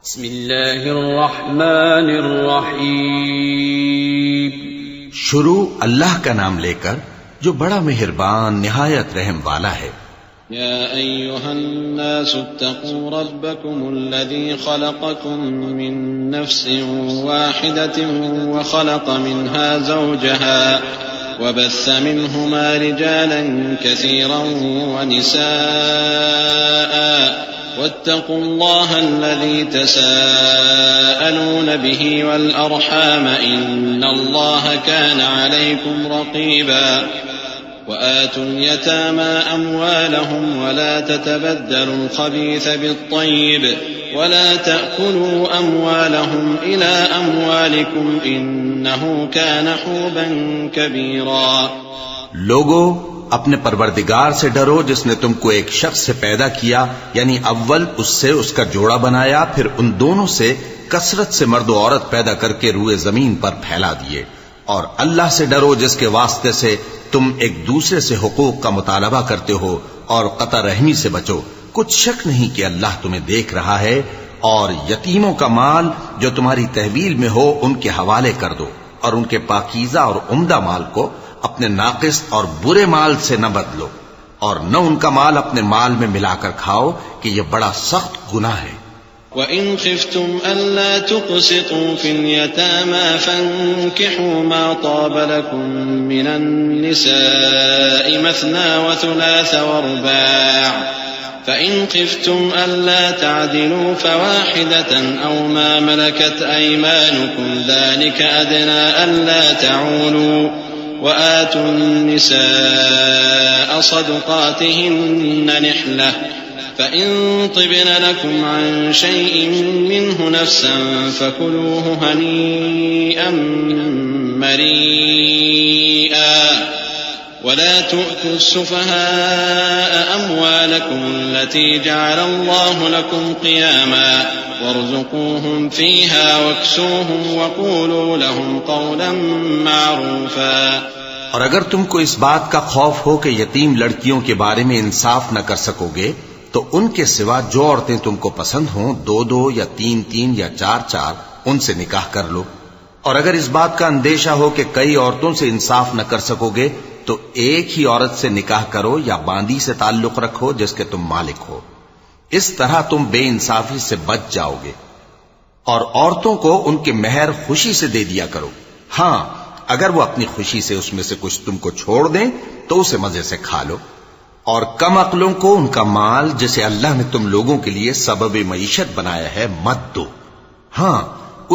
بسم اللہ الرحمن الرحیم. شروع اللہ کا نام لے کر جو بڑا مہربان نہایت رحم والا ہے. يا أيها الناس اتقوا ربكم الذي خلقكم من نفس واحدة وخلق منها زوجها وبث منهما رجالا كثيرا ونساء واتقوا الله الذي تساءلون به والأرحام إن الله كان عليكم رقيبا وآتوا اليتامى أموالهم ولا تتبدلوا الخبيث بالطيب ولا تأكلوا أموالهم إلى أموالكم إنه كان حوبا كبيرا. لوگو اپنے پروردگار سے ڈرو جس نے تم کو ایک شخص سے پیدا کیا، یعنی اول اس سے اس کا جوڑا بنایا، پھر ان دونوں سے کثرت سے مرد و عورت پیدا کر کے روئے زمین پر پھیلا دیے. اور اللہ سے ڈرو جس کے واسطے سے تم ایک دوسرے سے حقوق کا مطالبہ کرتے ہو، اور قطع رحمی سے بچو. کچھ شک نہیں کہ اللہ تمہیں دیکھ رہا ہے. اور یتیموں کا مال جو تمہاری تحویل میں ہو ان کے حوالے کر دو، اور ان کے پاکیزہ اور عمدہ مال کو اپنے ناقص اور برے مال سے نہ بدلو، اور نہ ان کا مال اپنے مال میں ملا کر کھاؤ کہ یہ بڑا سخت گناہ ہے. وَإِنْ خِفْتُمْ أَلَّا تُقْسِطُوا فِي الْيَتَامَى فَانكِحُوا مَا طَابَ لَكُم مِّنَ النِّسَاءِ مَثْنَىٰ وَثُلَاثَ وَرُبَاعَ فَإِنْ خِفْتُمْ أَلَّا تَعْدِلُوا فَوَاحِدَةً أَوْ مَا مَلَكَتْ أَيْمَانُكُمْ ذَلِكَ أَدْنَىٰ أَلَّا تَعُولُوا وَآتُوا النِّسَاءَ صَدُقَاتِهِنَّ نِحْلَةً فَإِن طِبْنَ لَكُمْ عَن شَيْءٍ مِّنْهُ نَفْسًا فَكُلُوهُ هَنِيئًا مَّرِيئًا وَلَا تُؤْتُوا السُّفَهَاءَ أَمْوَالَكُمُ الَّتِي جَعَلَ اللَّهُ لَكُمْ قِيَامًا وَارْزُقُوهُمْ فِيهَا وَاكْسُوهُمْ وَقُولُوا لَهُمْ قَوْلًا مَّعْرُوفًا. اور اگر تم کو اس بات کا خوف ہو کہ یتیم لڑکیوں کے بارے میں انصاف نہ کر سکو گے تو ان کے سوا جو عورتیں تم کو پسند ہوں، 2 یا 3 یا 4 ان سے نکاح کر لو. اور اگر اس بات کا اندیشہ ہو کہ کئی عورتوں سے انصاف نہ کر سکو گے تو ایک ہی عورت سے نکاح کرو یا باندی سے تعلق رکھو جس کے تم مالک ہو. اس طرح تم بے انصافی سے بچ جاؤ گے. اور عورتوں کو ان کے مہر خوشی سے دے دیا کرو. ہاں، اگر وہ اپنی خوشی سے اس میں سے کچھ تم کو چھوڑ دیں تو اسے مزے سے کھا لو. اور کم عقلوں کو ان کا مال جسے اللہ نے تم لوگوں کے لیے سبب معیشت بنایا ہے مت دو. ہاں،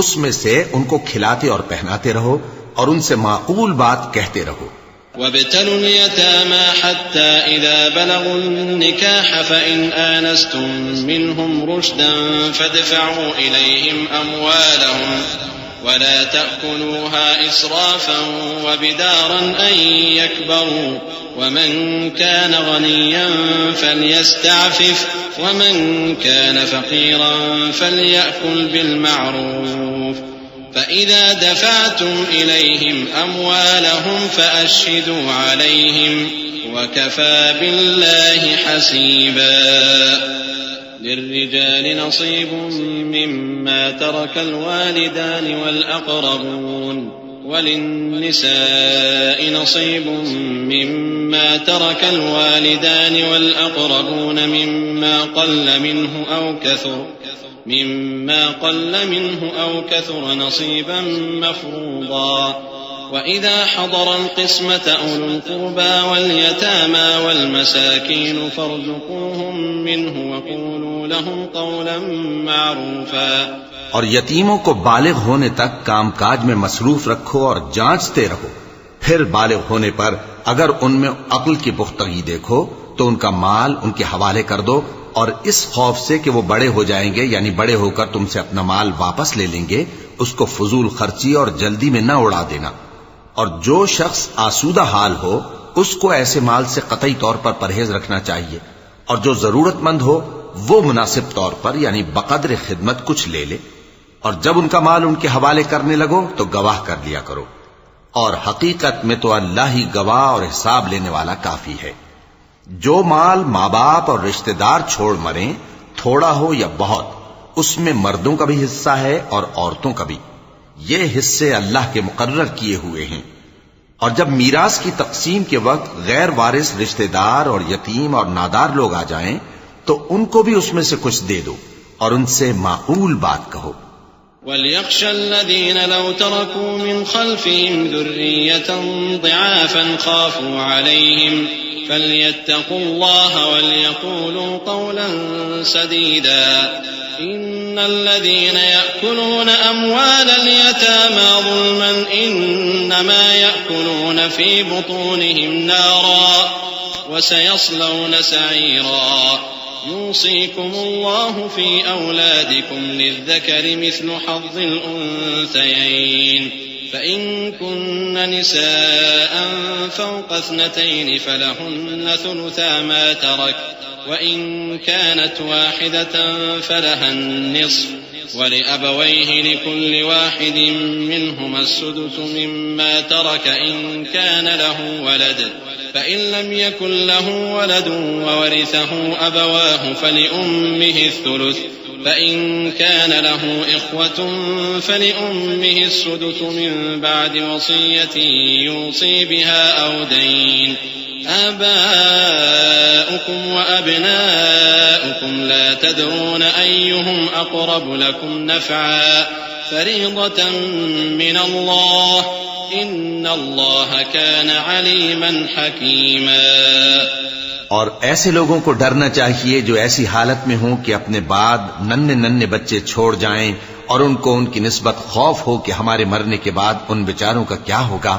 اس میں سے ان کو کھلاتے اور پہناتے رہو اور ان سے معقول بات کہتے رہو. وابتلوا اليتامى حتى إذا بلغوا النكاح فإن آنستم منهم رشدا فادفعوا إليهم أموالهم ولا تأكلوها إسرافا وبدارا أن يكبروا ومن كان غنيا فليستعفف ومن كان فقيرا فليأكل بالمعروف فإذا دفعتم إليهم أموالهم فأشهدوا عليهم وكفى بالله حسيبا. للرجال نصيب مما ترك الوالدان والأقربون وللنساء نصيب مما ترك الوالدان والأقربون مما قل منه أو كثر نصيبا مفروضا. وإذا حضر القسمة أولو القربى واليتامى والمساكين فارزقوهم منه وقولوا لهم قولا معروفا. اور یتیموں کو بالغ ہونے تک کام کاج میں مصروف رکھو اور جانچتے رہو. پھر بالغ ہونے پر اگر ان میں عقل کی پختگی دیکھو تو ان کا مال ان کے حوالے کر دو، اور اس خوف سے کہ وہ بڑے ہو جائیں گے، یعنی بڑے ہو کر تم سے اپنا مال واپس لے لیں گے، اس کو فضول خرچی اور جلدی میں نہ اڑا دینا. اور جو شخص آسودہ حال ہو اس کو ایسے مال سے قطعی طور پر پرہیز رکھنا چاہیے، اور جو ضرورت مند ہو وہ مناسب طور پر یعنی بقدر خدمت کچھ لے لے. اور جب ان کا مال ان کے حوالے کرنے لگو تو گواہ کر لیا کرو. اور حقیقت میں تو اللہ ہی گواہ اور حساب لینے والا کافی ہے. جو مال ماں باپ اور رشتہ دار چھوڑ مریں، تھوڑا ہو یا بہت، اس میں مردوں کا بھی حصہ ہے اور عورتوں کا بھی. یہ حصے اللہ کے مقرر کیے ہوئے ہیں. اور جب میراث کی تقسیم کے وقت غیر وارث رشتہ دار اور یتیم اور نادار لوگ آ جائیں تو ان کو بھی اس میں سے کچھ دے دو اور ان سے معقول بات کہو. وَلْيَخْشَ الَّذِينَ لَوْ تَرَكُوا مِنْ خَلْفِهِمْ ذُرِّيَّةً ضِعَافًا خَافُوا عَلَيْهِمْ فَلْيَتَّقُوا اللَّهَ وَلْيَقُولُوا قَوْلًا سَدِيدًا. إِنَّ الَّذِينَ يَأْكُلُونَ أَمْوَالَ الْيَتَامَى ظُلْمًا إِنَّمَا يَأْكُلُونَ فِي بُطُونِهِمْ نَارًا وَسَيَصْلَوْنَ سَعِيرًا. يوصيكم الله في أولادكم للذكر مثل حظ الأنثيين فإن كن نساء فوق 2 فلهن ثلثا ما ترك وإن كانت واحدة فلها النصف ولأبويه لكل واحد منهما السدس مما ترك إن كان له ولد فإن لم يكن له ولد وورثه أبواه فلأمه الثلث فإن كان له إخوة فلأمه السدس من بعد وصية يوصي بها أو دين. آباؤكم وأبناؤكم لا تدرون أيهم أقرب لكم نفعا فريضة من الله إن الله كان عليما حكيما. اور ایسے لوگوں کو ڈرنا چاہیے جو ایسی حالت میں ہوں کہ اپنے بعد ننھے بچے چھوڑ جائیں اور ان کو ان کی نسبت خوف ہو کہ ہمارے مرنے کے بعد ان بیچاروں کا کیا ہوگا.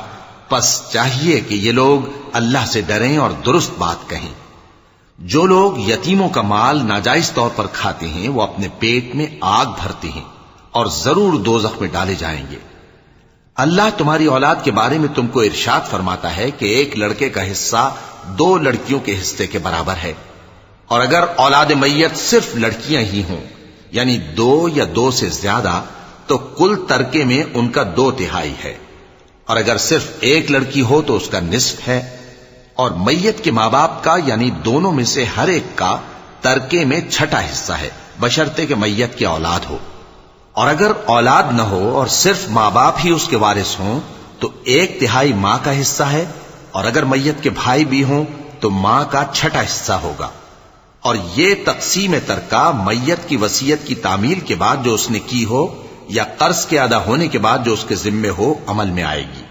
پس چاہیے کہ یہ لوگ اللہ سے ڈریں اور درست بات کہیں. جو لوگ یتیموں کا مال ناجائز طور پر کھاتے ہیں وہ اپنے پیٹ میں آگ بھرتے ہیں اور ضرور دوزخ میں ڈالے جائیں گے. اللہ تمہاری اولاد کے بارے میں تم کو ارشاد فرماتا ہے کہ ایک لڑکے کا حصہ 2 لڑکیوں کے حصے کے برابر ہے. اور اگر اولاد میت صرف لڑکیاں ہی ہوں یعنی 2 یا 2 سے زیادہ تو کل ترکے میں ان کا 2/3 ہے. اور اگر صرف ایک لڑکی ہو تو اس کا نصف ہے. اور میت کے ماں باپ کا یعنی دونوں میں سے ہر ایک کا ترکے میں 6واں حصہ ہے بشرطے کہ میت کی اولاد ہو. اور اگر اولاد نہ ہو اور صرف ماں باپ ہی اس کے وارث ہوں تو 1/3 ماں کا حصہ ہے. اور اگر میت کے بھائی بھی ہوں تو ماں کا 6واں حصہ ہوگا. اور یہ تقسیم ترکہ میت کی وصیت کی تعمیل کے بعد جو اس نے کی ہو یا قرض کے ادا ہونے کے بعد جو اس کے ذمے ہو عمل میں آئے گی.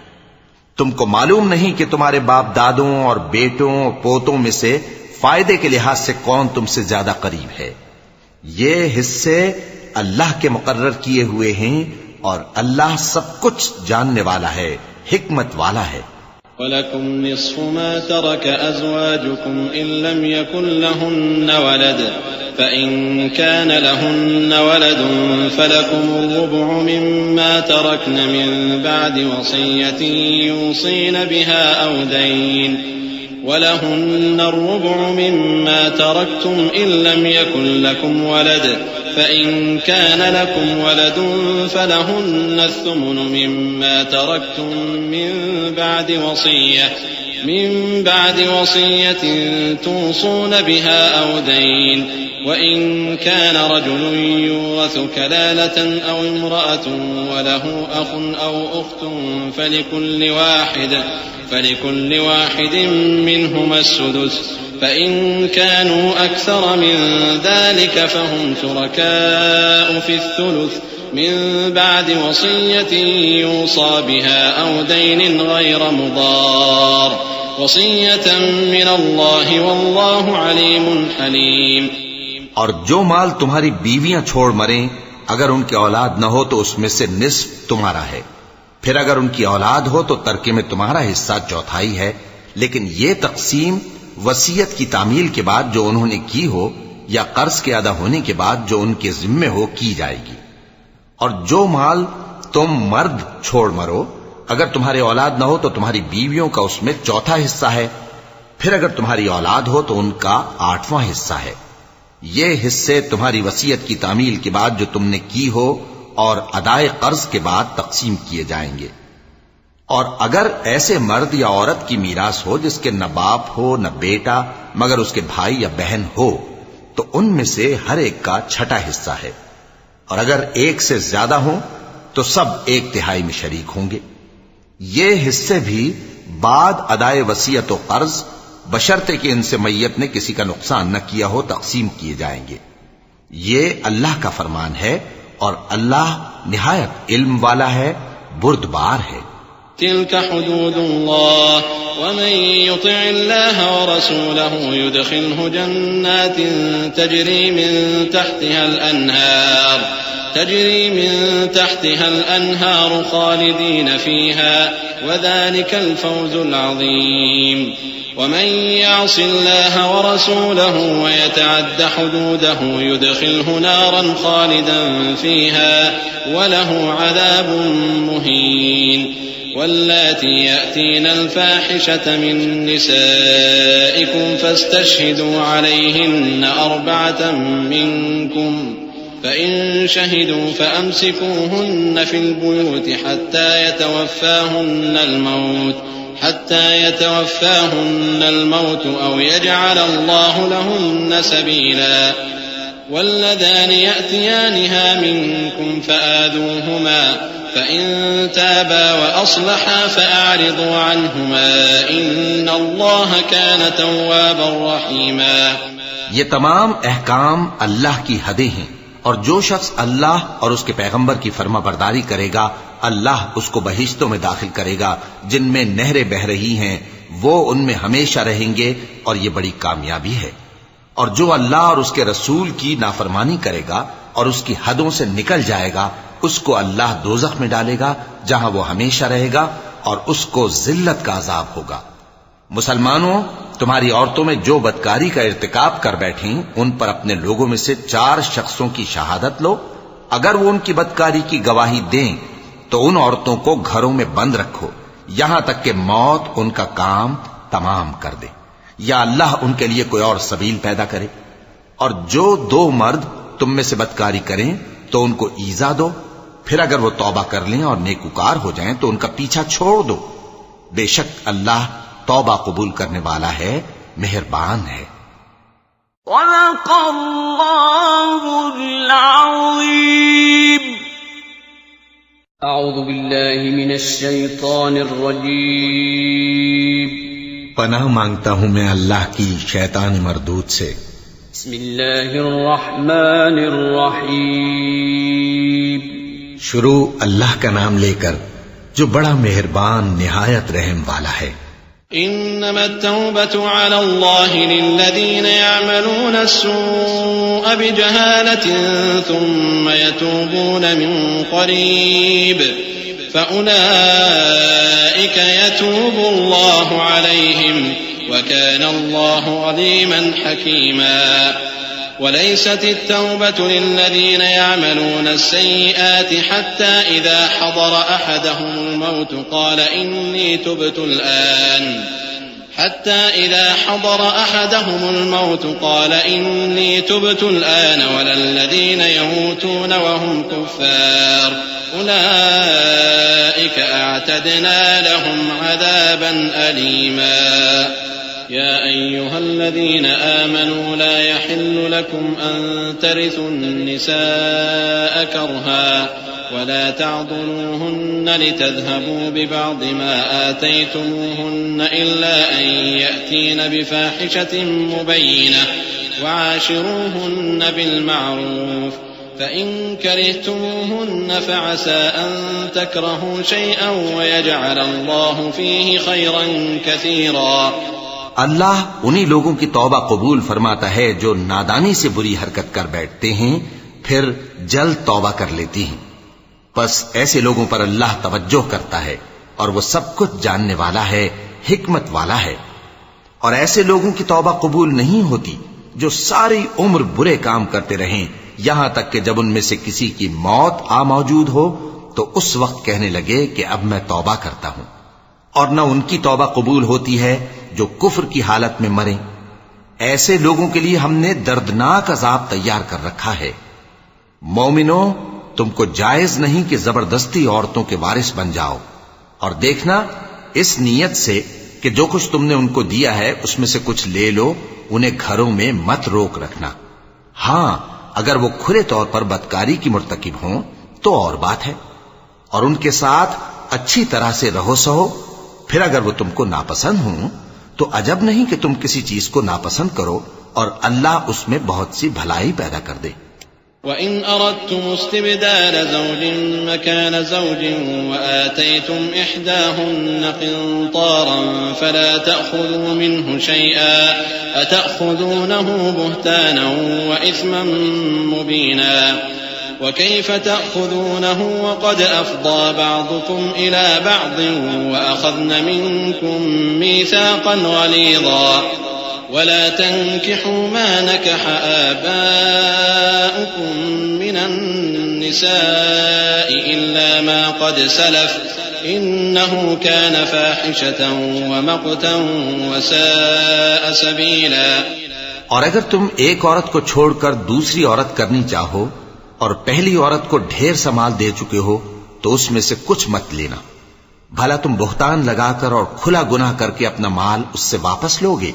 تم کو معلوم نہیں کہ تمہارے باپ دادوں اور بیٹوں اور پوتوں میں سے فائدے کے لحاظ سے کون تم سے زیادہ قریب ہے. یہ حصے اللہ کے مقرر کیے ہوئے ہیں اور اللہ سب کچھ جاننے والا ہے حکمت والا ہے. وَلَكُمْ نِصْفُ مَا تَرَكَ أَزْوَاجُكُمْ إِن لَّمْ يَكُن لَّهُنَّ وَلَدٌ فَإِن كَانَ لَهُنَّ وَلَدٌ فَلَكُمُ الرُّبُعُ مِمَّا تَرَكْنَ مِن بَعْدِ وَصِيَّةٍ يُوصِينَ بِهَا أَوْ دَيْنٍ وَلَهُنَّ الرُّبُعُ مِمَّا تَرَكْتُمْ إِن لَّمْ يَكُن لَّكُمْ وَلَدٌ فإن كان لكم ولد فلهن الثمن مما تركتم من بعد وصية توصون بها أو دين وإن كان رجل يورث كلالة أو امرأة وله أخ أو أخت فلكل واحد منهما السدس فإن كانوا أكثر من ذلك فهم شركاء في الثلث من بعد وصية يوصى بها أو دين غير مضار وصية من الله والله عليم حليم. اور جو مال تمہاری بیویاں چھوڑ مریں اگر ان کی اولاد نہ ہو تو اس میں سے نصف تمہارا ہے. پھر اگر ان کی اولاد ہو تو ترکے میں تمہارا حصہ 1/4 ہے. لیکن یہ تقسیم وصیت کی تعمیل کے بعد جو انہوں نے کی ہو یا قرض کے ادا ہونے کے بعد جو ان کے ذمے ہو کی جائے گی. اور جو مال تم مرد چھوڑ مرو اگر تمہاری اولاد نہ ہو تو تمہاری بیویوں کا اس میں 1/4 حصہ ہے. پھر اگر تمہاری اولاد ہو تو ان کا 8واں حصہ ہے. یہ حصے تمہاری وصیت کی تعمیل کے بعد جو تم نے کی ہو اور ادائے قرض کے بعد تقسیم کیے جائیں گے. اور اگر ایسے مرد یا عورت کی میراث ہو جس کے نہ باپ ہو نہ بیٹا مگر اس کے بھائی یا بہن ہو تو ان میں سے ہر ایک کا 6واں حصہ ہے. اور اگر ایک سے زیادہ ہوں تو سب 1/3 میں شریک ہوں گے۔ یہ حصے بھی بعد ادائے وصیت و قرض بشرطے کہ ان سے میت نے کسی کا نقصان نہ کیا ہو تقسیم کیے جائیں گے۔ یہ اللہ کا فرمان ہے اور اللہ نہایت علم والا ہے، بردبار ہے۔ تلك حدود الله ومن يطع الله ورسوله يدخله جنات تجري من تحتها الأنهار خالدين فيها وذلك الفوز العظيم ومن يعص الله ورسوله ويتعد حدوده يدخله نارا خالدا فيها وله عذاب مهين واللاتي يأتين الفاحشة من نسائكم فاستشهدوا عليهن 4 منكم فإن شهدوا فأمسكوهن في البيوت حتى يتوفاهن الموت أو يجعل الله لهن سبيلا واللذان يأتيانها منكم فآذوهما فإن تابا وأصلحا فأعرضوا عنهما إن الله كان توابا رحيما۔ یہ تمام احکام اللہ کی حدیں ہیں، اور جو شخص اللہ اور اس کے پیغمبر کی فرما برداری کرے گا اللہ اس کو بہشتوں میں داخل کرے گا جن میں نہریں بہ رہی ہیں، وہ ان میں ہمیشہ رہیں گے، اور یہ بڑی کامیابی ہے۔ اور جو اللہ اور اس کے رسول کی نافرمانی کرے گا اور اس کی حدوں سے نکل جائے گا اس کو اللہ دوزخ میں ڈالے گا جہاں وہ ہمیشہ رہے گا اور اس کو ذلت کا عذاب ہوگا۔ مسلمانوں، تمہاری عورتوں میں جو بدکاری کا ارتکاب کر بیٹھیں ان پر اپنے لوگوں میں سے 4 شخصوں کی شہادت لو۔ اگر وہ ان کی بدکاری کی گواہی دیں تو ان عورتوں کو گھروں میں بند رکھو یہاں تک کہ موت ان کا کام تمام کر دے، یا اللہ ان کے لیے کوئی اور سبیل پیدا کرے۔ اور جو 2 مرد تم میں سے بدکاری کریں تو ان کو ایذا دو، پھر اگر وہ توبہ کر لیں اور نیکوکار ہو جائیں تو ان کا پیچھا چھوڑ دو، بے شک اللہ توبہ قبول کرنے والا ہے، مہربان ہے۔ صدق اللہ العظیم۔ اعوذ باللہ من الشیطان الرجیم۔ پناہ مانگتا ہوں میں اللہ کی شیطان مردود سے۔ بسم اللہ الرحمن الرحیم۔ شروع اللہ کا نام لے کر جو بڑا مہربان نہایت رحم والا ہے۔ انما التوبة على الله للذين يعملون السوء بجهالة ثم يتوبون من قريب فأولئك يتوب الله عليهم وكان الله عليما حكيما وليست التوبة للذين يعملون السيئات حتى إذا حضر أحدهم الموت قال إني تبت الآن ولا الذين يموتون وهم كفار أولئك أعتدنا لهم عذابا أليما يا أيها الذين آمنوا لا يحل لكم أن ترثوا النساء كرها ولا تعضلوهن لتذهبوا ببعض ما آتيتموهن إلا أن يأتين بفاحشة مبينة وعاشروهن بالمعروف فإن كرهتموهن فعسى أن تكرهوا شيئا ويجعل الله فيه خيرا كثيرا۔ اللہ انہی لوگوں کی توبہ قبول فرماتا ہے جو نادانی سے بری حرکت کر بیٹھتے ہیں پھر جلد توبہ کر لیتی ہیں، پس ایسے لوگوں پر اللہ توجہ کرتا ہے اور وہ سب کچھ جاننے والا ہے، حکمت والا ہے۔ اور ایسے لوگوں کی توبہ قبول نہیں ہوتی جو ساری عمر برے کام کرتے رہیں یہاں تک کہ جب ان میں سے کسی کی موت آ موجود ہو تو اس وقت کہنے لگے کہ اب میں توبہ کرتا ہوں، اور نہ ان کی توبہ قبول ہوتی ہے جو کفر کی حالت میں مریں۔ ایسے لوگوں کے لیے ہم نے دردناک عذاب تیار کر رکھا ہے۔ مومنوں، تم کو جائز نہیں کہ زبردستی عورتوں کے وارث بن جاؤ، اور دیکھنا اس نیت سے کہ جو کچھ تم نے ان کو دیا ہے اس میں سے کچھ لے لو، انہیں گھروں میں مت روک رکھنا۔ ہاں، اگر وہ کھلے طور پر بدکاری کی مرتکب ہوں تو اور بات ہے، اور ان کے ساتھ اچھی طرح سے رہو سہو. پھر اگر وہ تم کو ناپسند ہوں تو عجب نہیں کہ تم کسی چیز کو ناپسند کرو اور اللہ اس میں بہت سی بھلائی پیدا کر دے. وَإِنْ أَرَدْتُمُ اسْتِبْدَالَ زَوْجٍ مَكَانَ زَوْجٍ وَآتَيْتُمْ إِحْدَاهُنَّ قِنطَارًا فَلَا تَأْخُذُوا مِنْهُ شَيْئًا أَتَأْخُذُونَهُ بُهْتَانًا وَإِثْمًا مُبِينًا وَكَيْفَ تَأْخُذُونَهُ وَقَدْ أَفْضَىٰ بَعْضُكُمْ إِلَىٰ بَعْضٍ وَأَخَذْنَ مِنكُم مِّيثَاقًا غَلِيظًا ولا تنكحوا ما نكح آباؤكم من النساء إلا ما قد سلف إنه كان فاحشة ومقتا وساء سبيلا. اور اگر تم ایک عورت کو چھوڑ کر دوسری عورت کرنی چاہو اور پہلی عورت کو ڈھیر سا مال دے چکے ہو تو اس میں سے کچھ مت لینا. بھلا تم بہتان لگا کر اور کھلا گناہ کر کے اپنا مال اس سے واپس لوگے؟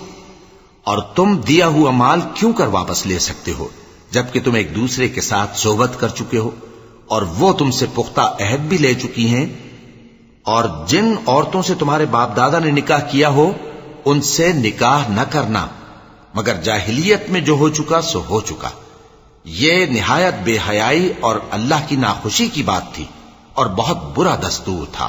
اور تم دیا ہوا مال کیوں کر واپس لے سکتے ہو جبکہ تم ایک دوسرے کے ساتھ صحبت کر چکے ہو اور وہ تم سے پختہ عہد بھی لے چکی ہیں؟ اور جن عورتوں سے تمہارے باپ دادا نے نکاح کیا ہو ان سے نکاح نہ کرنا مگر جاہلیت میں جو ہو چکا سو ہو چکا. یہ نہایت بے حیائی اور اللہ کی ناخوشی کی بات تھی اور بہت برا دستور تھا.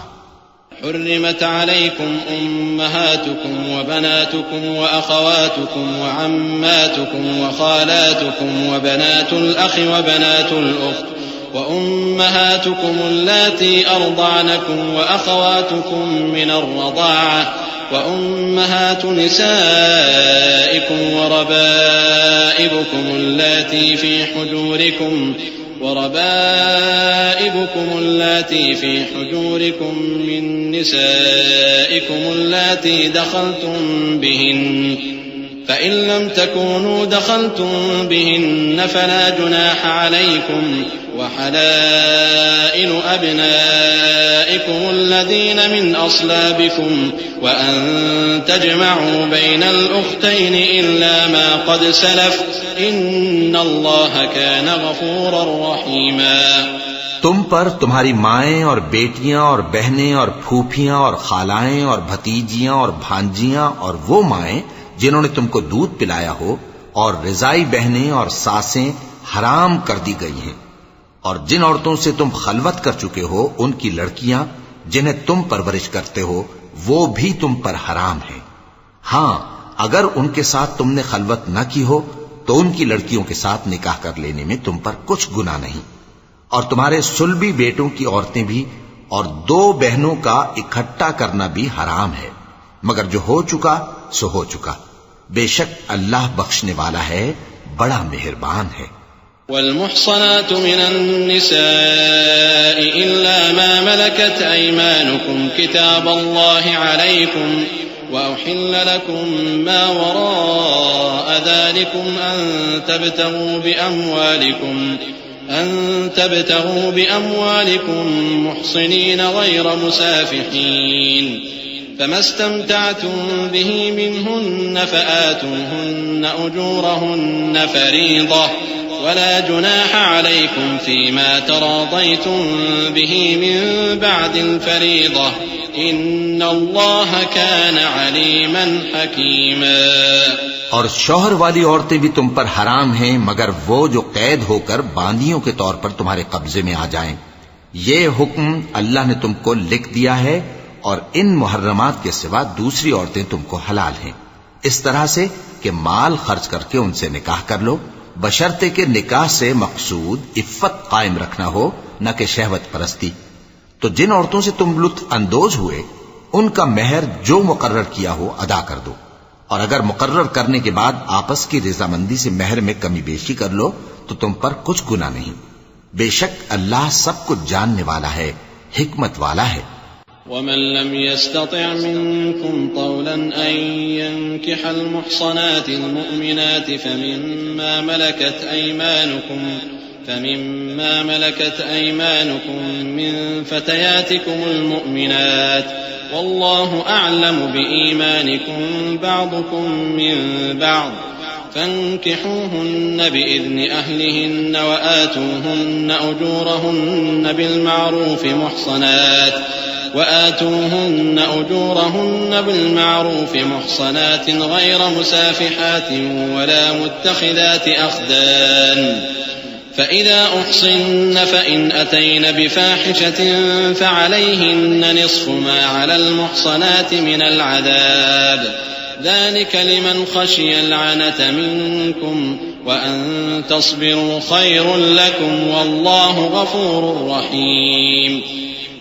حرمت عليكم أمهاتكم وبناتكم وأخواتكم وعماتكم وخالاتكم وبنات الأخ وبنات الأخت وأمهاتكم اللاتي أرضعنكم وأخواتكم من الرضاعة وأمهات نسائكم وربائبكم اللاتي في حجوركم من نسائكم اللاتي دخلتم بهن فإن لم تكونوا دخلتم بهن فلا جناح عليكم وحلائل أبنائكم الذين من أصلابكم وأن تجمعوا بين الأختين إلا ما قد سلف إن الله كان غفورا رحيما. تم پر تمہاری مائیں اور بیٹیاں اور بہنیں اور پھوپھیاں اور خالائیں اور بھتیجیاں اور بھانجیاں اور وہ مائیں جنہوں نے تم کو دودھ پلایا ہو اور رضائی بہنیں اور ساسیں حرام کر دی گئی ہیں. اور جن عورتوں سے تم خلوت کر چکے ہو ان کی لڑکیاں جنہیں تم پرورش کرتے ہو وہ بھی تم پر حرام ہیں. ہاں اگر ان کے ساتھ تم نے خلوت نہ کی ہو تو ان کی لڑکیوں کے ساتھ نکاح کر لینے میں تم پر کچھ گناہ نہیں. اور تمہارے صلبی بیٹوں کی عورتیں بھی اور دو بہنوں کا اکٹھا کرنا بھی حرام ہے مگر جو ہو چکا سو ہو چکا. بے شک اللہ بخشنے والا ہے بڑا مہربان ہے. والمحصنات من النساء إلا ما ملكت أيمانكم كتاب الله عليكم وأحل لكم ما وراء ذلكم أن تبتغوا بأموالكم محصنين غير مسافحين فما استمتعتم به منهن فآتوهن أجورهن فريضة ولا جناح عليكم فيما تراضيتم به من بعد الفريضة إن الله كان عليما حكيما. اور شوہر والی عورتیں بھی تم پر حرام ہیں مگر وہ جو قید ہو کر باندیوں کے طور پر تمہارے قبضے میں آ جائیں. یہ حکم اللہ نے تم کو لکھ دیا ہے اور ان محرمات کے سوا دوسری عورتیں تم کو حلال ہیں اس طرح سے کہ مال خرچ کر کے ان سے نکاح کر لو بشرطے کہ نکاح سے مقصود عفت قائم رکھنا ہو نہ کہ شہوت پرستی. تو جن عورتوں سے تم لطف اندوز ہوئے ان کا مہر جو مقرر کیا ہو ادا کر دو اور اگر مقرر کرنے کے بعد آپس کی رضامندی سے مہر میں کمی بیشی کر لو تو تم پر کچھ گناہ نہیں. بے شک اللہ سب کچھ جاننے والا ہے حکمت والا ہے. ومن لم يستطع منكم طولا أن ينكح المحصنات المؤمنات فمما ملكت أيمانكم من فتياتكم المؤمنات والله أعلم بإيمانكم بعضكم من بعض فانكحوهن بإذن أهلهن وآتوهن أجورهن بالمعروف محصنات غير مسافحات ولا متخذات أخدان فإذا أحصن فإن أتين بفاحشة فعليهن نصف ما على المحصنات من العذاب ذلك لمن خشي العنة منكم وأن تصبروا خير لكم والله غفور رحيم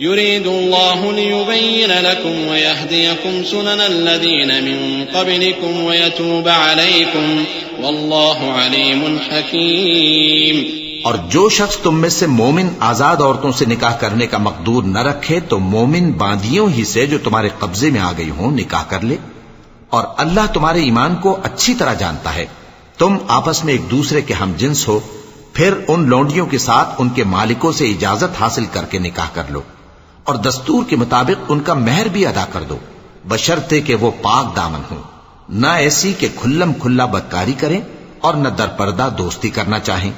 يريد الله ليبين لكم ويهديكم سنن الذين من قبلكم ويتوب عليكم والله عليم حكيم. اور جو شخص تم میں سے مومن آزاد عورتوں سے نکاح کرنے کا مقدور نہ رکھے تو مومن باندیوں ہی سے جو تمہارے قبضے میں آ گئی ہوں نکاح کر لے. اور اللہ تمہارے ایمان کو اچھی طرح جانتا ہے. تم آپس میں ایک دوسرے کے ہم جنس ہو، پھر ان لونڈیوں کے ساتھ ان کے مالکوں سے اجازت حاصل کر کے نکاح کر لو اور دستور کے مطابق ان کا مہر بھی ادا کر دو، بشرطے کہ وہ پاک دامن ہوں، نہ ایسی کہ کھلم کھلا بدکاری کریں اور نہ در پردہ دوستی کرنا چاہیں.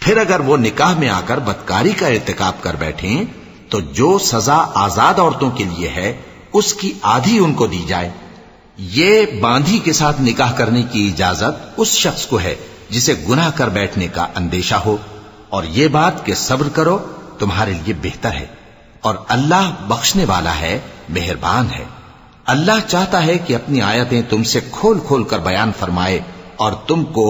پھر اگر وہ نکاح میں آ کر بدکاری کا ارتکاب کر بیٹھیں تو جو سزا آزاد عورتوں کے لیے ہے اس کی آدھی ان کو دی جائے. یہ باندھی کے ساتھ نکاح کرنے کی اجازت اس شخص کو ہے جسے گناہ کر بیٹھنے کا اندیشہ ہو، اور یہ بات کہ صبر کرو تمہارے لیے بہتر ہے، اور اللہ بخشنے والا ہے، مہربان ہے. اللہ چاہتا ہے کہ اپنی آیتیں تم سے کھول کھول کر بیان فرمائے اور تم کو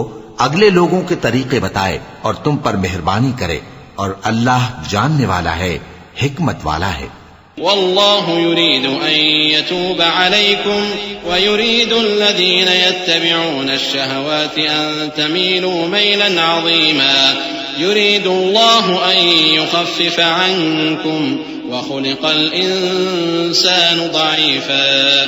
اگلے لوگوں کے طریقے بتائے اور تم پر مہربانی کرے، اور اللہ جاننے والا ہے، حکمت والا ہے. والله يريد أن يتوب عليكم ويريد الذين يتبعون الشهوات أن تميلوا ميلا عظيما يريد الله أن يخفف عنكم وخلق الإنسان ضعيفا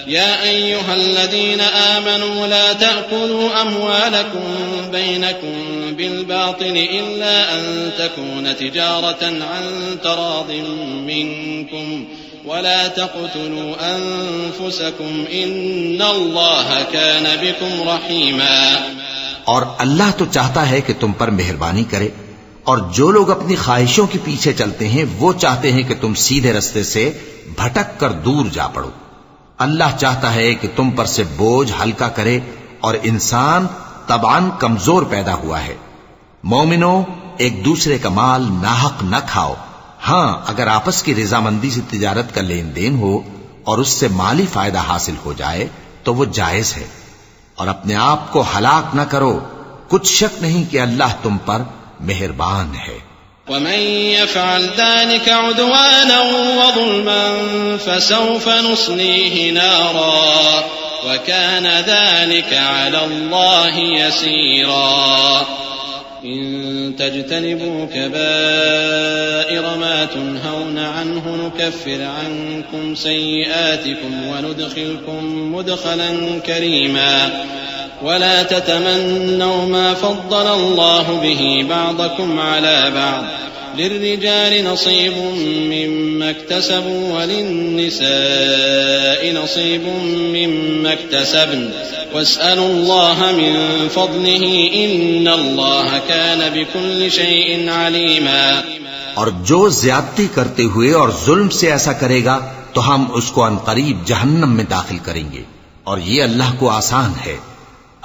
يا أيها الذين آمنوا لا تأكلوا أموالكم بينكم بالباطل إلا أن تكون تجارة عن تراض منكم ولا تقتلوا أنفسكم إن الله كان بكم رحيما. اور اللہ تو چاہتا ہے کہ تم پر مہربانی کرے، اور جو لوگ اپنی خواہشوں کے پیچھے چلتے ہیں وہ چاہتے ہیں کہ تم سیدھے رستے سے بھٹک کر دور جا پڑو. اللہ چاہتا ہے کہ تم پر سے بوجھ ہلکا کرے، اور انسان طبعاً کمزور پیدا ہوا ہے. مومنوں، ایک دوسرے کا مال ناحق نہ کھاؤ. ہاں، اگر آپس کی رضامندی سے تجارت کا لین دین ہو اور اس سے مالی فائدہ حاصل ہو جائے تو وہ جائز ہے. اور اپنے آپ کو ہلاک نہ کرو، کچھ شک نہیں کہ اللہ تم پر مہربان ہے. ومن يفعل ذلك عدوانا وظلما فسوف نصليه نارا وكان ذلك على الله يسيرا. إن تجتنبوا كبائر ما تنهون عنه نكفر عنكم سيئاتكم وندخلكم مدخلا كريما. ولا تتمنوا ما فضل الله به بعضكم على بعض للرجال نصيب مما اكتسبوا وللنساء نصيب مما اكتسبن واسألوا الله من فضله إن الله كان بكل شيء عليما. اور جو زیادتی کرتے ہوئے اور ظلم سے ایسا کرے گا تو ہم اس کو عنقریب جہنم میں داخل کریں گے، اور یہ اللہ کو آسان ہے.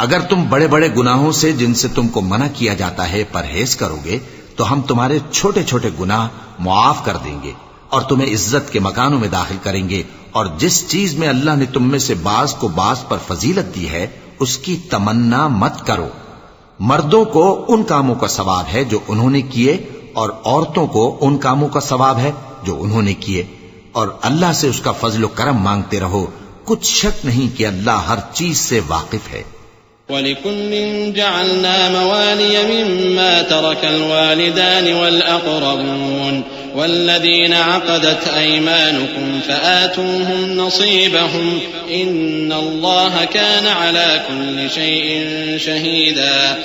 اگر تم بڑے بڑے گناہوں سے جن سے تم کو منع کیا جاتا ہے پرہیز کرو گے تو ہم تمہارے چھوٹے چھوٹے گناہ معاف کر دیں گے اور تمہیں عزت کے مکانوں میں داخل کریں گے. اور جس چیز میں اللہ نے تم میں سے بعض کو بعض پر فضیلت دی ہے اس کی تمنا مت کرو. مردوں کو ان کاموں کا ثواب ہے جو انہوں نے کیے، اور عورتوں کو ان کاموں کا ثواب ہے جو انہوں نے کیے، اور اللہ سے اس کا فضل و کرم مانگتے رہو. کچھ شک نہیں کہ اللہ ہر چیز سے واقف ہے. وَلِكُلٍّ جَعَلْنَا مَوَالِيَ مِمَّا تَرَكَ الْوَالِدَانِ وَالْأَقْرَبُونَ وَالَّذِينَ عَقَدَتْ أَيْمَانُكُمْ فَآتُوهُمْ نَصِيبَهُمْ إِنَّ اللَّهَ كَانَ عَلَى كُلِّ شَيْءٍ شَهِيدًا.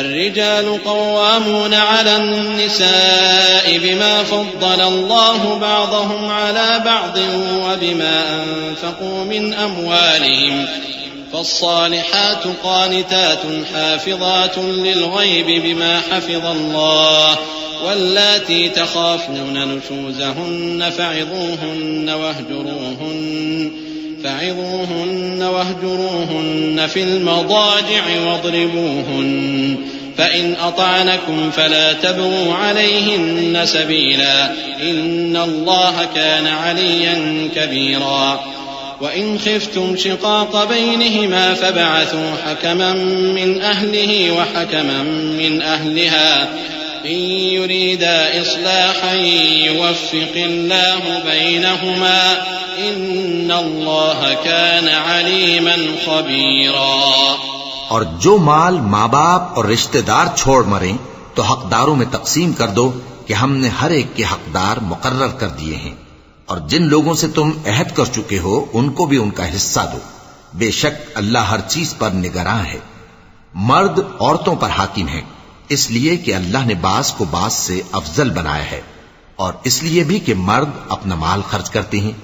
الرجال قوامون على النساء بما فضل الله بعضهم على بعض وبما أنفقوا من أموالهم فالصالحات قانتات حافظات للغيب بما حفظ الله واللاتي تخافون نشوزهن فعظوهن واهجروهن في المضاجع واضربوهن فإن أطعنكم فلا تبغوا عليهن سبيلا إن الله كان عليا كبيرا وإن خفتم شقاق بينهما فابعثوا حكما من أهله وحكما من أهلها إن يريدا إصلاحا يوفق الله بينهما إن الله كان عليما خبيرا۔ اور جو مال ماں باپ اور رشتہ دار چھوڑ مریں تو حقداروں میں تقسیم کر دو کہ ہم نے ہر ایک کے حقدار مقرر کر دیے ہیں، اور جن لوگوں سے تم عہد کر چکے ہو ان کو بھی ان کا حصہ دو، بے شک اللہ ہر چیز پر نگراں ہے۔ مرد عورتوں پر حاکم ہیں، اس لیے کہ اللہ نے بعض کو بعض سے افضل بنایا ہے، اور اس لیے بھی کہ مرد اپنا مال خرچ کرتے ہیں۔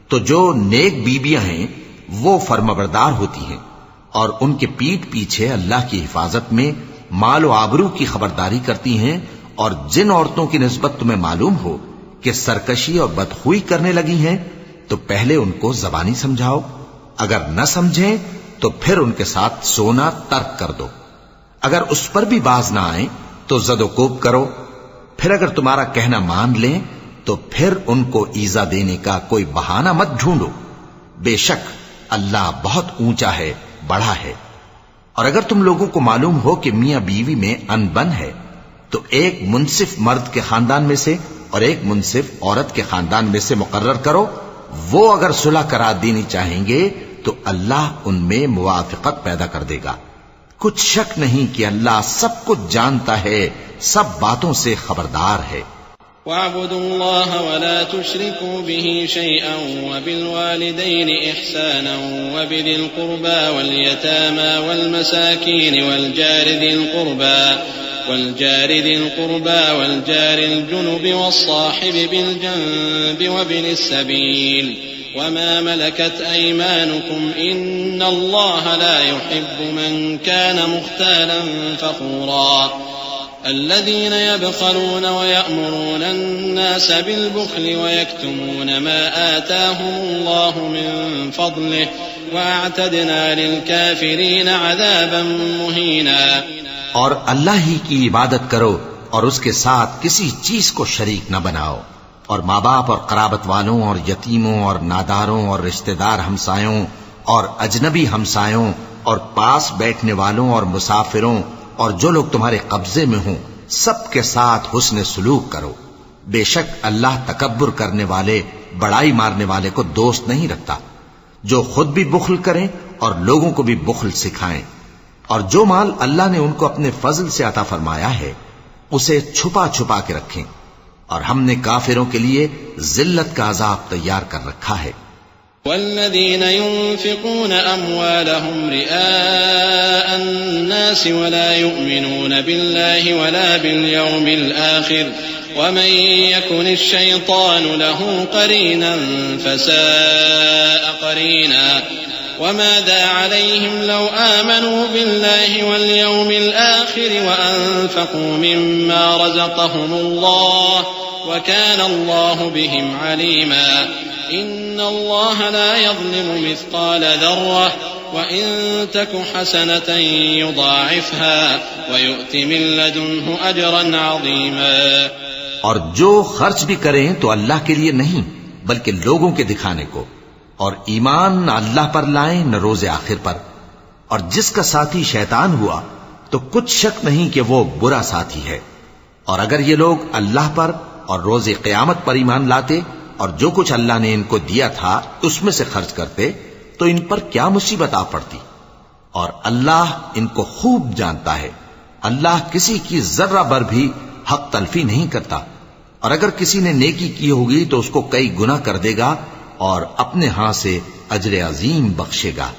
تو جو نیک بیویاں ہیں وہ فرمانبردار ہوتی ہیں، اور ان کے پیٹھ پیچھے اللہ کی حفاظت میں مال و آبرو کی خبرداری کرتی ہیں، اور جن عورتوں کی نسبت تمہیں معلوم ہو کہ سرکشی اور بدخوئی کرنے لگی ہیں تو پہلے ان کو زبانی سمجھاؤ، اگر نہ سمجھیں تو پھر ان کے ساتھ سونا ترک کر دو، اگر اس پر بھی باز نہ آئیں تو زد و کوب کرو، پھر اگر تمہارا کہنا مان لیں تو پھر ان کو ایذا دینے کا کوئی بہانہ مت ڈھونڈو، بے شک اللہ بہت اونچا ہے، بڑا ہے۔ اور اگر تم لوگوں کو معلوم ہو کہ میاں بیوی میں ان بن ہے تو ایک منصف مرد کے خاندان میں سے اور ایک منصف عورت کے خاندان میں سے مقرر کرو، وہ اگر صلح کرا دینی چاہیں گے تو اللہ ان میں موافقت پیدا کر دے گا۔ کچھ شک نہیں کہ اللہ سب کچھ جانتا ہے، سب باتوں سے خبردار ہے۔ وَاعْبُدُوا اللَّهَ وَلَا تُشْرِكُوا بِهِ شَيْئًا وَبِالْوَالِدَيْنِ إِحْسَانًا وَبِذِي الْقُرْبَى وَالْيَتَامَى وَالْمَسَاكِينِ والجار ذي القربى والجار الجنب والصاحب بالجنب وابن السبيل وما ملكت أيمانكم إن الله لا يحب من كان مختالا فخورا الذين يبخلون ويأمرون الناس بالبخل ويكتمون ما آتاهم الله من فضله وأعتدنا للكافرين عذابا مهينا۔ اور اللہ ہی کی عبادت کرو اور اس کے ساتھ کسی چیز کو شریک نہ بناؤ، اور ماں باپ اور قرابت والوں اور یتیموں اور ناداروں اور رشتہ دار ہمسایوں اور اجنبی ہمسایوں اور پاس بیٹھنے والوں اور مسافروں اور جو لوگ تمہارے قبضے میں ہوں سب کے ساتھ حسن سلوک کرو، بے شک اللہ تکبر کرنے والے بڑائی مارنے والے کو دوست نہیں رکھتا، جو خود بھی بخل کریں اور لوگوں کو بھی بخل سکھائیں، اور جو مال اللہ نے ان کو اپنے فضل سے عطا فرمایا ہے اسے چھپا چھپا کے رکھیں، اور ہم نے کافروں کے لیے ذلت کا عذاب تیار کر رکھا ہے۔ والذين ينفقون أموالهم رئاء الناس ولا يؤمنون بالله ولا باليوم الآخر ومن يكن الشيطان له قرينا فساء قرينا وماذا عليهم لو آمنوا بالله واليوم الآخر وأنفقوا مما رزقهم الله وكان الله بهم عليما إن الله لا يظلم مثقال ذرة وإن تك حسنة يضاعفها ويؤت من لدنه أجرا عظيما۔ اور جو خرچ بھی کریں تو اللہ کے لیے نہیں بلکہ لوگوں کے دکھانے کو، اور ایمان نہ اللہ پر لائیں نہ روز آخر پر، اور جس کا ساتھی شیطان ہوا تو کچھ شک نہیں کہ وہ برا ساتھی ہے۔ اور اگر یہ لوگ اللہ پر اور روز قیامت پر ایمان لاتے اور جو کچھ اللہ نے ان کو دیا تھا اس میں سے خرچ کرتے تو ان پر کیا مصیبت آ پڑتی، اور اللہ ان کو خوب جانتا ہے۔ اللہ کسی کی ذرہ بر بھی حق تلفی نہیں کرتا، اور اگر کسی نے نیکی کی ہوگی تو اس کو کئی گنا کر دے گا اور اپنے ہاں سے اجر عظیم بخشے گا۔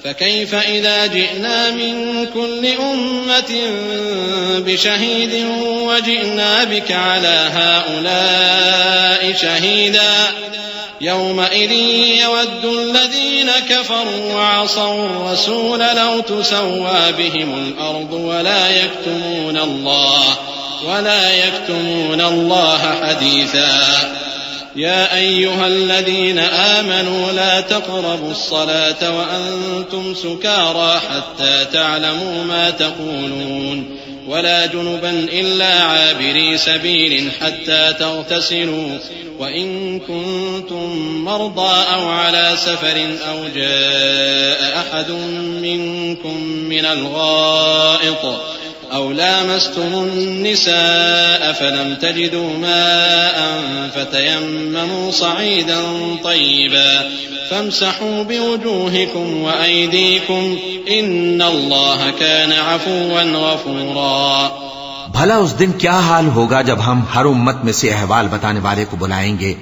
فكيف إذا جئنا من كل أمة بشهيد وجئنا بك على هؤلاء شهيدا يومئذ يود الذين كفروا وعصوا الرسول لو تسوى بهم الأرض ولا يكتمون الله حديثا يا أيها الذين آمنوا لا تقربوا الصلاة وأنتم سكارى حتى تعلموا ما تقولون ولا جنبا إلا عابري سبيل حتى تغتسلوا وإن كنتم مرضى أو على سفر أو جاء أحد منكم من الغائط أو لامستم النساء فلم تجدوا ماء فتيمموا صعيدا طيبا فامسحوا بوجوهكم وأيديكم إن الله كان عفوا غفورا. بھلا اس دن کیا حال ہوگا جب ہم ہر امت میں سے احوال بتانے والے کو بلائیں گے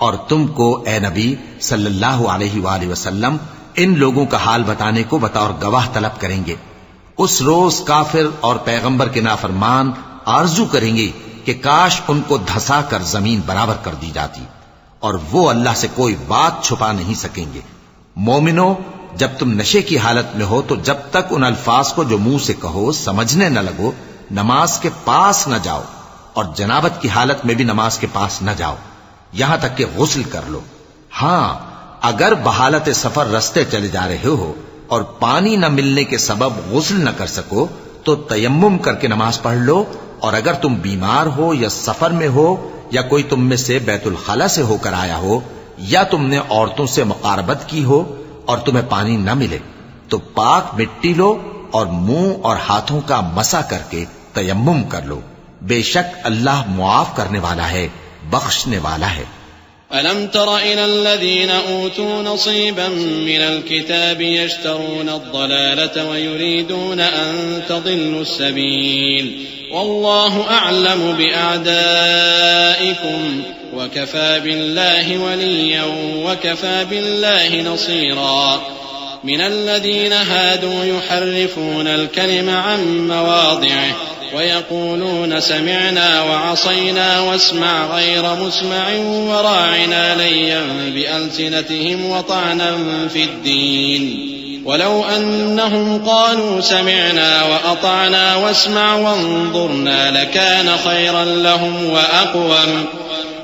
اور تم کو اے نبی صلی اللہ علیہ وآلہ وسلم ان لوگوں کا حال بتانے کو بطور گواہ طلب کریں گے. اس روز کافر اور پیغمبر کے نافرمان آرزو کریں گے کہ کاش ان کو دھسا کر زمین برابر کر دی جاتی، اور وہ اللہ سے کوئی بات چھپا نہیں سکیں گے. مومنو، جب تم نشے کی حالت میں ہو تو جب تک ان الفاظ کو جو منہ سے کہو سمجھنے نہ لگو نماز کے پاس نہ جاؤ، اور جنابت کی حالت میں بھی نماز کے پاس نہ جاؤ یہاں تک کہ غسل کر لو. ہاں، اگر بحالت سفر رستے چلے جا رہے ہو اور پانی نہ ملنے کے سبب غسل نہ کر سکو تو تیمم کر کے نماز پڑھ لو، اور اگر تم بیمار ہو یا سفر میں ہو یا کوئی تم میں سے بیت الخلا سے ہو کر آیا ہو یا تم نے عورتوں سے مقاربت کی ہو اور تمہیں پانی نہ ملے تو پاک مٹی لو اور منہ اور ہاتھوں کا مسح کر کے تیمم کر لو. بے شک اللہ معاف کرنے والا ہے، بخشنے والا ہے. ألم تر إلى الذين أوتوا نصيبا من الكتاب يشترون الضلالة ويريدون أن تضلوا السبيل والله أعلم بأعدائكم وكفى بالله وليا وكفى بالله نصيرا. من الذين هادوا يحرفون الكلم عن مواضعه ويقولون سمعنا وعصينا واسمع غير مسمع وراعنا ليا بألسنتهم وطعنا في الدين ولو أنهم قالوا سمعنا وأطعنا واسمع وانظرنا لكان خيرا لهم وأقوم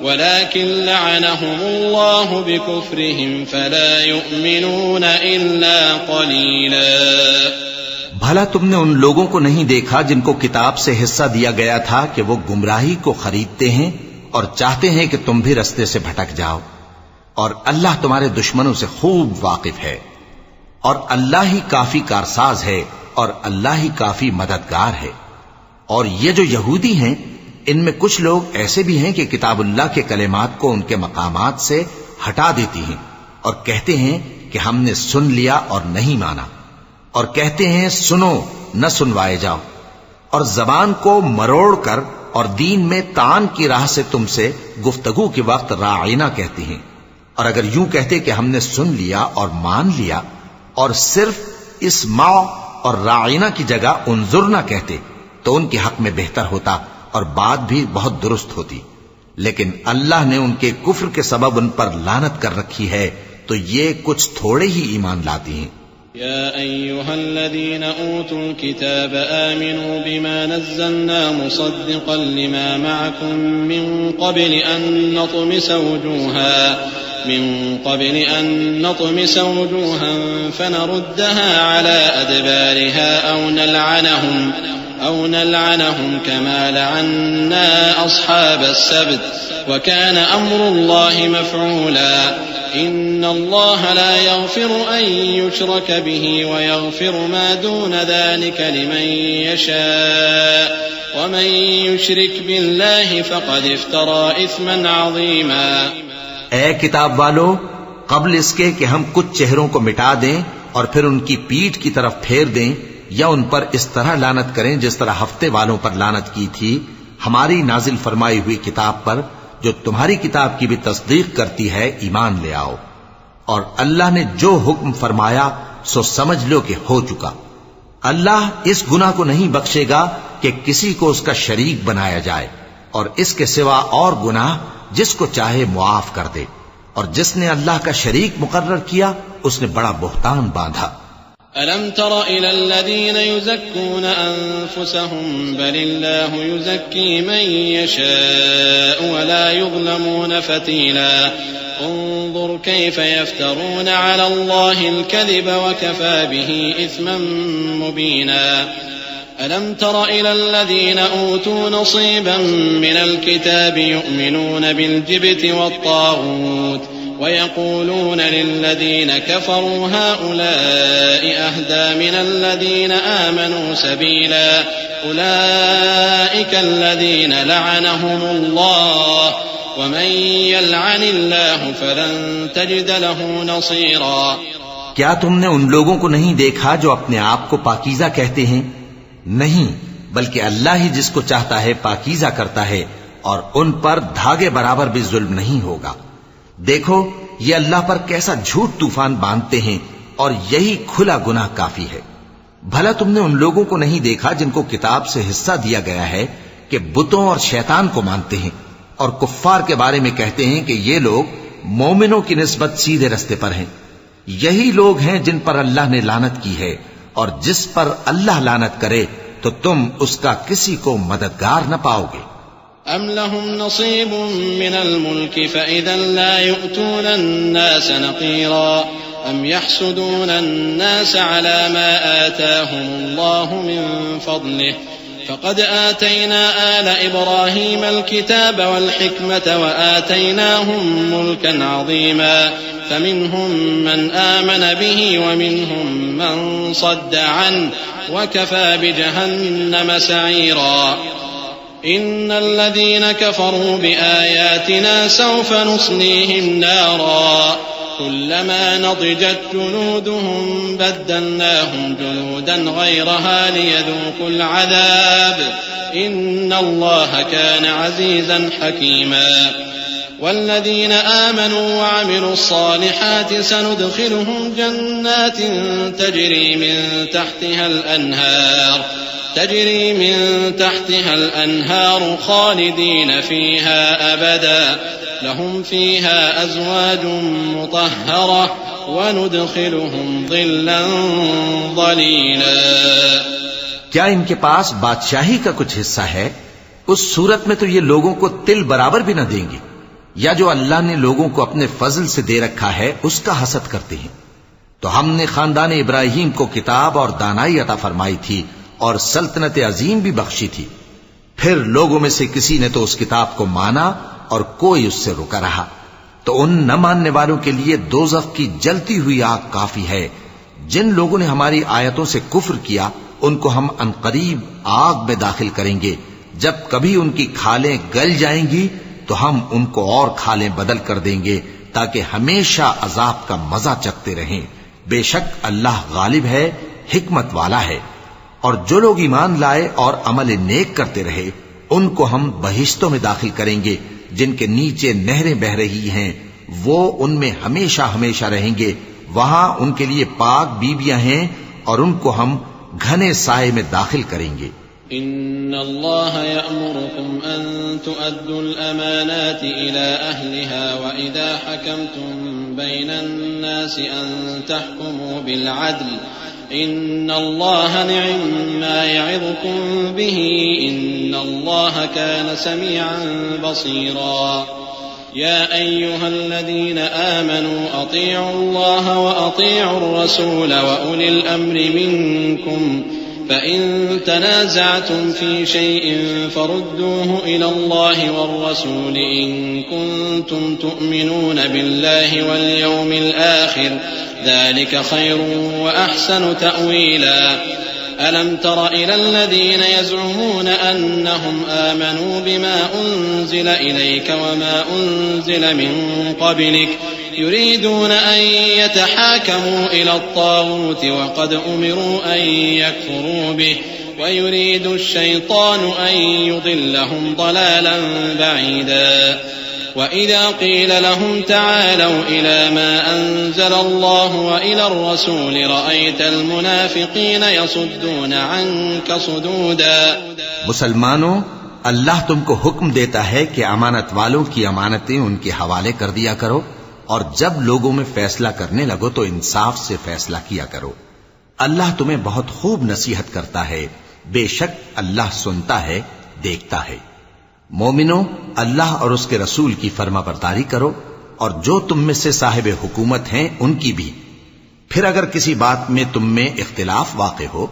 ولكن لعنهم الله بكفرهم فلا يؤمنون إلا قليلا. بھلا تم نے ان لوگوں کو نہیں دیکھا جن کو کتاب سے حصہ دیا گیا تھا کہ وہ گمراہی کو خریدتے ہیں اور چاہتے ہیں کہ تم بھی رستے سے بھٹک جاؤ، اور اللہ تمہارے دشمنوں سے خوب واقف ہے، اور اللہ ہی کافی کارساز ہے اور اللہ ہی کافی مددگار ہے. اور یہ جو یہودی ہیں ان میں کچھ لوگ ایسے بھی ہیں کہ کتاب اللہ کے کلمات کو ان کے مقامات سے ہٹا دیتی ہیں اور کہتے ہیں کہ ہم نے سن لیا اور نہیں مانا، اور کہتے ہیں سنو نہ سنوائے جاؤ، اور زبان کو مروڑ کر اور دین میں تان کی راہ سے تم سے گفتگو کے وقت راعینا کہتے ہیں. اور اگر یوں کہتے کہ ہم نے سن لیا اور مان لیا اور صرف اسمع اور راعینا کی جگہ انظرنا کہتے تو ان کے حق میں بہتر ہوتا اور بات بھی بہت درست ہوتی. لیکن اللہ نے ان کے کفر کے سبب ان پر لعنت کر رکھی ہے تو یہ کچھ تھوڑے ہی ایمان لاتے ہیں. يا أيها الذين أوتوا الكتاب آمنوا بما نزلنا مصدقا لما معكم من قبل أن نطمس وجوها فنردها على أدبارها أو نلعنهم كما لعنا أصحاب السبت وكان أمر الله مفعولا. إن الله لا يغفر أن يشرك به ويغفر ما دون ذلك لمن يشاء ومن يشرك بالله فقد افترى إثما عظيما. اے کتاب والو، قبل اس کے کہ ہم کچھ چہروں کو مٹا دیں اور پھر ان کی پیٹھ کی طرف پھیر دیں یا ان پر اس طرح لعنت کریں جس طرح ہفتے والوں پر لعنت کی تھی، ہماری نازل فرمائی ہوئی کتاب پر جو تمہاری کتاب کی بھی تصدیق کرتی ہے ایمان لے آؤ. اور اللہ نے جو حکم فرمایا سو سمجھ لو کہ ہو چکا. اللہ اس گناہ کو نہیں بخشے گا کہ کسی کو اس کا شریک بنایا جائے، اور اس کے سوا اور گناہ جس کو چاہے معاف کر دے. اور جس نے اللہ کا شریک مقرر کیا اس نے بڑا بہتان باندھا۔ ألم تر إلى الذين يزكون أنفسهم بل الله يزكي من يشاء ولا يظلمون فتيلا انظر كيف يفترون على الله الكذب وكفى به إثما مبينا ألم تر إلى الذين أوتوا نصيبا من الكتاب يؤمنون بالجبت والطاغوت ويقولون للذين كفروا هؤلاء أهدى من الذين آمنوا سبيلا أولئك الذين لعنهم الله ومن يلعن الله فلن تجد له نصيرا۔ کیا تم نے ان لوگوں کو نہیں دیکھا جو اپنے آپ کو پاکیزہ کہتے ہیں؟ نہیں، بلکہ اللہ ہی جس کو چاہتا ہے پاکیزہ کرتا ہے، اور ان پر دھاگے برابر بھی ظلم نہیں ہوگا۔ دیکھو یہ اللہ پر کیسا جھوٹ طوفان باندھتے ہیں، اور یہی کھلا گناہ کافی ہے۔ بھلا تم نے ان لوگوں کو نہیں دیکھا جن کو کتاب سے حصہ دیا گیا ہے کہ بتوں اور شیطان کو مانتے ہیں، اور کفار کے بارے میں کہتے ہیں کہ یہ لوگ مومنوں کی نسبت سیدھے رستے پر ہیں۔ یہی لوگ ہیں جن پر اللہ نے لعنت کی ہے، اور جس پر اللہ لعنت کرے تو تم اس کا کسی کو مددگار نہ پاؤ گے۔ أم لهم نصيب من الملك فإذا لا يؤتون الناس نقيرا أم يحسدون الناس على ما آتاهم الله من فضله فقد آتينا آل إبراهيم الكتاب والحكمة وآتيناهم ملكا عظيما فمنهم من آمن به ومنهم من صد عنه وكفى بجهنم سعيرا إن الذين كفروا بآياتنا سوف نصليهم نارا كلما نضجت جلودهم بدلناهم جلودا غيرها ليذوقوا العذاب إن الله كان عزيزا حكيما والذين آمنوا وعملوا الصالحات سندخلهم جنات تجري من تحتها الأنهار خالدين فيها أبدا لهم فيها أزواج مطهرة وندخلهم ظلا ظليلا۔ کیا ان کے پاس بادشاہی کا کچھ حصہ ہے؟ اس صورت میں تو یہ لوگوں کو تل برابر بھی نہ دیں گے، یا جو اللہ نے لوگوں کو اپنے فضل سے دے رکھا ہے اس کا حسد کرتے ہیں۔ تو ہم نے خاندان ابراہیم کو کتاب اور دانائی عطا فرمائی تھی اور سلطنت عظیم بھی بخشی تھی، پھر لوگوں میں سے کسی نے تو اس کتاب کو مانا اور کوئی اس سے رکا رہا، تو ان نہ ماننے والوں کے لیے دوزخ کی جلتی ہوئی آگ کافی ہے۔ جن لوگوں نے ہماری آیتوں سے کفر کیا ان کو ہم عنقریب آگ میں داخل کریں گے، جب کبھی ان کی کھالیں گل جائیں گی تو ہم ان کو اور کھالیں بدل کر دیں گے تاکہ ہمیشہ عذاب کا مزہ چکھتے رہیں۔ بے شک اللہ غالب ہے، حکمت والا ہے۔ اور جو لوگ ایمان لائے اور عمل نیک کرتے رہے ان کو ہم بہشتوں میں داخل کریں گے جن کے نیچے نہریں بہ رہی ہیں، وہ ان میں ہمیشہ ہمیشہ رہیں گے۔ وہاں ان کے لیے پاک بیویاں ہیں اور ان کو ہم گھنے سائے میں داخل کریں گے۔ إن الله يأمركم أن تؤدوا الأمانات إلى أهلها وإذا حكمتم بين الناس أن تحكموا بالعدل إن الله نعم ما يعظكم به إن الله كان سميعا بصيرا يا أيها الذين آمنوا أطيعوا الله وأطيعوا الرسول وأولي الأمر منكم فإن تنازعتم في شيء فردوه إلى الله والرسول إن كنتم تؤمنون بالله واليوم الآخر ذلك خير وأحسن تأويلا ألم تر إلى الذين يزعمون أنهم آمنوا بما أنزل إليك وما أنزل من قبلك يريدون أن يتحاكموا إلى الطاغوت وقد أمروا أن يكفروا به ويريد الشيطان أن يضلهم ضلالا بعيدا وإذا قيل لهم تعالوا إلى ما أنزل الله وإلى الرسول رأيت المنافقين يصدون عنك صدودا۔ مسلمانوں، اللہ تم کو حکم دیتا ہے کہ امانت والوں کی امانتیں ان کے حوالے کر دیا کرو اور جب لوگوں میں فیصلہ کرنے لگو تو انصاف سے فیصلہ کیا کرو. اللہ تمہیں بہت خوب نصیحت کرتا ہے، بے شک اللہ سنتا ہے، دیکھتا ہے. مومنو، اللہ اور اس کے رسول کی فرما برداری کرو، اور جو تم میں سے صاحب حکومت ہیں ان کی بھی. پھر اگر کسی بات میں تم میں اختلاف واقع ہو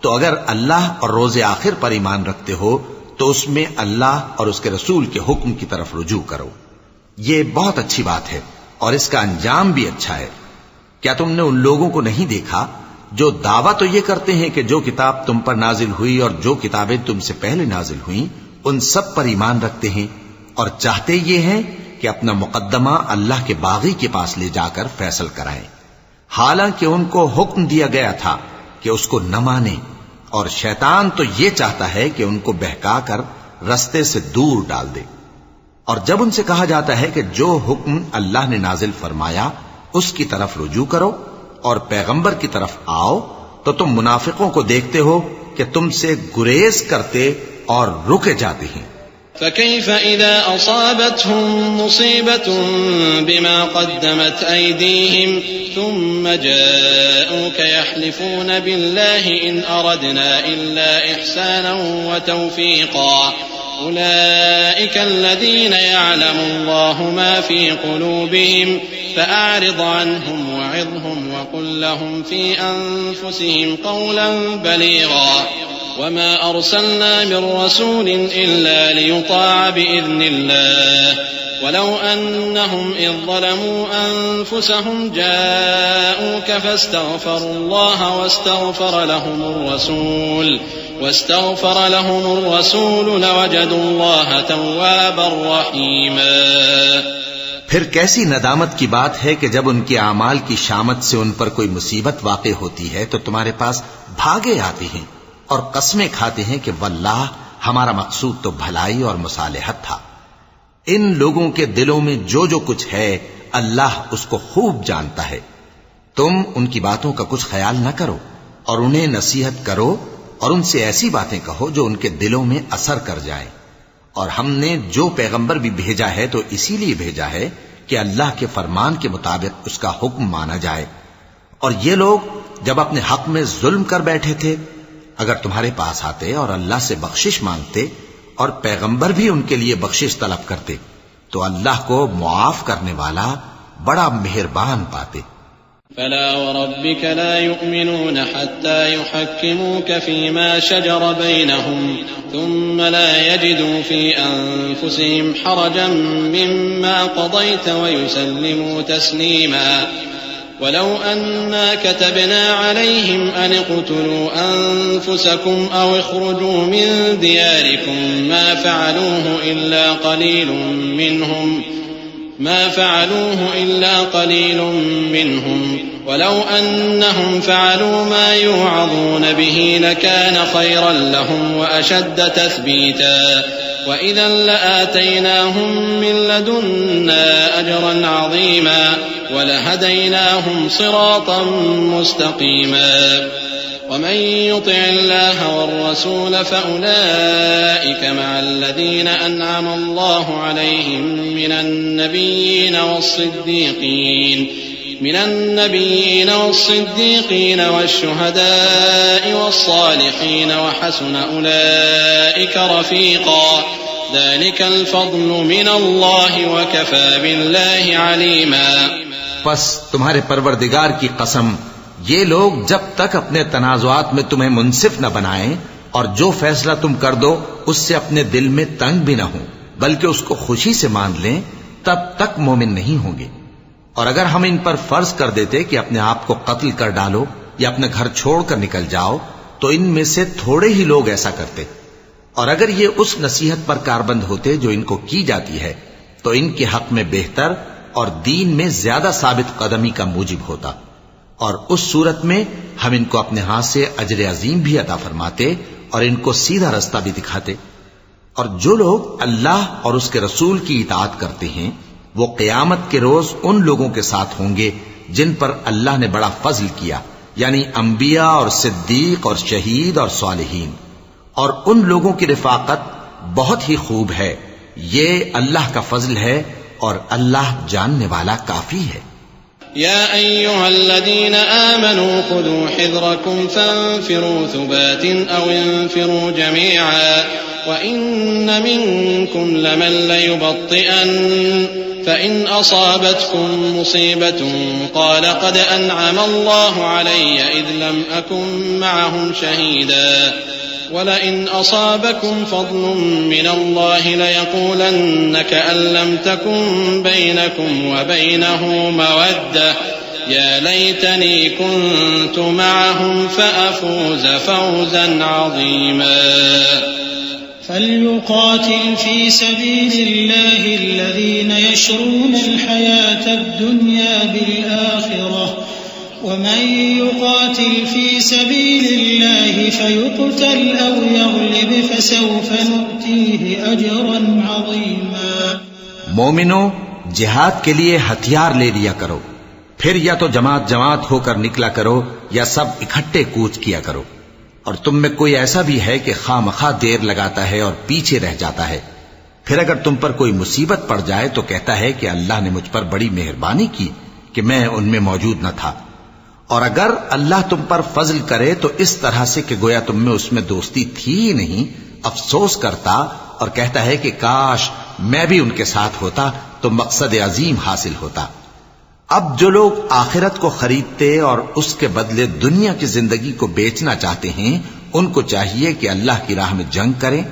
تو اگر اللہ اور روز آخر پر ایمان رکھتے ہو تو اس میں اللہ اور اس کے رسول کے حکم کی طرف رجوع کرو. یہ بہت اچھی بات ہے اور اس کا انجام بھی اچھا ہے. کیا تم نے ان لوگوں کو نہیں دیکھا جو دعویٰ تو یہ کرتے ہیں کہ جو کتاب تم پر نازل ہوئی اور جو کتابیں تم سے پہلے نازل ہوئیں ان سب پر ایمان رکھتے ہیں، اور چاہتے یہ ہیں کہ اپنا مقدمہ اللہ کے باغی کے پاس لے جا کر فیصل کرائیں، حالانکہ ان کو حکم دیا گیا تھا کہ اس کو نہ مانیں، اور شیطان تو یہ چاہتا ہے کہ ان کو بہکا کر رستے سے دور ڈال دے. اور جب ان سے کہا جاتا ہے کہ جو حکم اللہ نے نازل فرمایا اس کی طرف رجوع کرو اور پیغمبر کی طرف آؤ تو تم منافقوں کو دیکھتے ہو کہ تم سے گریز کرتے اور رکے جاتے ہیں. فكيف إذا أصابتهم مصيبة بما قدمت أيديهم ثم جاءوك يحلفون بالله إن أردنا إلا إحسانا وتوفيقا أولئك الذين يعلم الله ما في قلوبهم فأعرض عنهم وعظهم وقل لهم في أنفسهم قولا بليغا وما أرسلنا من رسول إلا ليطاع بإذن الله ولو أنهم إذ ظلموا أنفسهم جاءوك فاستغفروا الله واستغفر لهم الرسول لوجدوا الله توابا رحيما. پھر کیسی ندامت کی بات ہے کہ جب ان کے اعمال کی شامت سے ان پر کوئی مصیبت واقع ہوتی ہے تو تمہارے پاس بھاگے آتے ہیں اور قسمیں کھاتے ہیں کہ واللہ ہمارا مقصود تو بھلائی اور مصالحت تھا. ان لوگوں کے دلوں میں جو جو کچھ ہے اللہ اس کو خوب جانتا ہے. تم ان کی باتوں کا کچھ خیال نہ کرو اور انہیں نصیحت کرو اور ان سے ایسی باتیں کہو جو ان کے دلوں میں اثر کر جائیں. اور ہم نے جو پیغمبر بھی بھیجا ہے تو اسی لیے بھیجا ہے کہ اللہ کے فرمان کے مطابق اس کا حکم مانا جائے. اور یہ لوگ جب اپنے حق میں ظلم کر بیٹھے تھے اگر تمہارے پاس آتے اور اللہ سے بخشش مانگتے اور پیغمبر بھی ان کے لیے بخشش طلب کرتے تو اللہ کو معاف کرنے والا بڑا مہربان پاتے. فلا وربك لا يؤمنون حتى يحكموك فيما شجر بينهم ثم لا يجدوا في أنفسهم حرجا مما قضيت ويسلموا تسليما. ولو أنا كتبنا عليهم أن اقتلوا أنفسكم أو اخرجوا من دياركم ما فعلوه إلا قليل منهم ولو أنهم فعلوا ما يوعظون به لكان خيرا لهم وأشد تثبيتا وإذا لآتيناهم من لدنا أجرا عظيما ولهديناهم صراطا مستقيما. ومن يطع الله والرسول فأولئك مع الذين أنعم الله عليهم من النبيين والصديقين والشهداء والصالحين وحسن أولئك رفيقا. ذلك الفضل من الله وكفى بالله عليما. پس تمہارے پروردگار کی قسم یہ لوگ جب تک اپنے تنازعات میں تمہیں منصف نہ بنائیں اور جو فیصلہ تم کر دو اس سے اپنے دل میں تنگ بھی نہ ہوں بلکہ اس کو خوشی سے مان لیں تب تک مومن نہیں ہوں گے. اور اگر ہم ان پر فرض کر دیتے کہ اپنے آپ کو قتل کر ڈالو یا اپنے گھر چھوڑ کر نکل جاؤ تو ان میں سے تھوڑے ہی لوگ ایسا کرتے. اور اگر یہ اس نصیحت پر کاربند ہوتے جو ان کو کی جاتی ہے تو ان کے حق میں بہتر اور دین میں زیادہ ثابت قدمی کا موجب ہوتا. اور اس صورت میں ہم ان کو اپنے ہاتھ سے اجر عظیم بھی عطا فرماتے اور ان کو سیدھا رستہ بھی دکھاتے. اور جو لوگ اللہ اور اس کے رسول کی اطاعت کرتے ہیں وہ قیامت کے روز ان لوگوں کے ساتھ ہوں گے جن پر اللہ نے بڑا فضل کیا، یعنی انبیاء اور صدیق اور شہید اور صالحین. اور ان لوگوں کی رفاقت بہت ہی خوب ہے. یہ اللہ کا فضل ہے اور اللہ جاننے والا کافی ہے۔ يا أيها الذين آمنوا خذوا حذركم فانفروا ثبات أو انفروا جميعا وإن منكم لمن ليبطئن فإن أصابتكم مصيبة قال قد أنعم الله علي إذ لم أكن معهم شهيدا ولئن أصابكم فضل من الله ليقولن كأن لم تكن بينكم وبينه مودة يا ليتني كنت معهم فأفوز فوزا عظيما فليقاتل في سبيل الله الذين يشرون الحياة الدنيا بالآخرة ومن يقاتل في سبيل الله فيقتل أو يغلب فسوف نؤتيه أجرا عظيما۔ مومنو، جہاد کے لیے ہتھیار لے لیا کرو، پھر یا تو جماعت جماعت ہو کر نکلا کرو یا سب اکٹھے کوچ کیا کرو، اور تم میں کوئی ایسا بھی ہے کہ خواہ مخواہ دیر لگاتا ہے اور پیچھے رہ جاتا ہے، پھر اگر تم پر کوئی مصیبت پڑ جائے تو کہتا ہے کہ اللہ نے مجھ پر بڑی مہربانی کی کہ میں ان میں موجود نہ تھا، اور اگر اللہ تم پر فضل کرے تو اس طرح سے کہ گویا تم میں اس میں دوستی تھی ہی نہیں، افسوس کرتا اور کہتا ہے کہ کاش میں بھی ان کے ساتھ ہوتا تو مقصد عظیم حاصل ہوتا۔ اب جو لوگ آخرت کو خریدتے اور اس کے بدلے دنیا کی زندگی کو بیچنا چاہتے ہیں، ان کو چاہیے کہ اللہ کی راہ میں جنگ کریں،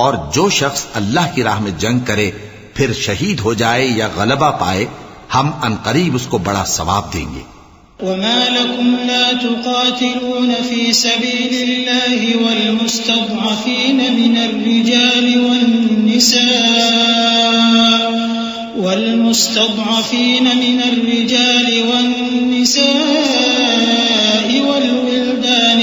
اور جو شخص اللہ کی راہ میں جنگ کرے پھر شہید ہو جائے یا غلبہ پائے، ہم عنقریب اس کو بڑا ثواب دیں گے۔ وما لكم لا تقاتلون في سبيل الله والمستضعفين من الرجال والنساء والولدان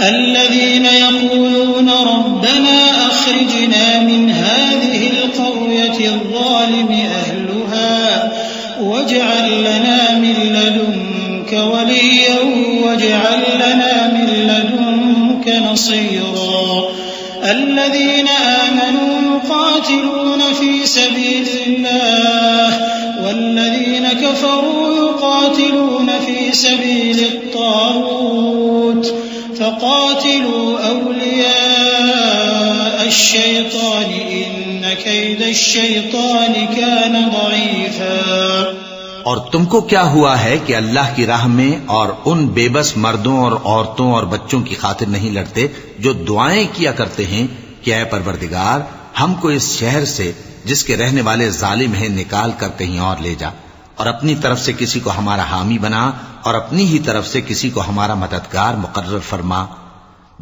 الذين يقولون ربنا أخرجنا من هذه القرية الظالم أهلها واجعل لنا من لدنك وليا واجعل لنا من لدنك نصيرا الذين آمنوا يقاتلون في سبيل الله والذين كفروا يقاتلون في سبيل الطاغوت فقاتلوا أولياء الشيطان إن كيد الشيطان كان ضعيفا۔ اور تم کو کیا ہوا ہے کہ اللہ کی راہ میں اور ان بے بس مردوں اور عورتوں اور بچوں کی خاطر نہیں لڑتے جو دعائیں کیا کرتے ہیں کہ اے پروردگار ہم کو اس شہر سے جس کے رہنے والے ظالم ہیں نکال کر کہیں اور لے جا، اور اپنی طرف سے کسی کو ہمارا حامی بنا اور اپنی ہی طرف سے کسی کو ہمارا مددگار مقرر فرما۔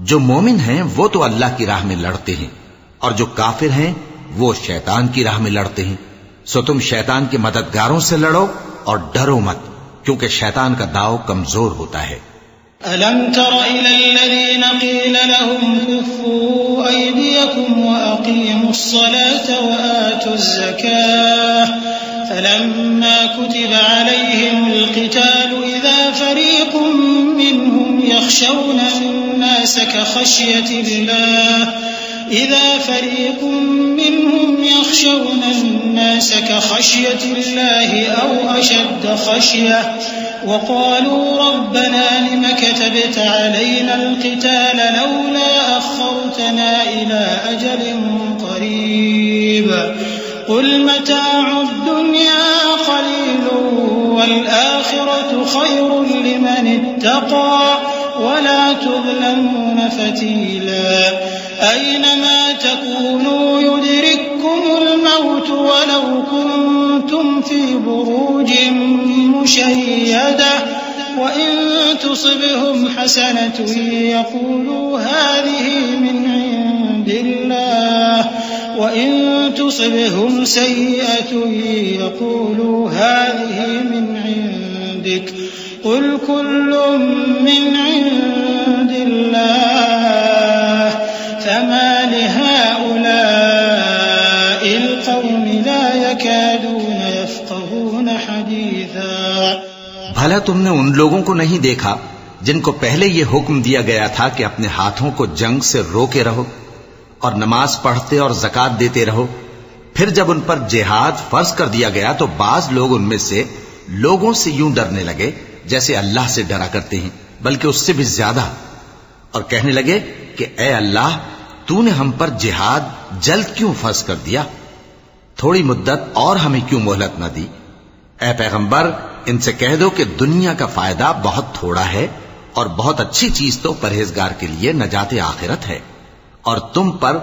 جو مومن ہیں وہ تو اللہ کی راہ میں لڑتے ہیں، اور جو کافر ہیں وہ شیطان کی راہ میں لڑتے ہیں، سو تم شیطان کے مددگاروں سے لڑو اور ڈرو مت، کیونکہ شیطان کا داؤ کمزور ہوتا ہے۔ أَلَمْ تَرَ إِلَى الَّذِينَ قِيلَ لَهُمْ كُفُّوا أَيْدِيَكُمْ وَأَقِيمُوا الصَّلَاةَ وَآتُوا الزَّكَاةَ فَلَمَّا كُتِبَ عَلَيْهِمُ الْقِتَالُ إِذَا فَرِيقٌ مِّنْهُمْ يَخْشَوْنَ النَّاسَ كَخَشْيَةِ اللَّهِ أَوْ أَشَدَّ خَشْيَةً وقالوا ربنا لم كتبت علينا القتال لولا أخرتنا إلى أجل قريب قل متاع الدنيا قليل والآخرة خير لمن اتقى ولا تظلمون فتيلا أينما تكونوا يدرككم الموت ولو كنتم في بروج مشيدة وإن تصبهم حسنة يقولوا هذه من عند الله وإن تصبهم سيئة يقولوا هذه من عندك قل كل من عند الله فما لهؤلاء القوم لا يكادون يفقهون حديثا۔ بھلا تم نے ان لوگوں کو نہیں دیکھا جن کو پہلے یہ حکم دیا گیا تھا کہ اپنے ہاتھوں کو جنگ سے روکے رہو، اور نماز پڑھتے اور زکات دیتے رہو. پھر جب ان پر جہاد فرض کر دیا گیا تو بعض لوگ ان میں سے لوگوں سے یوں ڈرنے لگے جیسے اللہ سے ڈرا کرتے ہیں، بلکہ اس سے بھی زیادہ، اور کہنے لگے کہ اے اللہ، تو نے ہم پر جہاد جلد کیوں فرض کر دیا؟ تھوڑی مدت اور ہمیں کیوں مہلت نہ دی؟ اے پیغمبر، ان سے کہہ دو کہ دنیا کا فائدہ بہت تھوڑا ہے، اور بہت اچھی چیز تو پرہیزگار کے لیے نجات آخرت ہے، اور تم پر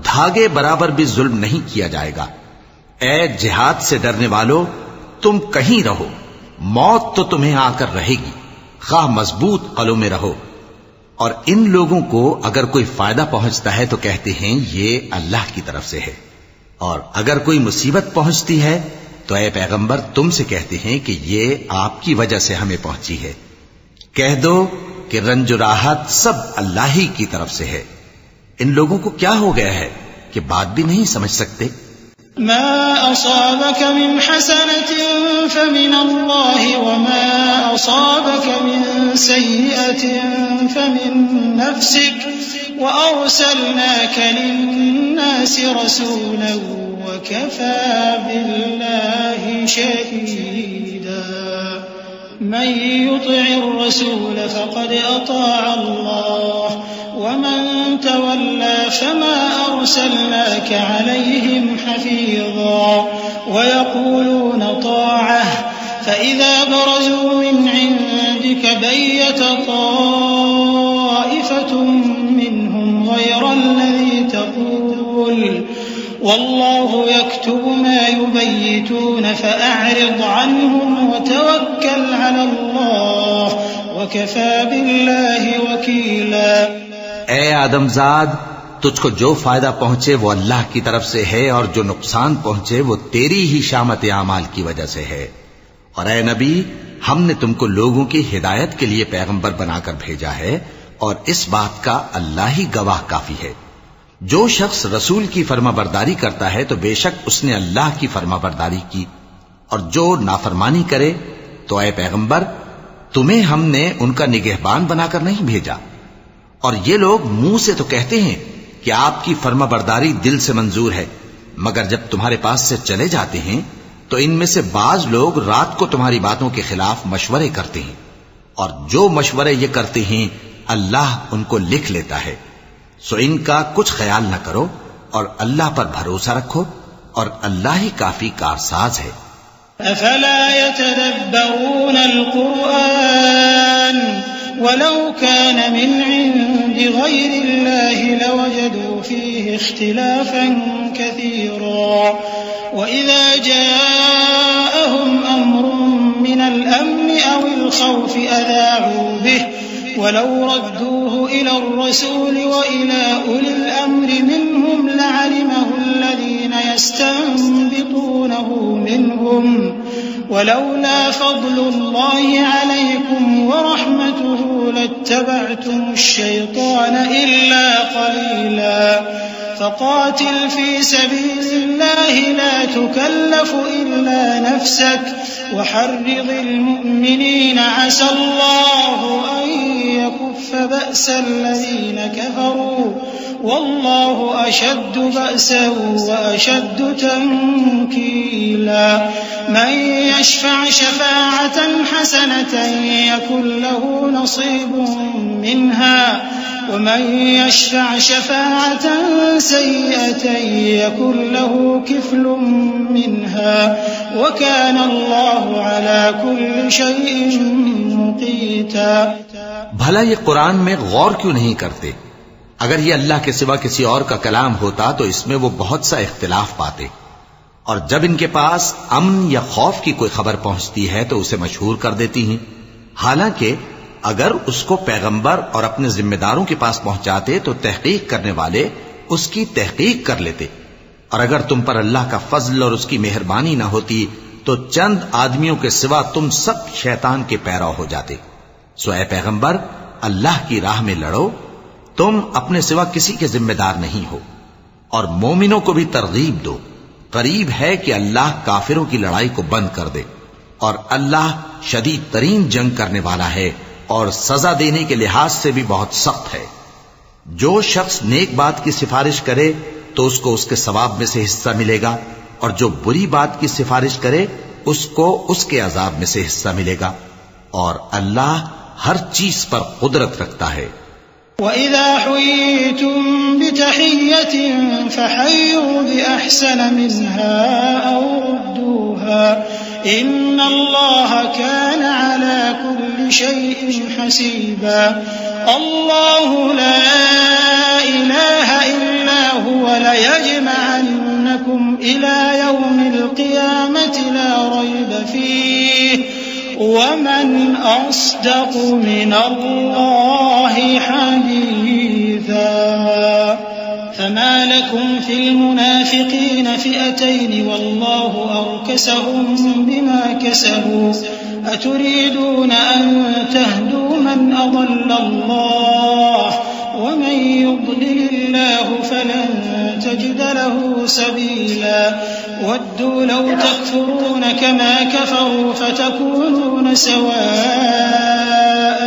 دھاگے برابر بھی ظلم نہیں کیا جائے گا. اے جہاد سے ڈرنے والو، تم کہیں رہو، موت تو تمہیں آ کر رہے گی، خواہ مضبوط قلعوں میں رہو. اور ان لوگوں کو اگر کوئی فائدہ پہنچتا ہے تو کہتے ہیں یہ اللہ کی طرف سے ہے، اور اگر کوئی مصیبت پہنچتی ہے تو اے پیغمبر تم سے کہتے ہیں کہ یہ آپ کی وجہ سے ہمیں پہنچی ہے. کہہ دو کہ رنج و راحت سب اللہ ہی کی طرف سے ہے. ان لوگوں کو کیا ہو گیا ہے کہ بات بھی نہیں سمجھ سکتے؟ ما أصابك من حسنة فمن الله وما أصابك من سيئة فمن نفسك وأرسلناك للناس رسولا وكفى بالله شهيدا. من يطع الرسول فقد أطاع الله ومن تولى فما أرسلناك عليهم حفيظا. ويقولون طاعة فإذا برزوا من عندك بيت طائفة منهم غير الذي تقول والله يكتب ما يبيتون فأعرض عنهم وتوكل على الله وكفى بالله وكيلا. اے آدم زاد، تجھ کو جو فائدہ پہنچے وہ اللہ کی طرف سے ہے، اور جو نقصان پہنچے وہ تیری ہی شامت اعمال کی وجہ سے ہے. اور اے نبی، ہم نے تم کو لوگوں کی ہدایت کے لیے پیغمبر بنا کر بھیجا ہے، اور اس بات کا اللہ ہی گواہ کافی ہے. جو شخص رسول کی فرما برداری کرتا ہے تو بے شک اس نے اللہ کی فرما برداری کی، اور جو نافرمانی کرے تو اے پیغمبر تمہیں ہم نے ان کا نگہبان بنا کر نہیں بھیجا. اور یہ لوگ منہ سے تو کہتے ہیں کہ آپ کی فرما برداری دل سے منظور ہے، مگر جب تمہارے پاس سے چلے جاتے ہیں تو ان میں سے بعض لوگ رات کو تمہاری باتوں کے خلاف مشورے کرتے ہیں، اور جو مشورے یہ کرتے ہیں اللہ ان کو لکھ لیتا ہے. سو ان کا کچھ خیال نہ کرو اور اللہ پر بھروسہ رکھو، اور اللہ ہی کافی کارساز ہے. افلا يتدبرون القرآن ولو كان من عند غير الله لوجدوا فيه اختلافا كثيرا. وإذا جاءهم أمر من الأمن أو الخوف أذاعوا به ولو ردوه إلى الرسول وإلى أولي الأمر منهم لعلمه الذين يستنبطونه منهم ولولا فضل الله عليكم ورحمته لاتبعتم الشيطان إلا قليلا. فقاتل في سبيل الله لا تكلف إلا نفسك وحرض المؤمنين عسى الله أن يكف بأس الذين كفروا والله أشد بأسا وأشد تنكيلا. من يشفع شفاعة حسنة يكن له نصيب منها ومن يشفع شفاعة سيئة يكن له كفل منها وكان الله على كل شيء مقيتا. بھلا یہ قرآن میں غور کیوں نہیں کرتے؟ اگر یہ اللہ کے سوا کسی اور کا کلام ہوتا تو اس میں وہ بہت سا اختلاف پاتے. اور جب ان کے پاس امن یا خوف کی کوئی خبر پہنچتی ہے تو اسے مشہور کر دیتی ہیں، حالانکہ اگر اس کو پیغمبر اور اپنے ذمہ داروں کے پاس پہنچاتے تو تحقیق کرنے والے اس کی تحقیق کر لیتے. اور اگر تم پر اللہ کا فضل اور اس کی مہربانی نہ ہوتی تو چند آدمیوں کے سوا تم سب شیطان کے پیرو ہو جاتے. سو اے پیغمبر، اللہ کی راہ میں لڑو، تم اپنے سوا کسی کے ذمہ دار نہیں ہو. اور مومنوں کو بھی ترغیب دو، قریب ہے کہ اللہ کافروں کی لڑائی کو بند کر دے، اور اللہ شدید ترین جنگ کرنے والا ہے اور سزا دینے کے لحاظ سے بھی بہت سخت ہے. جو شخص نیک بات کی سفارش کرے تو اس کو اس کے ثواب میں سے حصہ ملے گا، اور جو بری بات کی سفارش کرے اس کو اس کے عذاب میں سے حصہ ملے گا، اور اللہ ہر چیز پر قدرت رکھتا ہے۔ وَإِذَا حُيِّيتُم بِتَحِيَّةٍ فَحَيُّوا بِأَحْسَنَ مِنْهَا أَوْ رُدُّوهَا إِنَّ اللَّهَ كَانَ عَلَى كُلِّ شَيْءٍ حَسِيبًا اللَّهُ لَا إِلَٰهَ إِلَّا هُوَ لَيَجْمَعَنَّكُمْ إِلَىٰ يَوْمِ الْقِيَامَةِ لَا رَيْبَ فِيهِ وَمَنْ أَصْدَقُ مِنَ اللَّهِ حَدِيثًا فَمَا لَكُمْ فِي الْمُنَافِقِينَ فِئَتَيْنِ وَاللَّهُ أَرْكَسَهُم بِمَا كَسَبُوا أَتُرِيدُونَ أَن تَهْدُوا مَنْ أَضَلَّ اللَّهُ وَمَن يُضْلِلِ اللَّهُ فَلَن تَجِدَ لَهُ سَبِيلًا وَدُّوا لَوْ تَكْفُرُونَ كَمَا كَفَرُوا فَتَكُونُونَ سَوَاءً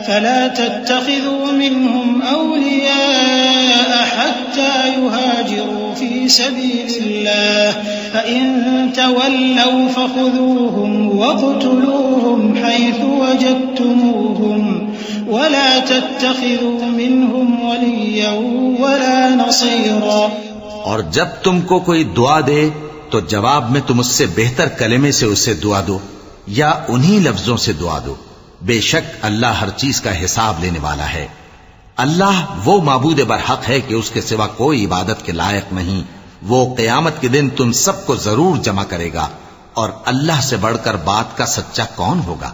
فَلَا تَتَّخِذُوا مِنْهُمْ أَوْلِيَاءَ حَتَّى يُهَاجِرُوا فِي سَبِيلِ اللَّهِ فَإِن تَوَلَّوْا فَخُذُوهُمْ وَاقْتُلُوهُمْ حَيْثُ وَجَدتُّمُوهُمْ وَلَا تَتَّخِذُوا مِنْهُمْ وَلِيًّا وَلَا نَصِيرًا۔ اور جب تم کو کوئی دعا دے تو جواب میں تم اس سے بہتر کلمے سے اسے دعا دو یا انہی لفظوں سے دعا دو، بے شک اللہ ہر چیز کا حساب لینے والا ہے۔ اللہ وہ معبود برحق ہے کہ اس کے سوا کوئی عبادت کے لائق نہیں، وہ قیامت کے دن تم سب کو ضرور جمع کرے گا، اور اللہ سے بڑھ کر بات کا سچا کون ہوگا؟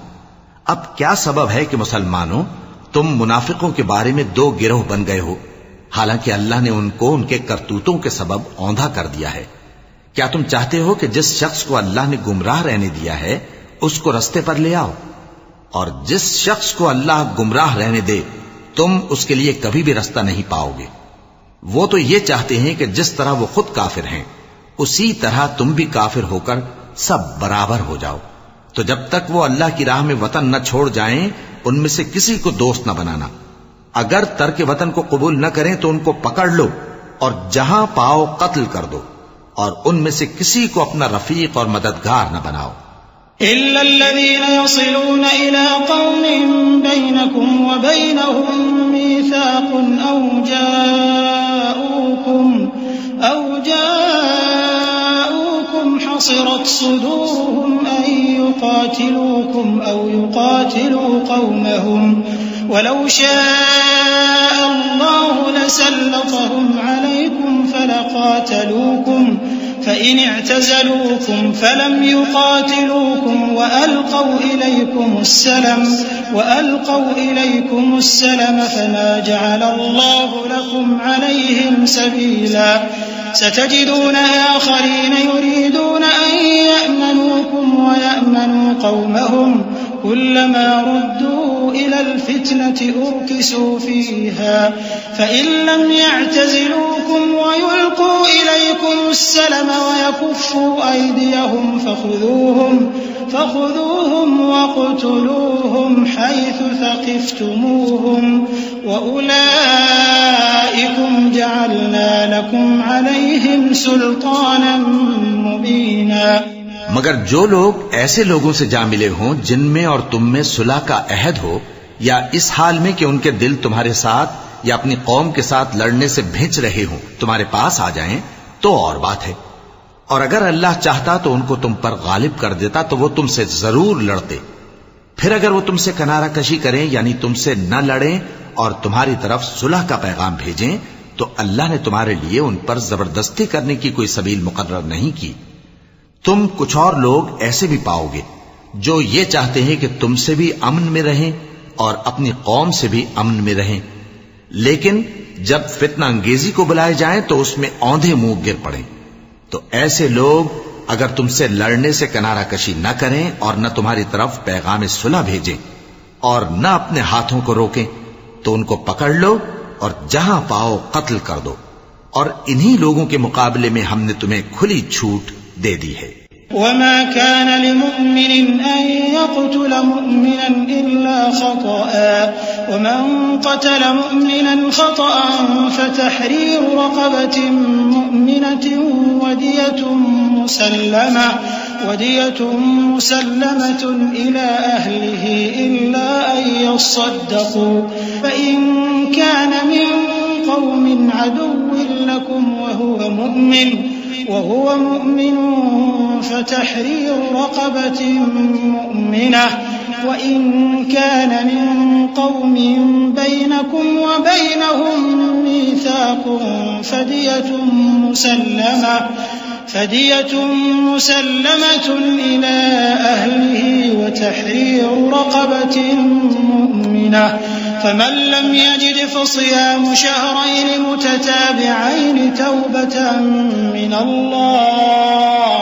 اب کیا سبب ہے کہ مسلمانوں تم منافقوں کے بارے میں دو گروہ بن گئے ہو، حالانکہ اللہ نے ان کو ان کے کرتوتوں کے سبب اوندھا کر دیا ہے؟ کیا تم چاہتے ہو کہ جس شخص کو اللہ نے گمراہ رہنے دیا ہے اس کو رستے پر لے آؤ؟ اور جس شخص کو اللہ گمراہ رہنے دے تم اس کے لیے کبھی بھی رستہ نہیں پاؤ گے۔ وہ تو یہ چاہتے ہیں کہ جس طرح وہ خود کافر ہیں اسی طرح تم بھی کافر ہو کر سب برابر ہو جاؤ۔ تو جب تک وہ اللہ کی راہ میں وطن نہ چھوڑ جائیں ان میں سے کسی کو دوست نہ بنانا۔ اگر ترک وطن کو قبول نہ کریں تو ان کو پکڑ لو اور جہاں پاؤ قتل کر دو، اور ان میں سے کسی کو اپنا رفیق اور مددگار نہ بناؤ۔ إِلَّا الَّذِينَ يَصِلُونَ إِلَىٰ قَوْمٍ بَيْنَكُمْ وَبَيْنَهُم مِّيثَاقٌ أَوْ جَاءُوكُمْ حَصِرَتْ صُدُورُهُمْ أَن يُقَاتِلُوكُمْ أَوْ يُقَاتِلُوا قَوْمَهُمْ وَلَوْ شَاءَ اللَّهُ لَسَلَّطَهُمْ عَلَيْكُمْ فَلَقَاتَلُوكُمْ فَإِنِ اعْتَزَلُوكُمْ فَلَمْ يُقَاتِلُوكُمْ وَأَلْقَوْا إِلَيْكُمُ السَّلَمَ فَمَا جَعَلَ اللَّهُ لَكُمْ عَلَيْهِمْ سَبِيلًا سَتَجِدُونَ آخَرِينَ يُرِيدُونَ أَن يَأْمَنُوكُمْ وَيَأْمَنُوا قَوْمَهُمْ كُلَّمَا رُدُّوا إِلَى الْفِتْنَةِ أُرْكِسُوا فِيهَا فَإِن لَّمْ يَعْتَزِلُوكُمْ وَيُلْقُوا إِلَيْكُمُ السَّلَمَ وَيَكُفُّوا أَيْدِيَهُمْ فَخُذُوهُمْ وَاقْتُلُوهُمْ حَيْثُ ثَقِفْتُمُوهُمْ وَأُولَٰئِكُمْ جَعَلْنَا لَكُمْ عَلَيْهِمْ سُلْطَانًا مُّبِينًا۔ مگر جو لوگ ایسے لوگوں سے جا ملے ہوں جن میں اور تم میں صلح کا عہد ہو، یا اس حال میں کہ ان کے دل تمہارے ساتھ یا اپنی قوم کے ساتھ لڑنے سے بھنچ رہے ہوں، تمہارے پاس آ جائیں تو اور بات ہے، اور اگر اللہ چاہتا تو ان کو تم پر غالب کر دیتا تو وہ تم سے ضرور لڑتے۔ پھر اگر وہ تم سے کنارہ کشی کریں یعنی تم سے نہ لڑیں اور تمہاری طرف صلح کا پیغام بھیجیں تو اللہ نے تمہارے لیے ان پر زبردستی کرنے کی کوئی سبیل مقرر نہیں کی۔ تم کچھ اور لوگ ایسے بھی پاؤ گے جو یہ چاہتے ہیں کہ تم سے بھی امن میں رہیں اور اپنی قوم سے بھی امن میں رہیں، لیکن جب فتنہ انگیزی کو بلائے جائیں تو اس میں اوندھے منہ گر پڑیں۔ تو ایسے لوگ اگر تم سے لڑنے سے کنارہ کشی نہ کریں اور نہ تمہاری طرف پیغام صلح بھیجیں اور نہ اپنے ہاتھوں کو روکیں تو ان کو پکڑ لو اور جہاں پاؤ قتل کر دو، اور انہی لوگوں کے مقابلے میں ہم نے تمہیں کھلی چھوٹ دے دی ہے۔ وما كان لمؤمن أن يقتل مؤمنا إلا خطأ ومن قتل مؤمنا خطأ فتحرير رقبة مؤمنة ودية مسلمة إلى أهله إلا أن يصدقوا فإن كان من قوم عدو لكم وهو مؤمن فتحرير رقبة مؤمنة وإن كان من قوم بينكم وبينهم ميثاق فدية مسلمة إلى أهله وتحرير رقبة مؤمنة فمن لم يجد فصيام شهرين متتابعين توبة من الله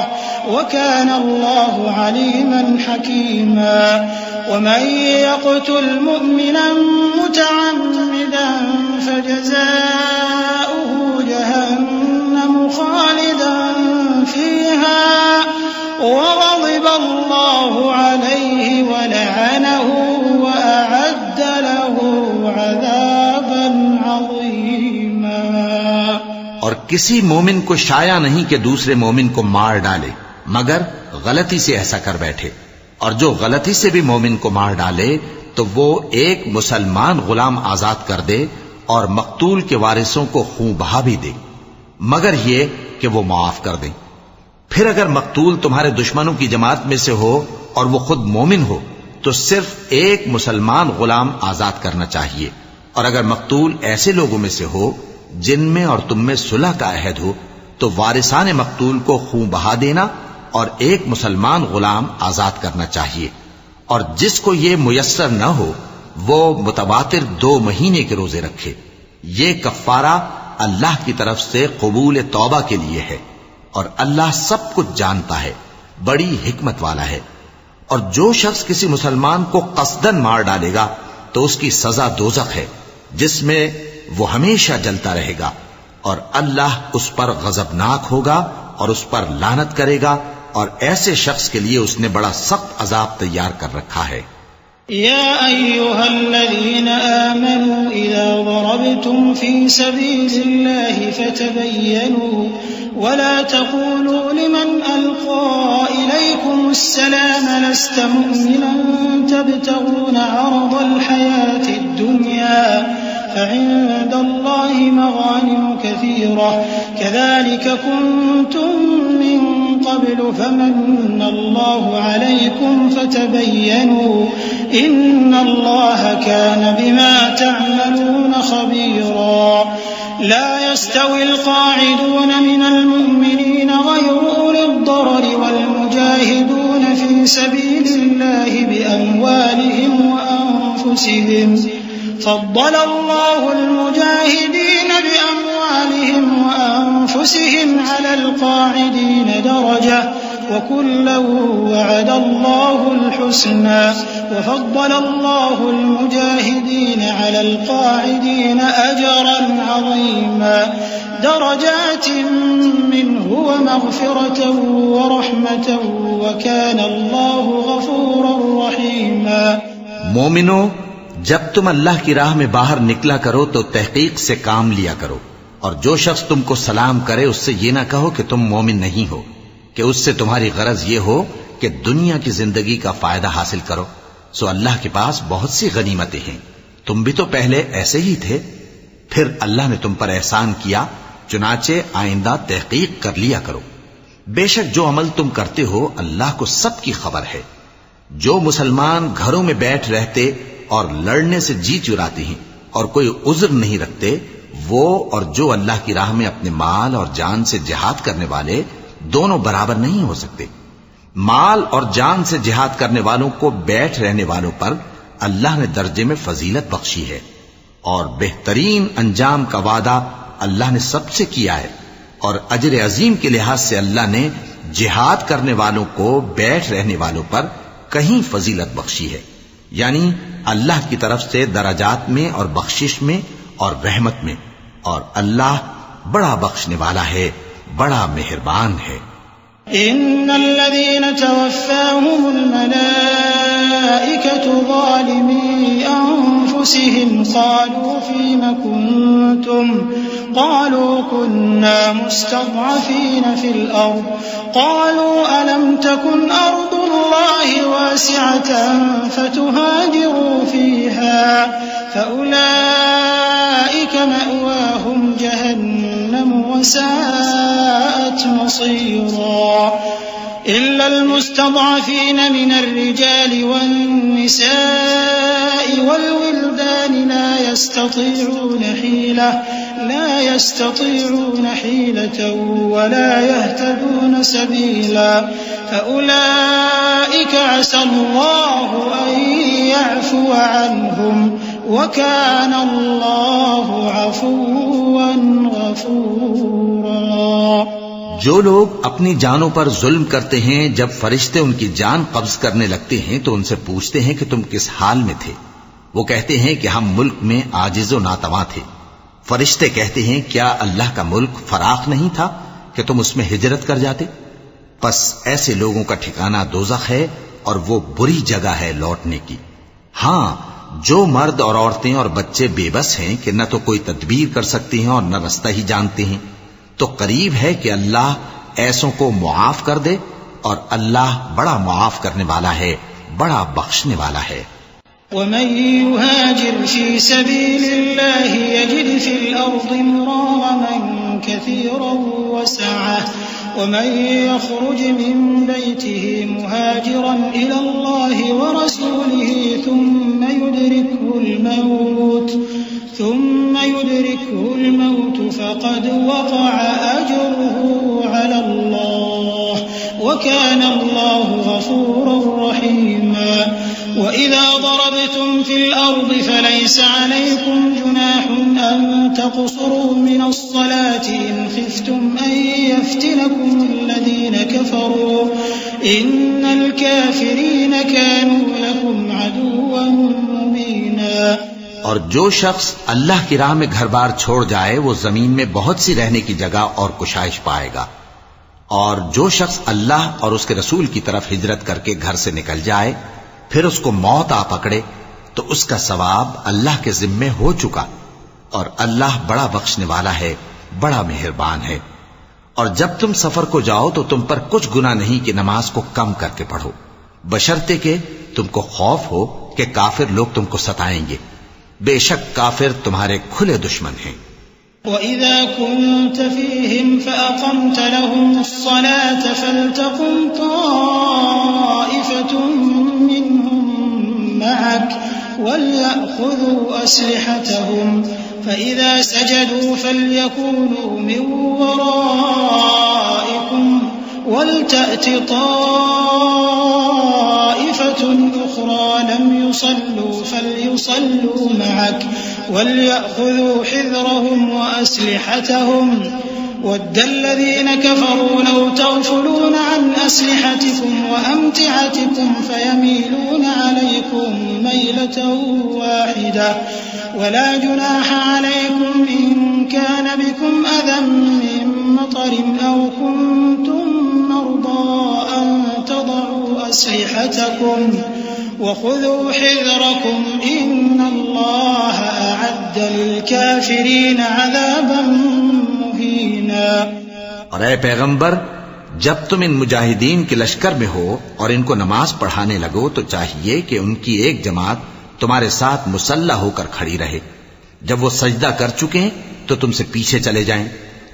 وكان الله عليما حكيما ومن يقتل مؤمنا متعمدا فجزاؤه جهنم خالدا فيها وغضب الله عليه ولعنه وأعد له عذابا عظيما. اور کسی مومن کو شایع نہیں کہ دوسرے مومن کو مار ڈالے مگر غلطی سے ایسا کر بیٹھے، اور جو غلطی سے بھی مومن کو مار ڈالے تو وہ ایک مسلمان غلام آزاد کر دے اور مقتول کے وارثوں کو خون بہا بھی دے، مگر یہ کہ وہ معاف کر دیں. پھر اگر مقتول تمہارے دشمنوں کی جماعت میں سے ہو اور وہ خود مومن ہو تو صرف ایک مسلمان غلام آزاد کرنا چاہیے، اور اگر مقتول ایسے لوگوں میں سے ہو جن میں اور تم میں صلح کا عہد ہو تو وارثان مقتول کو خون بہا دینا اور ایک مسلمان غلام آزاد کرنا چاہیے. اور جس کو یہ میسر نہ ہو وہ متواتر 2 مہینے کے روزے رکھے. یہ کفارہ اللہ کی طرف سے قبول توبہ کے لیے ہے، اور اللہ سب کچھ جانتا ہے، بڑی حکمت والا ہے. اور جو شخص کسی مسلمان کو قصدن مار ڈالے گا تو اس کی سزا دوزخ ہے جس میں وہ ہمیشہ جلتا رہے گا، اور اللہ اس پر غضبناک ہوگا اور اس پر لعنت کرے گا، اور ایسے شخص کے لیے اس نے بڑا سخت عذاب تیار کر رکھا ہے. يا أيها الذين آمنوا إذا ضربتم في سبيل الله فتبينوا ولا تقولوا لمن ألقى إليكم السلام لست مؤمنا تبتغون عرض الحياة الدنيا فعند الله مغانم كثيرة كذلك كنتم من قبل فمن الله عليكم فتبينوا إن الله كان بما تعملون خبيرا. لا يستوي القاعدون من المؤمنين غير أولي الضرر والمجاهدون في سبيل الله بأموالهم وأنفسهم فضل الله المجاهدين بأموالهم وأنفسهم على القاعدين درجة وكلا وعد الله الحسنى وفضل الله المجاهدين على القاعدين أجرا عظيما درجات منه ومغفرة ورحمة وكان الله غفورا رحيما. مومنو، جب تم اللہ کی راہ میں باہر نکلا کرو تو تحقیق سے کام لیا کرو، اور جو شخص تم کو سلام کرے اس سے یہ نہ کہو کہ تم مومن نہیں ہو، کہ اس سے تمہاری غرض یہ ہو کہ دنیا کی زندگی کا فائدہ حاصل کرو. سو اللہ کے پاس بہت سی غنیمتیں ہیں، تم بھی تو پہلے ایسے ہی تھے، پھر اللہ نے تم پر احسان کیا، چنانچہ آئندہ تحقیق کر لیا کرو. بے شک جو عمل تم کرتے ہو اللہ کو سب کی خبر ہے. جو مسلمان گھروں میں بیٹھ رہتے اور لڑنے سے جی چراتے ہیں اور کوئی عذر نہیں رکھتے، وہ اور جو اللہ کی راہ میں اپنے مال اور جان سے جہاد کرنے والے دونوں برابر نہیں ہو سکتے. مال اور جان سے جہاد کرنے والوں کو بیٹھ رہنے والوں پر اللہ نے درجے میں فضیلت بخشی ہے، اور بہترین انجام کا وعدہ اللہ نے سب سے کیا ہے. اور اجر عظیم کے لحاظ سے اللہ نے جہاد کرنے والوں کو بیٹھ رہنے والوں پر کہیں فضیلت بخشی ہے، یعنی اللہ کی طرف سے درجات میں اور بخشش میں اور رحمت میں، اور اللہ بڑا بخشنے والا ہے، بڑا مہربان ہے. إن الذين توفاهم الملائكة الملائكة ظالمي أنفسهم قالوا فيم كنتم قالوا كنا مستضعفين في الأرض قالوا ألم تكن أرض الله واسعة فتهاجروا فيها فأولئك مأواهم جهنم وساءت مصيرا إلا المستضعفين من الرجال والنساء والولدان لا يستطيعون حيلة ولا يهتدون سبيلا فأولئك عسى الله أن يعفو عنهم وكان الله عفوا غفورا. جو لوگ اپنی جانوں پر ظلم کرتے ہیں جب فرشتے ان کی جان قبض کرنے لگتے ہیں تو ان سے پوچھتے ہیں کہ تم کس حال میں تھے. وہ کہتے ہیں کہ ہم ملک میں عاجز و ناتواں تھے. فرشتے کہتے ہیں کیا اللہ کا ملک فراخ نہیں تھا کہ تم اس میں ہجرت کر جاتے؟ پس ایسے لوگوں کا ٹھکانہ دوزخ ہے اور وہ بری جگہ ہے لوٹنے کی. ہاں جو مرد اور عورتیں اور بچے بے بس ہیں کہ نہ تو کوئی تدبیر کر سکتے ہیں اور نہ رستہ ہی جانتے ہیں تو قریب ہے کہ اللہ ایسوں کو معاف کر دے اور اللہ بڑا معاف کرنے والا ہے بڑا بخشنے والا ہے. ومن يهاجر في سبيل الله يجد في الأرض مراغما كثيرا وسعة ومن يخرج من بيته مهاجرا إلى الله ورسوله ثم يدركه الموت فقد وقع أجره على الله وكان الله غفورا رحيما. وإذا ضربتم في الأرض فليس عليكم جناح أن تقصروا من الصلاة إن خفتم أن يفتنكم الذين كفروا إن الكافرين كانوا لكم عدوا مبينا. اور جو شخص اللہ کی راہ میں گھر بار چھوڑ جائے وہ زمین میں بہت سی رہنے کی جگہ اور کشائش پائے گا. اور جو شخص اللہ اور اس کے رسول کی طرف ہجرت کر کے گھر سے نکل جائے پھر اس کو موت آ پکڑے تو اس کا ثواب اللہ کے ذمے ہو چکا اور اللہ بڑا بخشنے والا ہے بڑا مہربان ہے. اور جب تم سفر کو جاؤ تو تم پر کچھ گناہ نہیں کہ نماز کو کم کر کے پڑھو بشرطے کہ تم کو خوف ہو کہ کافر لوگ تم کو ستائیں گے. بے شک کافر تمہارے کھلے دشمن ہیں. وَإِذَا كُنْتَ فِيهِمْ فَأَقَمْتَ لَهُمُ الصَّلَاةَ فَلْتَقُمْ طَائِفَةٌ مِّنْهُمْ مَعَكَ وَلْيَأْخُذُوا أَسْلِحَتَهُمْ فَإِذَا سَجَدُوا فَلْيَكُونُوا مِنْ وَرَائِكُمْ وَلْتَأْتِ طَائِفَةٌ أُخْرَى لَمْ يُصَلُّوا فَلْيُصَلُّوا مَعَكَ وَلْيَأْخُذُوا حِذْرَهُمْ وَأَسْلِحَتَهُمْ وَدَّ الَّذِينَ كَفَرُوا لَوْ تَغْفُلُونَ عَنْ أَسْلِحَتِكُمْ وَأَمْتِعَتِكُمْ فَيَمِيلُونَ عَلَيْكُمْ مَيْلَةً وَاحِدَةً وَلَا جُنَاحَ عَلَيْكُمْ إِنْ كَانَ بِكُمْ أَذًى مِّن مَّطَرٍ أَوْ كُنتُم مَّرْضَىٰ أَن تَضَعُوا أَسْلِحَتَكُمْ وَخُذُوا حِذْرَكُمْ إِنَّ اللَّهَ أَعَدَّ لِلْكَافِرِينَ عَذَابًا مُّهِينًا. اور اے پیغمبر جب تم ان مجاہدین کے لشکر میں ہو اور ان کو نماز پڑھانے لگو تو چاہیے کہ ان کی ایک جماعت تمہارے ساتھ مسلح ہو کر کھڑی رہے. جب وہ سجدہ کر چکے ہیں تو تم سے پیچھے چلے جائیں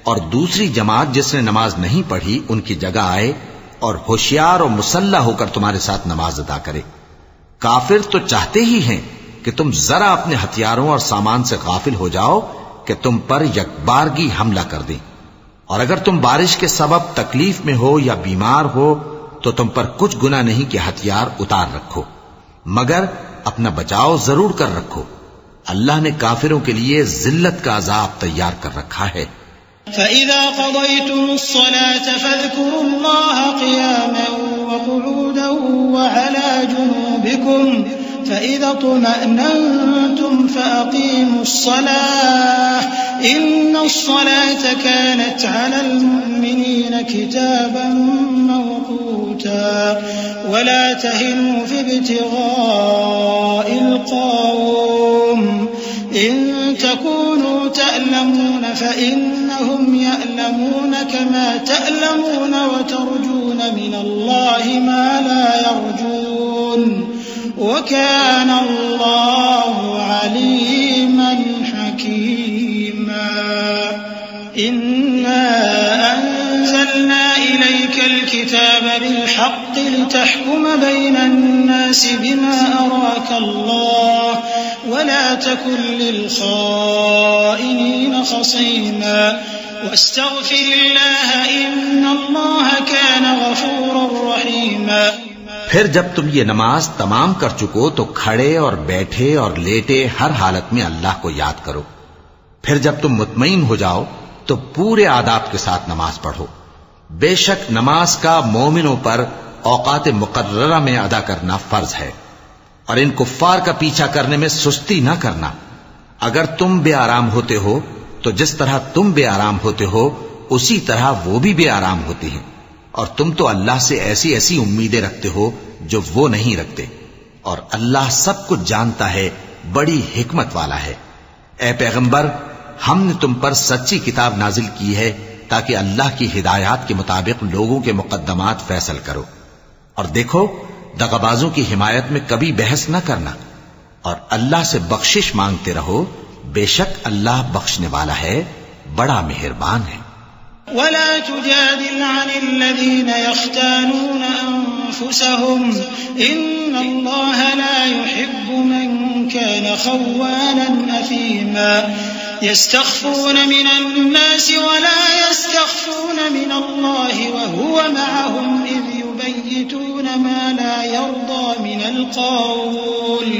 اور دوسری جماعت جس نے نماز نہیں پڑھی ان کی جگہ آئے اور ہوشیار اور مسلح ہو کر تمہارے ساتھ نماز ادا کرے. کافر تو چاہتے ہی ہیں کہ تم ذرا اپنے ہتھیاروں اور سامان سے غافل ہو جاؤ کہ تم پر یکبارگی حملہ کر دیں. اور اگر تم بارش کے سبب تکلیف میں ہو یا بیمار ہو تو تم پر کچھ گناہ نہیں کہ ہتھیار اتار رکھو مگر اپنا بچاؤ ضرور کر رکھو. اللہ نے کافروں کے لیے ذلت کا عذاب تیار کر رکھا ہے. فَإِذَا قَضَيْتُمُ الصَّلَاةَ فَاذْكُرُوا اللَّهَ قِيَامًا وَقُعُودًا وَعَلَى جُنُوبِكُمْ فَإِذَا اطْمَأْنَنْتُمْ فَأَقِيمُوا الصَّلَاةَ إِنَّ الصَّلَاةَ كَانَتْ عَلَى الْمُؤْمِنِينَ كِتَابًا مَّوْقُوتًا. قوتا ولا تهنوا في ابتغاء القوم إن تكونوا تألمون فإنهم يألمون كما تألمون وترجون من الله ما لا يرجون وكان الله عليما حكيما إنا أنزلنا إليك الكتاب بالحق لتحكم بين الناس بما أراك الله ولا تكن للخائنين خصيما واستغفر الله إن الله كان غفورا رحيما پھر جب تم یہ نماز تمام کر چکو تو کھڑے اور بیٹھے اور لیٹے ہر حالت میں اللہ کو یاد کرو. پھر جب تم مطمئن ہو جاؤ تو پورے آداب کے ساتھ نماز پڑھو. بے شک نماز کا مومنوں پر اوقات مقررہ میں ادا کرنا فرض ہے، اور ان کفار کا پیچھا کرنے میں سستی نہ کرنا. اگر تم بے آرام ہوتے ہو تو جس طرح تم بے آرام ہوتے ہو اسی طرح وہ بھی بے آرام ہوتے ہیں، اور تم تو اللہ سے ایسی ایسی امیدیں رکھتے ہو جو وہ نہیں رکھتے، اور اللہ سب کچھ جانتا ہے، بڑی حکمت والا ہے. اے پیغمبر، ہم نے تم پر سچی کتاب نازل کی ہے تاکہ اللہ کی ہدایات کے مطابق لوگوں کے مقدمات فیصل کرو. اور دیکھو، دغابازوں کی حمایت میں کبھی بحث نہ کرنا، اور اللہ سے بخشش مانگتے رہو، بے شک اللہ بخشنے والا ہے، بڑا مہربان ہے. ولا تجادل عن الذين يختانون أنفسهم إن الله لا يحب من كان خوانا أثيما يستخفون من الناس ولا يستخفون من الله وهو معهم إذ يبيتون ما لا يرضى من القول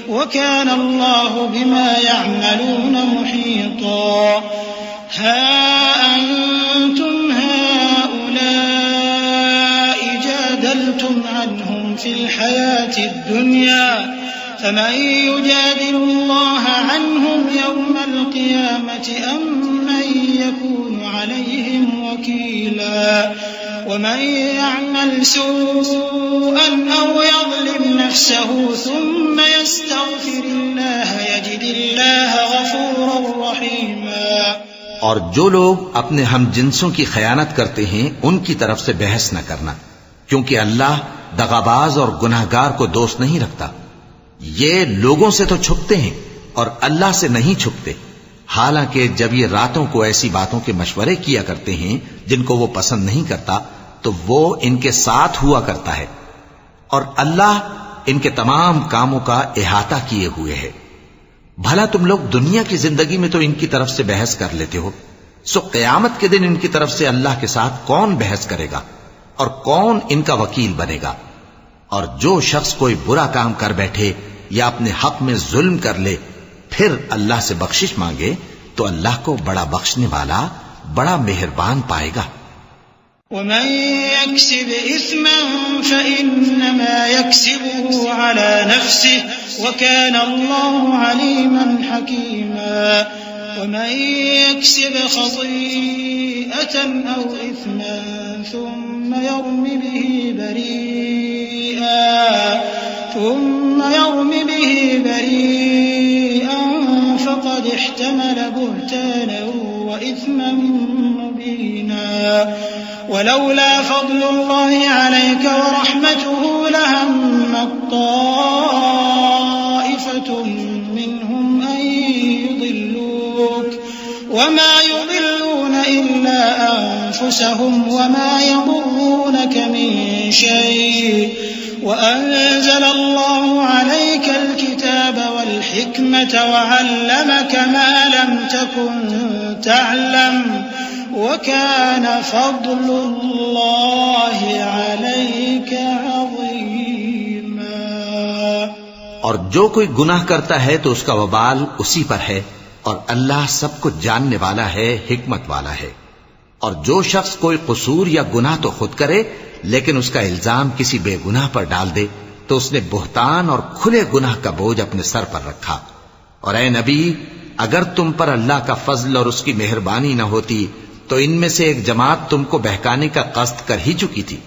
وكان الله بما يعملون محيطا. ها أنتم هؤلاء جادلتم عنهم في الحياة الدنيا فمن يجادل الله عنهم يوم القيامة أم من يكون عليهم وكيلا. ومن يعمل سوءا أو يظلم نفسه ثم يستغفر الله يجد الله غفورا رحيما. اور جو لوگ اپنے ہم جنسوں کی خیانت کرتے ہیں ان کی طرف سے بحث نہ کرنا، کیونکہ اللہ دغاباز اور گناہگار کو دوست نہیں رکھتا. یہ لوگوں سے تو چھپتے ہیں اور اللہ سے نہیں چھپتے، حالانکہ جب یہ راتوں کو ایسی باتوں کے مشورے کیا کرتے ہیں جن کو وہ پسند نہیں کرتا تو وہ ان کے ساتھ ہوا کرتا ہے، اور اللہ ان کے تمام کاموں کا احاطہ کیے ہوئے ہے. بھلا تم لوگ دنیا کی زندگی میں تو ان کی طرف سے بحث کر لیتے ہو، سو قیامت کے دن ان کی طرف سے اللہ کے ساتھ کون بحث کرے گا اور کون ان کا وکیل بنے گا؟ اور جو شخص کوئی برا کام کر بیٹھے یا اپنے حق میں ظلم کر لے پھر اللہ سے بخشش مانگے تو اللہ کو بڑا بخشنے والا، بڑا مہربان پائے گا. ومن يكسب إثما فإنما يكسبه على نفسه وكان الله عليما حكيما. ومن يكسب خطيئة أو إثما ثم يرم به بريئا فقد احتمل بهتانا وإثما مبينا. ولولا فضل الله عليك ورحمته لهم طائفة منهم أن يضلوك وما يضلون إلا أنفسهم وما يضرونك من شيء وأنزل الله عليك الكتاب والحكمة وعلمك ما لم تكن تعلم وَكَانَ فَضْلُ اللَّهِ عَلَيْكَ عَظِيمًا. اور جو کوئی گناہ کرتا ہے تو اس کا وبال اسی پر ہے، اور اللہ سب کچھ جاننے والا ہے، حکمت والا ہے. اور جو شخص کوئی قصور یا گناہ تو خود کرے لیکن اس کا الزام کسی بے گناہ پر ڈال دے تو اس نے بہتان اور کھلے گناہ کا بوجھ اپنے سر پر رکھا. اور اے نبی، اگر تم پر اللہ کا فضل اور اس کی مہربانی نہ ہوتی تو ان میں سے ایک جماعت تم کو بہکانے کا قصد کر ہی چکی تھی.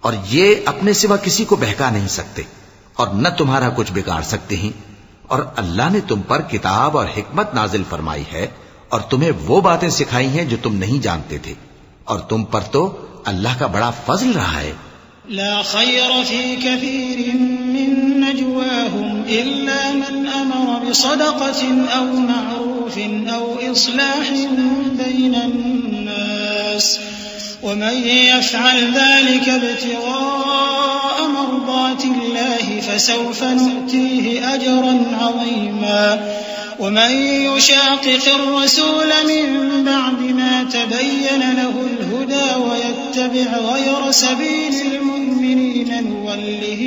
اور یہ اپنے سوا کسی کو بہکا نہیں سکتے اور نہ تمہارا کچھ بگاڑ سکتے ہیں. اور اللہ نے تم پر کتاب اور حکمت نازل فرمائی ہے اور تمہیں وہ باتیں سکھائی ہیں جو تم نہیں جانتے تھے، اور تم پر تو اللہ کا بڑا فضل رہا ہے. لا خير في كثير من نجواهم إلا من أمر بصدقة أو معروف أو إصلاح بين الناس ومن يفعل ذلك ابتغاء مرضات الله فسوف نؤتيه أجرا عظيما ومن يشاقق الرسول من بعد ما تبين له الهدى ويتبع غير سبيل المؤمنين نوله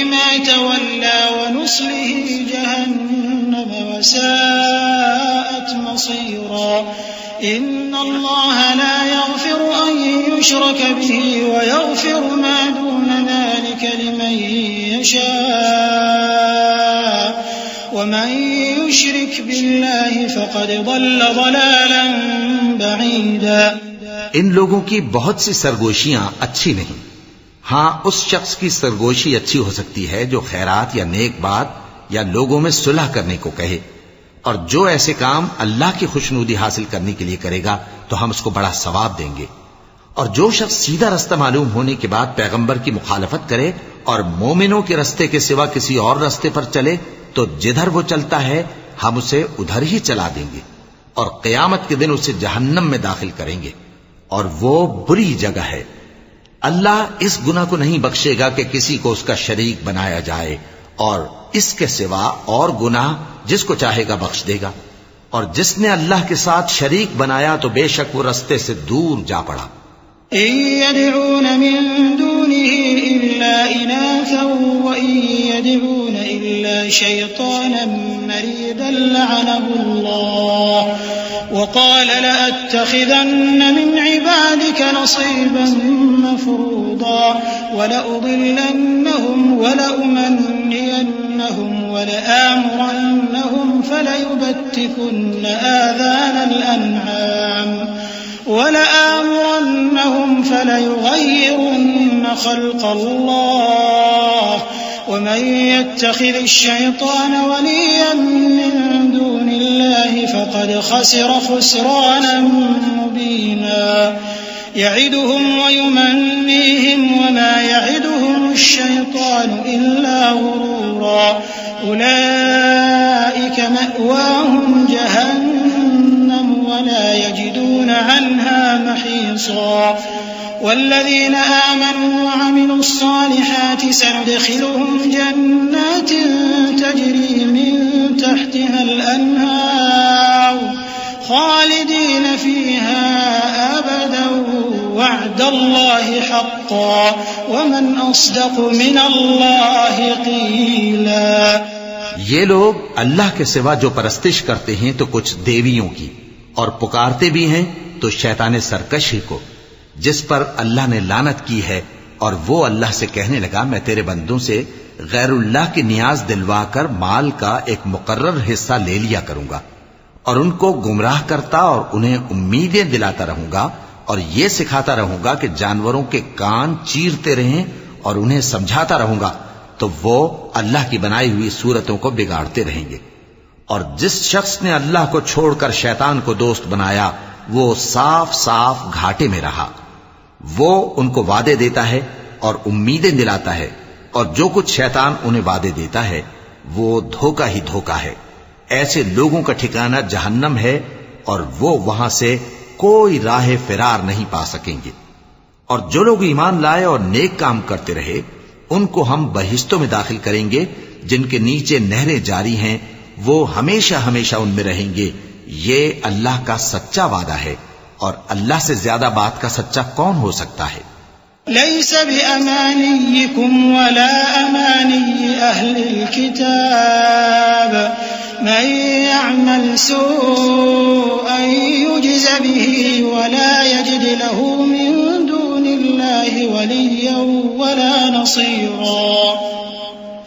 ما تولى ونصله جهنم وساءت مصيرا. إن الله لا يغفر أن يشرك به ويغفر ما دون ذلك لمن يشاء ومن يشرك بالله فقد ضل ضلالا بعيدا. ان لوگوں کی بہت سی سرگوشیاں اچھی نہیں. ہاں اس شخص کی سرگوشی اچھی ہو سکتی ہے جو خیرات یا نیک بات یا لوگوں میں صلح کرنے کو کہے، اور جو ایسے کام اللہ کی خوشنودی حاصل کرنے کے لیے کرے گا تو ہم اس کو بڑا ثواب دیں گے. اور جو شخص سیدھا رستہ معلوم ہونے کے بعد پیغمبر کی مخالفت کرے اور مومنوں کے رستے کے سوا کسی اور رستے پر چلے تو جدھر وہ چلتا ہے ہم اسے ادھر ہی چلا دیں گے، اور قیامت کے دن اسے جہنم میں داخل کریں گے، اور وہ بری جگہ ہے. اللہ اس گناہ کو نہیں بخشے گا کہ کسی کو اس کا شریک بنایا جائے، اور اس کے سوا اور گناہ جس کو چاہے گا بخش دے گا، اور جس نے اللہ کے ساتھ شریک بنایا تو بے شک وہ رستے سے دور جا پڑا. إن يدعون من دونه إلا إناثا وإن يدعون إلا شيطانا مريدا لعنه الله وقال لأتخذن من عبادك نصيبا مفروضا ولأضلنهم ولأمنينهم ولآمرنهم فليبتكن آذان الأنعام ولآمرنهم فليغيرن خلق الله ومن يتخذ الشيطان وليا من دون الله فقد خسر خسرانا مبينا. يعدهم ويمنيهم وما يعدهم الشيطان إلا غرورا. أولئك مأواهم جهنم ولا يجدون عنها محيصا. والذين آمنوا وعملوا الصالحات سندخلهم جنات تجري من تحتها الأنهار خالدين فيها أبدا وعد الله حقا ومن أصدق من الله قيلا. یہ لوگ اللہ کے سوا جو پرستش کرتے ہیں تو کچھ دیویوں کی، اور پکارتے بھی ہیں تو شیطان سرکش ہی کو، جس پر اللہ نے لعنت کی ہے. اور وہ اللہ سے کہنے لگا میں تیرے بندوں سے غیر اللہ کی نیاز دلوا کر مال کا ایک مقرر حصہ لے لیا کروں گا، اور ان کو گمراہ کرتا اور انہیں امیدیں دلاتا رہوں گا، اور یہ سکھاتا رہوں گا کہ جانوروں کے کان چیرتے رہیں، اور انہیں سمجھاتا رہوں گا تو وہ اللہ کی بنائی ہوئی صورتوں کو بگاڑتے رہیں گے. اور جس شخص نے اللہ کو چھوڑ کر شیطان کو دوست بنایا وہ صاف صاف گھاٹے میں رہا. وہ ان کو وعدے دیتا ہے اور امیدیں دلاتا ہے، اور جو کچھ شیطان انہیں وعدے دیتا ہے وہ دھوکہ ہی دھوکہ ہے. ایسے لوگوں کا ٹھکانہ جہنم ہے، اور وہ وہاں سے کوئی راہ فرار نہیں پا سکیں گے. اور جو لوگ ایمان لائے اور نیک کام کرتے رہے ان کو ہم بہشتوں میں داخل کریں گے جن کے نیچے نہریں جاری ہیں، وہ ہمیشہ ہمیشہ ان میں رہیں گے. یہ اللہ کا سچا وعدہ ہے، اور اللہ سے زیادہ بات کا سچا کون ہو سکتا ہے؟ ليس بأمانيكم ولا أماني أهل الكتاب من يعمل سوءا يجز به ولا يجد له من دون الله وليا ولا نصيرا.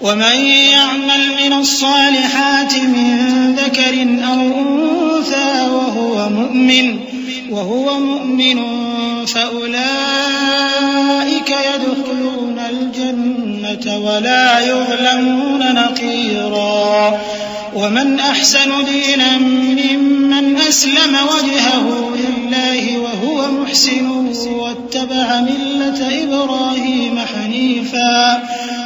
ومن يعمل من الصالحات من ذكر أو أنثى وهو مؤمن وهو مؤمن فأولئك يدخلون الجنة ولا يظلمون نقيرا ومن أحسن دينا ممن أسلم وجهه لله وهو محسن واتبع ملة إبراهيم حنيفا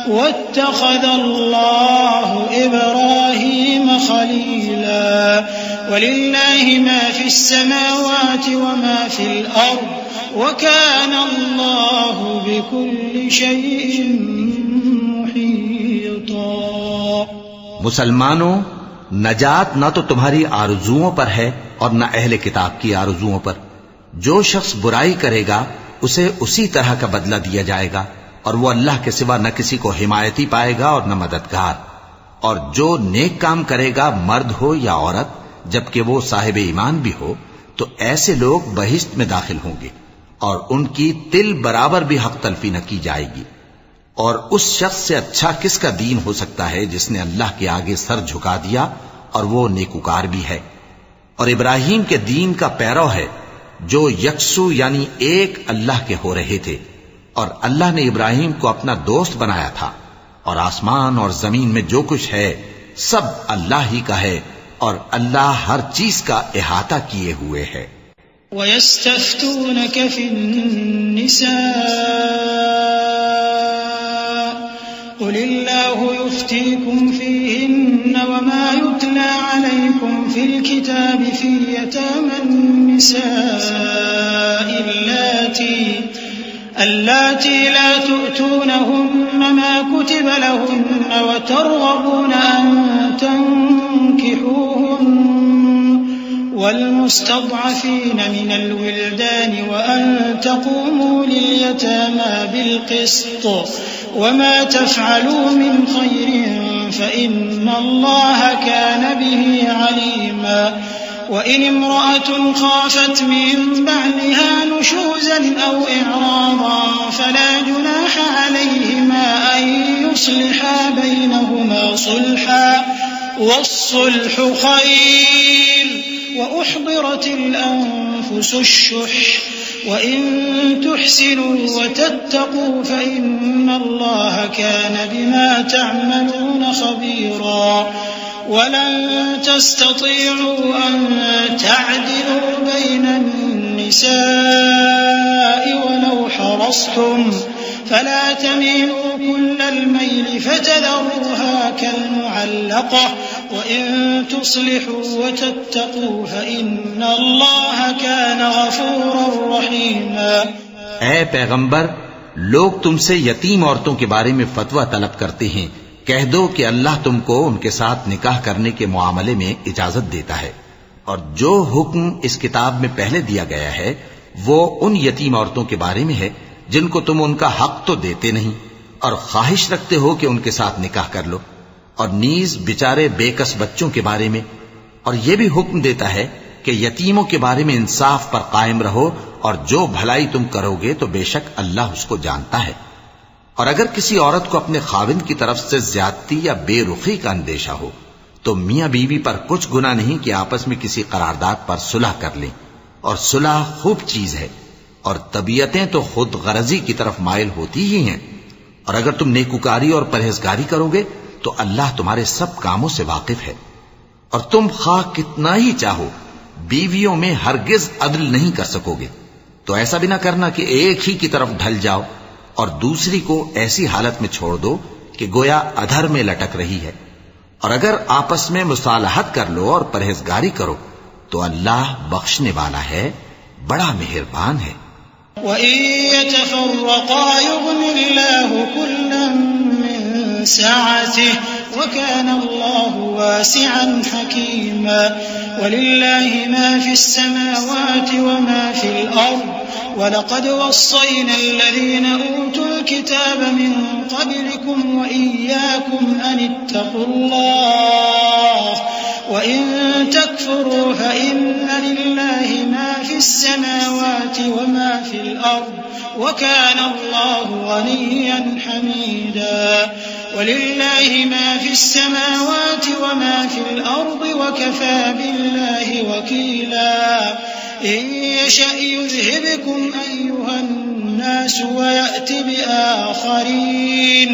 واتخذ الله إبراهيم خليلا ولله ما في السماوات وما في الأرض وكان الله بكل شيء محيطا. مسلمانوں، نجات نہ تو تمہاری آرزوؤں پر ہے اور نہ اہل کتاب کی آرزوؤں پر. جو شخص برائی کرے گا اسے اسی طرح کا بدلہ دیا جائے گا، اور وہ اللہ کے سوا نہ کسی کو حمایتی پائے گا اور نہ مددگار. اور جو نیک کام کرے گا، مرد ہو یا عورت، جبکہ وہ صاحب ایمان بھی ہو، تو ایسے لوگ بہشت میں داخل ہوں گے اور ان کی تل برابر بھی حق تلفی نہ کی جائے گی. اور اس شخص سے اچھا کس کا دین ہو سکتا ہے جس نے اللہ کے آگے سر جھکا دیا اور وہ نیکوکار بھی ہے. اور ابراہیم کے دین کا پیرو ہے جو یکسو یعنی ایک اللہ کے ہو رہے تھے، اور اللہ نے ابراہیم کو اپنا دوست بنایا تھا. اور آسمان اور زمین میں جو کچھ ہے سب اللہ ہی کا ہے، اور اللہ ہر چیز کا احاطہ کیے ہوئے ہے. وَيَسْتَفْتُونَكَ فِي النِّسَاءِ قُلِ اللَّهُ يُفْتِيكُمْ فِيهِنَّ وَمَا يُتْلَى عَلَيْكُمْ فِي الْكِتَابِ فِي يَتَامَى النِّسَاءِ اللَّاتِي لَا تُؤْتُونَهُنَّ مَا كُتِبَ لَهُنَّ وَتَرْغَبُونَ أَن تَنكِحُوهُنَّ والمستضعفين من الولدان وأن تقوموا لليتامى بالقسط وما تفعلوا من خير فإن الله كان به عليما. وإن امرأة خافت من بعلها نشوزا أو إعراضا فلا جناح عليهما أن يصلحا بينهما صلحا والصلح خير وأحضرت الأنفس الشح وإن تحسنوا وتتقوا فإن الله كان بما تعملون خبيرا. ولن تستطيعوا أن تعدلوا بين النساء ولو حرصتم فلا تميلوا كل الميل فتذروها كالمعلقة وإن تصلحوا وتتقوا فإن الله كان غفورا رحيما. اے پیغمبر، لوگ تم سے یتیم عورتوں کے بارے میں فتویٰ طلب کرتے ہیں. کہہ دو کہ اللہ تم کو ان کے ساتھ نکاح کرنے کے معاملے میں اجازت دیتا ہے، اور جو حکم اس کتاب میں پہلے دیا گیا ہے وہ ان یتیم عورتوں کے بارے میں ہے جن کو تم ان کا حق تو دیتے نہیں اور خواہش رکھتے ہو کہ ان کے ساتھ نکاح کر لو، اور نیز بیچارے بے کس بچوں کے بارے میں. اور یہ بھی حکم دیتا ہے کہ یتیموں کے بارے میں انصاف پر قائم رہو، اور جو بھلائی تم کرو گے تو بے شک اللہ اس کو جانتا ہے. اور اگر کسی عورت کو اپنے خاوند کی طرف سے زیادتی یا بے رخی کا اندیشہ ہو تو میاں بیوی پر کچھ گناہ نہیں کہ آپس میں کسی قرارداد پر صلح کر لیں، اور صلح خوب چیز ہے. اور طبیعتیں تو خود غرضی کی طرف مائل ہوتی ہی ہیں. اور اگر تم نیکوکاری اور پرہیزگاری کرو گے تو اللہ تمہارے سب کاموں سے واقف ہے. اور تم خواہ کتنا ہی چاہو بیویوں میں ہرگز عدل نہیں کر سکو گے. تو ایسا بھی نہ کرنا کہ ایک ہی کی طرف ڈھل جاؤ اور دوسری کو ایسی حالت میں چھوڑ دو کہ گویا ادھر میں لٹک رہی ہے. اور اگر آپس میں مصالحت کر لو اور پرہیزگاری کرو تو اللہ بخشنے والا ہے، بڑا مہربان ہے. وَإِن يَتَفَرَّقَا يُغْنِ اللَّهُ كُلًّا مِّن سَعَتِهِ وَكَانَ اللَّهُ وَاسِعًا حَكِيمًا. وَلِلَّهِ مَا فِي السَّمَاوَاتِ وَمَا فِي الْأَرْضِ وَلَقَدْ وَصَّيْنَا الَّذِينَ أُوتُوا الْكِتَابَ مِن قَبْلِكُمْ وَإِيَّاكُمْ أَنِ اتَّقُوا اللَّهَ وَإِن تَكْفُرُوا فَإِنَّ لِلَّهِ مَا فِي السَّمَاوَاتِ وَمَا فِي الْأَرْضِ وَكَانَ اللَّهُ غَنِيًّا حَمِيدًا. وَلِلَّهِ مَا فِي السَّمَاوَاتِ وَمَا فِي الْأَرْضِ وَكَفَى بِاللَّهِ وَكِيلًا. إن يشأ يذهبكم أيها الناس ويأت بآخرين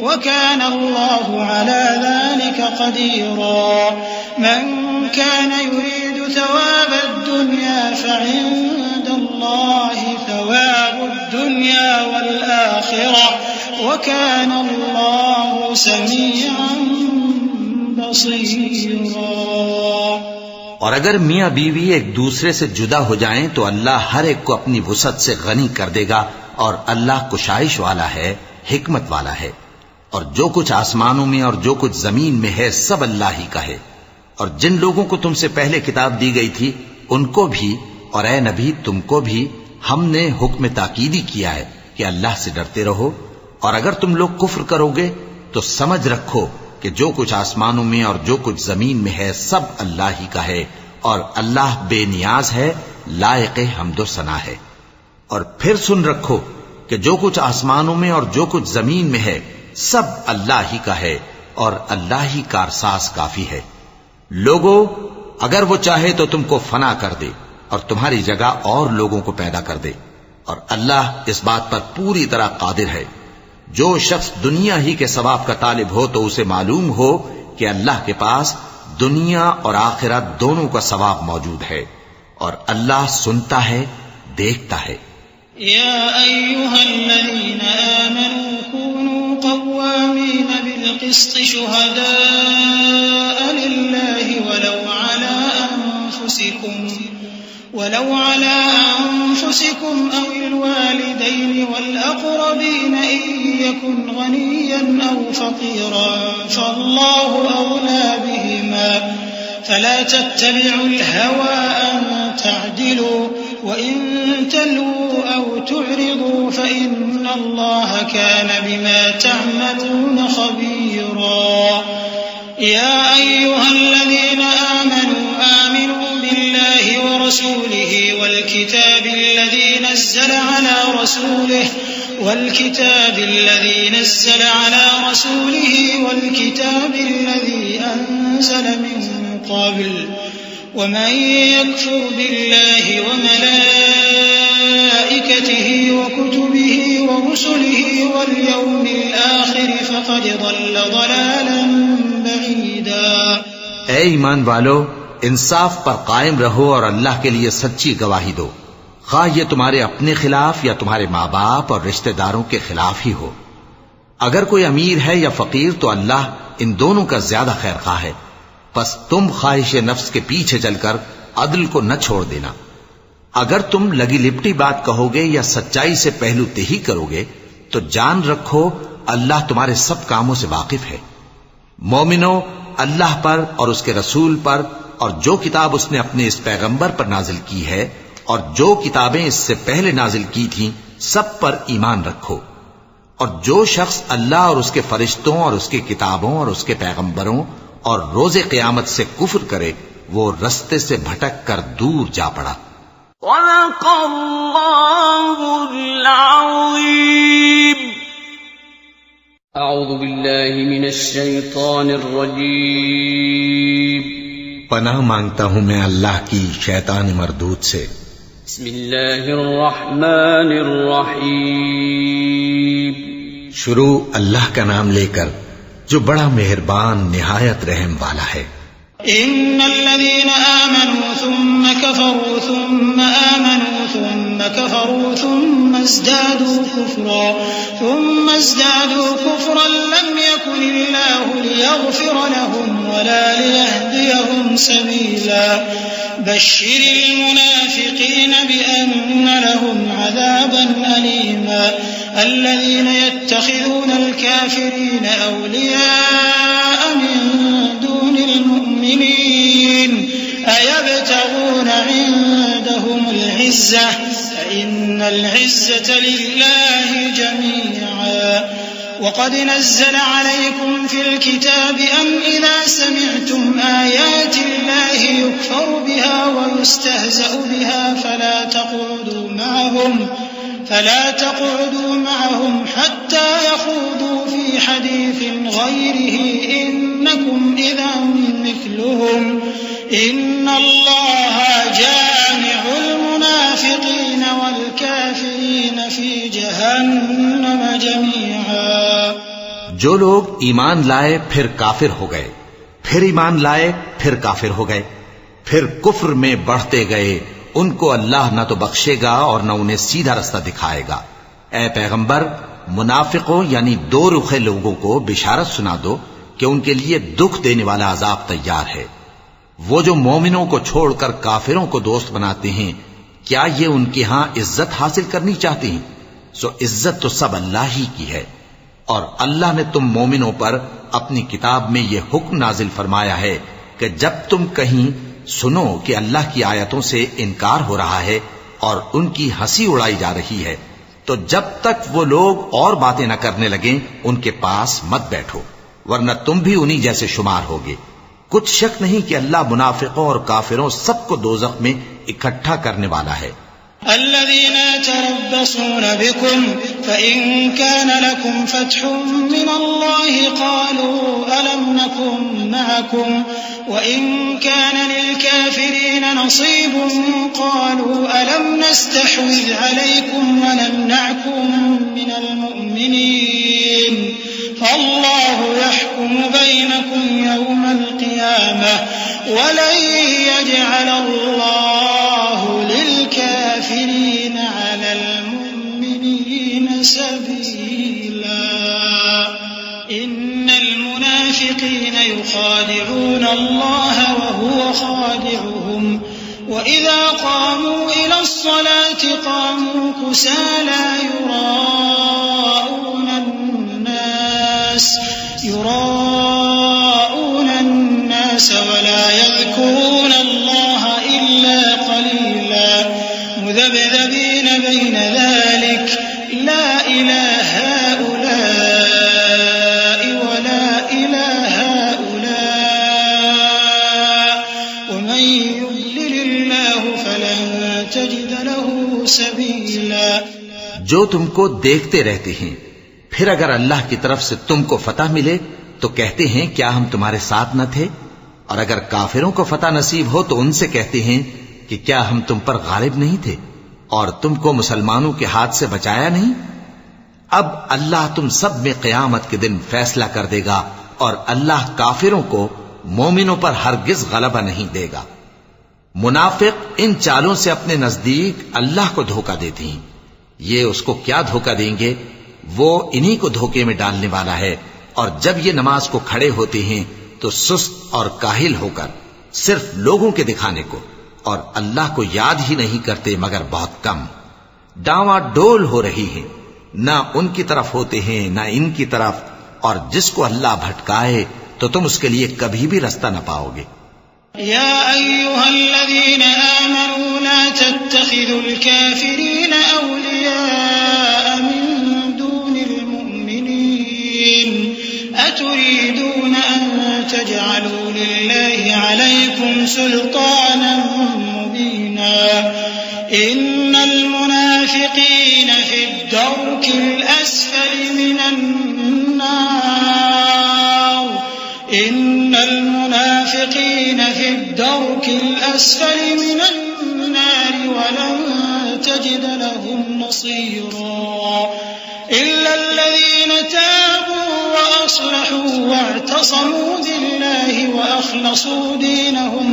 وكان الله على ذلك قديرا من كان يريد ثواب الدنيا فعند الله ثواب الدنيا والآخرة وكان الله سميعا بصيرا. اور اگر میاں بیوی ایک دوسرے سے جدا ہو جائیں تو اللہ ہر ایک کو اپنی وسعت سے غنی کر دے گا، اور اللہ کشائش والا ہے، حکمت والا ہے. اور جو کچھ آسمانوں میں اور جو کچھ زمین میں ہے سب اللہ ہی کا ہے. اور جن لوگوں کو تم سے پہلے کتاب دی گئی تھی ان کو بھی اور اے نبی تم کو بھی ہم نے حکم تاکیدی کیا ہے کہ اللہ سے ڈرتے رہو. اور اگر تم لوگ کفر کرو گے تو سمجھ رکھو کہ جو کچھ آسمانوں میں اور جو کچھ زمین میں ہے سب اللہ ہی کا ہے، اور اللہ بے نیاز ہے، لائق حمد و ثنا ہے. اور پھر سن رکھو کہ جو کچھ آسمانوں میں اور جو کچھ زمین میں ہے سب اللہ ہی کا ہے، اور اللہ ہی کارساز کافی ہے. لوگو اگر وہ چاہے تو تم کو فنا کر دے اور تمہاری جگہ اور لوگوں کو پیدا کر دے، اور اللہ اس بات پر پوری طرح قادر ہے. جو شخص دنیا ہی کے ثواب کا طالب ہو تو اسے معلوم ہو کہ اللہ کے پاس دنیا اور آخرت دونوں کا ثواب موجود ہے، اور اللہ سنتا ہے، دیکھتا ہے. يا أيها الذين آمنوا كونوا قوامين بالقسط شهداء لله ولو على أنفسكم أو الوالدين والأقربين إن يكن غنيا أو فقيرا فالله أولى بهما فلا تتبعوا الهوى أن تعدلوا وإن تلووا أو تعرضوا فإن الله كان بما تعملون خبيرا. يا أيها الذين آمنوا بالله ورسوله والكتاب الذي نزل على رسوله والكتاب الذي أنزل من قبل ومن يكفر بالله وملائكته وكتبه ورسله واليوم الآخر فقد ضل ضلالا بعيدا. اے ایمان والو، انصاف پر قائم رہو اور اللہ کے لیے سچی گواہی دو، خواہ یہ تمہارے اپنے خلاف یا تمہارے ماں باپ اور رشتہ داروں کے خلاف ہی ہو. اگر کوئی امیر ہے یا فقیر تو اللہ ان دونوں کا زیادہ خیر خواہ ہے. پس تم خواہش نفس کے پیچھے چل کر عدل کو نہ چھوڑ دینا. اگر تم لگی لپٹی بات کہو گے یا سچائی سے پہلو تہی کرو گے تو جان رکھو اللہ تمہارے سب کاموں سے واقف ہے. مومنو، اللہ پر اور اس کے رسول پر اور جو کتاب اس نے اپنے اس پیغمبر پر نازل کی ہے اور جو کتابیں اس سے پہلے نازل کی تھیں سب پر ایمان رکھو. اور جو شخص اللہ اور اس کے فرشتوں اور اس کی کتابوں اور اس کے پیغمبروں اور روز قیامت سے کفر کرے وہ رستے سے بھٹک کر دور جا پڑا. صدق اللہ العظیم. اعوذ باللہ من الشیطان الرجیم. پناہ مانگتا ہوں میں اللہ کی شیطان مردود سے. بسم اللہ الرحمن الرحیم. شروع اللہ کا نام لے کر جو بڑا مہربان نہایت رحم والا ہے. ان الذين آمنوا ثم كفروا ثم آمنوا ثم كفروا ثم ازدادوا كفرا لم يكن الله ليغفر لهم ولا ليهديهم سبيلا. بشر المنافقين بأن لهم عذابا أليما. الذين يتخذون الكافرين أولياء من دون المؤمنين أيبتغون عندهم العزة فإن العزة لله جميعا. وقد نزل عليكم في الكتاب أن إذا سمعتم آيات الله يكفر بها ويستهزأ بها فلا تقعدوا معهم حتى يخوضوا في حديث غيره إنكم إذا مثلهم إن الله جامع جهنم جميعا. جو لوگ ایمان لائے پھر کافر ہو گئے، پھر ایمان لائے پھر کافر ہو گئے، پھر کفر میں بڑھتے گئے، ان کو اللہ نہ تو بخشے گا اور نہ انہیں سیدھا رستہ دکھائے گا. اے پیغمبر، منافقوں یعنی دو رخے لوگوں کو بشارت سنا دو کہ ان کے لیے دکھ دینے والا عذاب تیار ہے. وہ جو مومنوں کو چھوڑ کر کافروں کو دوست بناتے ہیں، کیا یہ ان کے ہاں عزت حاصل کرنی چاہتے ہیں؟ سو عزت تو سب اللہ ہی کی ہے. اور اللہ نے تم مومنوں پر اپنی کتاب میں یہ حکم نازل فرمایا ہے کہ جب تم کہیں سنو کہ اللہ کی آیتوں سے انکار ہو رہا ہے اور ان کی ہنسی اڑائی جا رہی ہے، تو جب تک وہ لوگ اور باتیں نہ کرنے لگیں ان کے پاس مت بیٹھو، ورنہ تم بھی انہی جیسے شمار ہوگے. کچھ شک نہیں کہ اللہ منافقوں اور کافروں سب کو دوزخ میں اکٹھا کرنے والا ہے. الذين يتربصون بكم فإن كان لكم فتح من الله قالوا ألم نكن معكم وإن كان للكافرين نصيب قالوا ألم نستحوذ عليكم ونمنعكم من المؤمنين فالله يحكم بينكم يوم القيامة ولن يجعل الله للكافرين على المؤمنين سبيلا. إن المنافقين يخادعون الله وهو خادعهم وإذا قاموا إلى الصلاة قاموا كسالى يراءون الناس ولا يذكرون الله إلا قليلا مذبذبين بين ذلك لا إلى هؤلاء ولا إلى هؤلاء ومن يضلل الله فلن تجد له سبيلا. جو تم کو دیکھتے رہتے ہیں، پھر اگر اللہ کی طرف سے تم کو فتح ملے تو کہتے ہیں کیا ہم تمہارے ساتھ نہ تھے، اور اگر کافروں کو فتح نصیب ہو تو ان سے کہتے ہیں کہ کیا ہم تم پر غالب نہیں تھے اور تم کو مسلمانوں کے ہاتھ سے بچایا نہیں. اب اللہ تم سب میں قیامت کے دن فیصلہ کر دے گا اور اللہ کافروں کو مومنوں پر ہرگز غلبہ نہیں دے گا. منافق ان چالوں سے اپنے نزدیک اللہ کو دھوکہ دیتے ہیں. یہ اس کو کیا دھوکہ دیں گے؟ وہ انہی کو دھوکے میں ڈالنے والا ہے. اور جب یہ نماز کو کھڑے ہوتے ہیں تو سست اور کاہل ہو کر صرف لوگوں کے دکھانے کو اور اللہ کو یاد ہی نہیں کرتے مگر بہت کم. ڈاواں ڈول ہو رہی ہیں، نہ ان کی طرف ہوتے ہیں نہ ان کی طرف، اور جس کو اللہ بھٹکائے تو تم اس کے لیے کبھی بھی رستہ نہ پاؤ گے. يا أيها الذين آمنوا لا تتخذوا الكافرين أولياء من دون المؤمنين أتريدون أن تجعلوا لله عليكم سلطانا مبينا إن المنافقين في الدرك الأسفل من النار إن المنافقين في الدرك الأسفل من النار ولن تجد لهم نصيرا إلا الذين تابوا وأصلحوا واعتصموا بالله وأخلصوا دينهم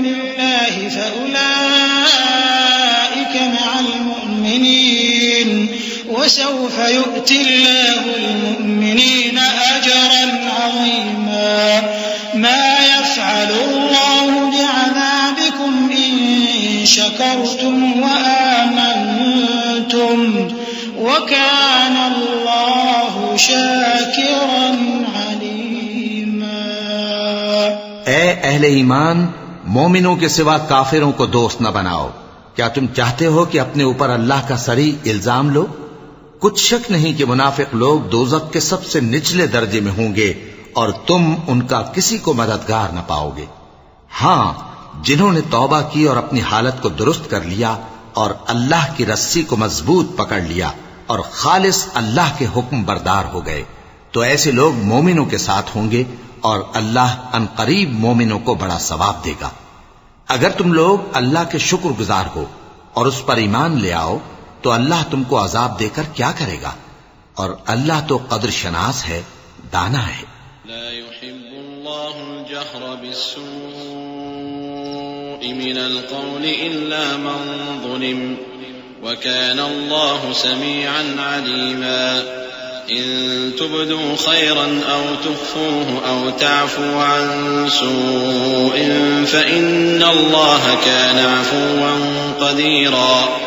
لله فأولئك مع المؤمنين وسوف يؤتي الله المؤمنين أجرا عظيما. ما يفعل الله بعذابكم إن شكرتم وآمنتم وكان الله شاكرا عليما. اے اہل ایمان، مومنوں کے سوا کافروں کو دوست نہ بناؤ. کیا تم چاہتے ہو کہ اپنے اوپر اللہ کا صریح الزام لو؟ کچھ شک نہیں کہ منافق لوگ دوزخ کے سب سے نچلے درجے میں ہوں گے اور تم ان کا کسی کو مددگار نہ پاؤ گے. ہاں، جنہوں نے توبہ کی اور اپنی حالت کو درست کر لیا اور اللہ کی رسی کو مضبوط پکڑ لیا اور خالص اللہ کے حکم بردار ہو گئے تو ایسے لوگ مومنوں کے ساتھ ہوں گے اور اللہ ان قریب مومنوں کو بڑا ثواب دے گا. اگر تم لوگ اللہ کے شکر گزار ہو اور اس پر ایمان لے آؤ تو اللہ تم کو عذاب دے کر کیا کرے گا، اور اللہ تو قدر شناس ہے، دانا ہے۔ لا يحب الله الجهر بالسوء من القول إلا من ظلم وكان الله سميعا عليما إن تبدوا خيرا أو تخفوه أو تعفوا عن سوء فإن الله كان عفوا قديرا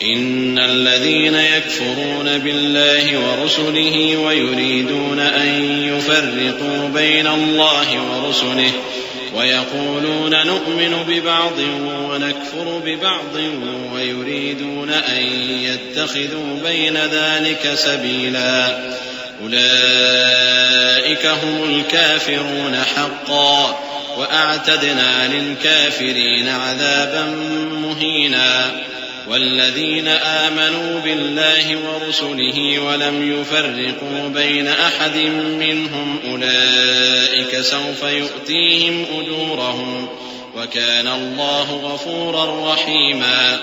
إن الذين يكفرون بالله ورسله ويريدون أن يفرقوا بين الله ورسله ويقولون نؤمن ببعض ونكفر ببعض ويريدون أن يتخذوا بين ذلك سبيلا أولئك هم الكافرون حقا وأعتدنا للكافرين عذابا مهينا والذين آمنوا بالله ورسله ولم يفرقوا بين أحد منهم أولئك سوف يؤتيهم أجورهم وكان الله غفورا رحيما۔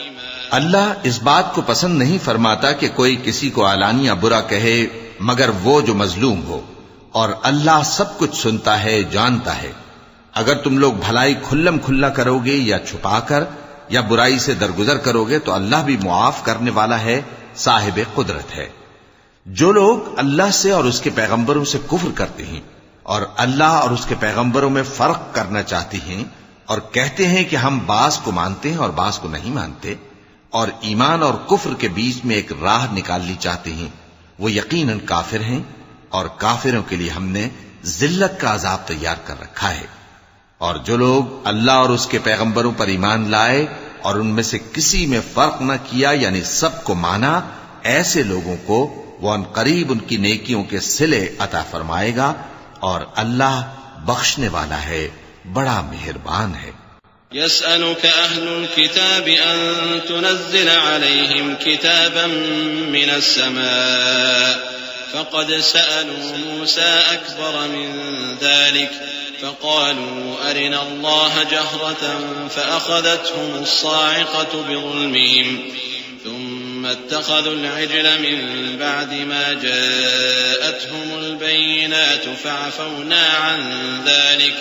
اللہ اس بات کو پسند نہیں فرماتا کہ کوئی کسی کو علانیہ برا کہے مگر وہ جو مظلوم ہو، اور اللہ سب کچھ سنتا ہے، جانتا ہے۔ اگر تم لوگ بھلائی کھلم کھلا کرو گے یا چھپا کر یا برائی سے درگزر کرو گے تو اللہ بھی معاف کرنے والا ہے، صاحب قدرت ہے۔ جو لوگ اللہ سے اور اس کے پیغمبروں سے کفر کرتے ہیں اور اللہ اور اس کے پیغمبروں میں فرق کرنا چاہتے ہیں اور کہتے ہیں کہ ہم بعض کو مانتے ہیں اور بعض کو نہیں مانتے، اور ایمان اور کفر کے بیچ میں ایک راہ نکالنی چاہتے ہیں، وہ یقیناً کافر ہیں، اور کافروں کے لیے ہم نے ذلت کا عذاب تیار کر رکھا ہے۔ اور جو لوگ اللہ اور اس کے پیغمبروں پر ایمان لائے اور ان میں سے کسی میں فرق نہ کیا یعنی سب کو مانا، ایسے لوگوں کو وہ ان قریب ان کی نیکیوں کے صلے عطا فرمائے گا، اور اللہ بخشنے والا ہے، بڑا مہربان ہے۔ يسألك أهل الكتاب أن تنزل عليهم كتابا من السماء فقد سألوا موسى أكبر من ذلك فقالوا أرنا الله جهرة فأخذتهم الصاعقة بظلمهم ثم اتخذوا العجل من بعد ما جاءتهم البينات فعفونا عن ذلك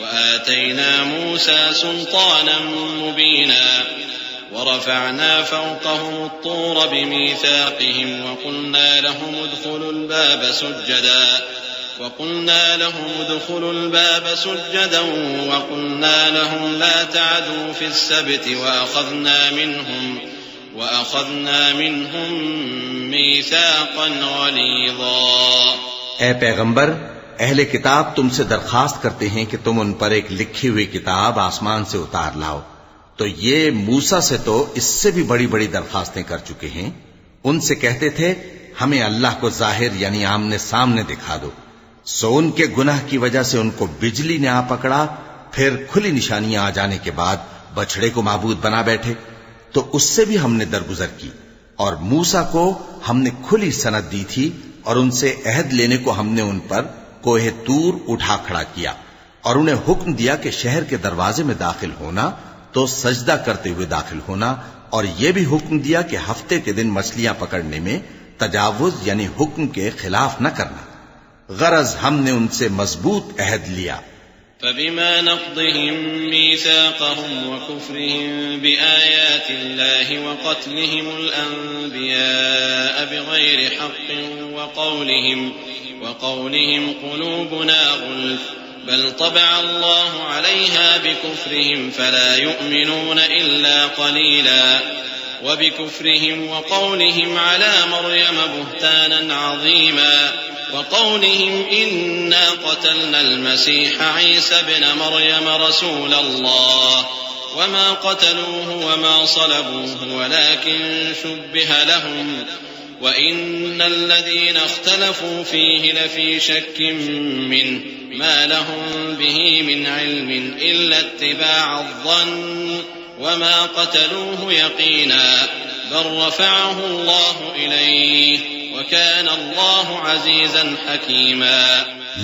وآتينا موسى سلطانا مبينا ورفعنا فوقهم الطور بميثاقهم وقلنا لهم ادخلوا الباب سجدا وقلنا لهم لا تعدوا في السبت وأخذنا منهم ميثاقا غليظا۔ اے پیغمبر، اہل کتاب تم سے درخواست کرتے ہیں کہ تم ان پر ایک لکھی ہوئی کتاب آسمان سے اتار لاؤ، تو یہ موسیٰ سے تو اس سے بھی بڑی بڑی درخواستیں کر چکے ہیں۔ ان سے کہتے تھے ہمیں اللہ کو ظاہر یعنی آمنے سامنے دکھا دو، سو ان کے گناہ کی وجہ سے ان کو بجلی نے آ پکڑا، پھر کھلی نشانیاں آ جانے کے بعد بچڑے کو معبود بنا بیٹھے، تو اس سے بھی ہم نے درگزر کی۔ اور موسیٰ کو ہم نے کھلی سند دی تھی، اور ان سے عہد لینے کو ہم نے ان پر کوہ طور اٹھا کھڑا کیا، اور انہیں حکم دیا کہ شہر کے دروازے میں داخل ہونا تو سجدہ کرتے ہوئے داخل ہونا، اور یہ بھی حکم دیا کہ ہفتے کے دن مچھلیاں پکڑنے میں تجاوز یعنی حکم کے خلاف نہ کرنا، غرض ہم نے ان سے مضبوط عہد لیا۔ فبما نقضهم ميثاقهم وكفرهم بآيات الله وقتلهم الأنبياء بغير حق وقولهم قلوبنا غلف بل طبع الله عليها بكفرهم فلا يؤمنون إلا قليلا وبكفرهم وقولهم على مريم بهتانا عظيما وقولهم إنا قتلنا المسيح عيسى ابن مريم رسول الله وما قتلوه وما صلبوه ولكن شبه لهم وإن الذين اختلفوا فيه لفي شك منه ما لهم به من علم إلا اتباع الظن وما قتلوه يقينا بل رفعه الله إليه وكان الله عزيزا حكيما۔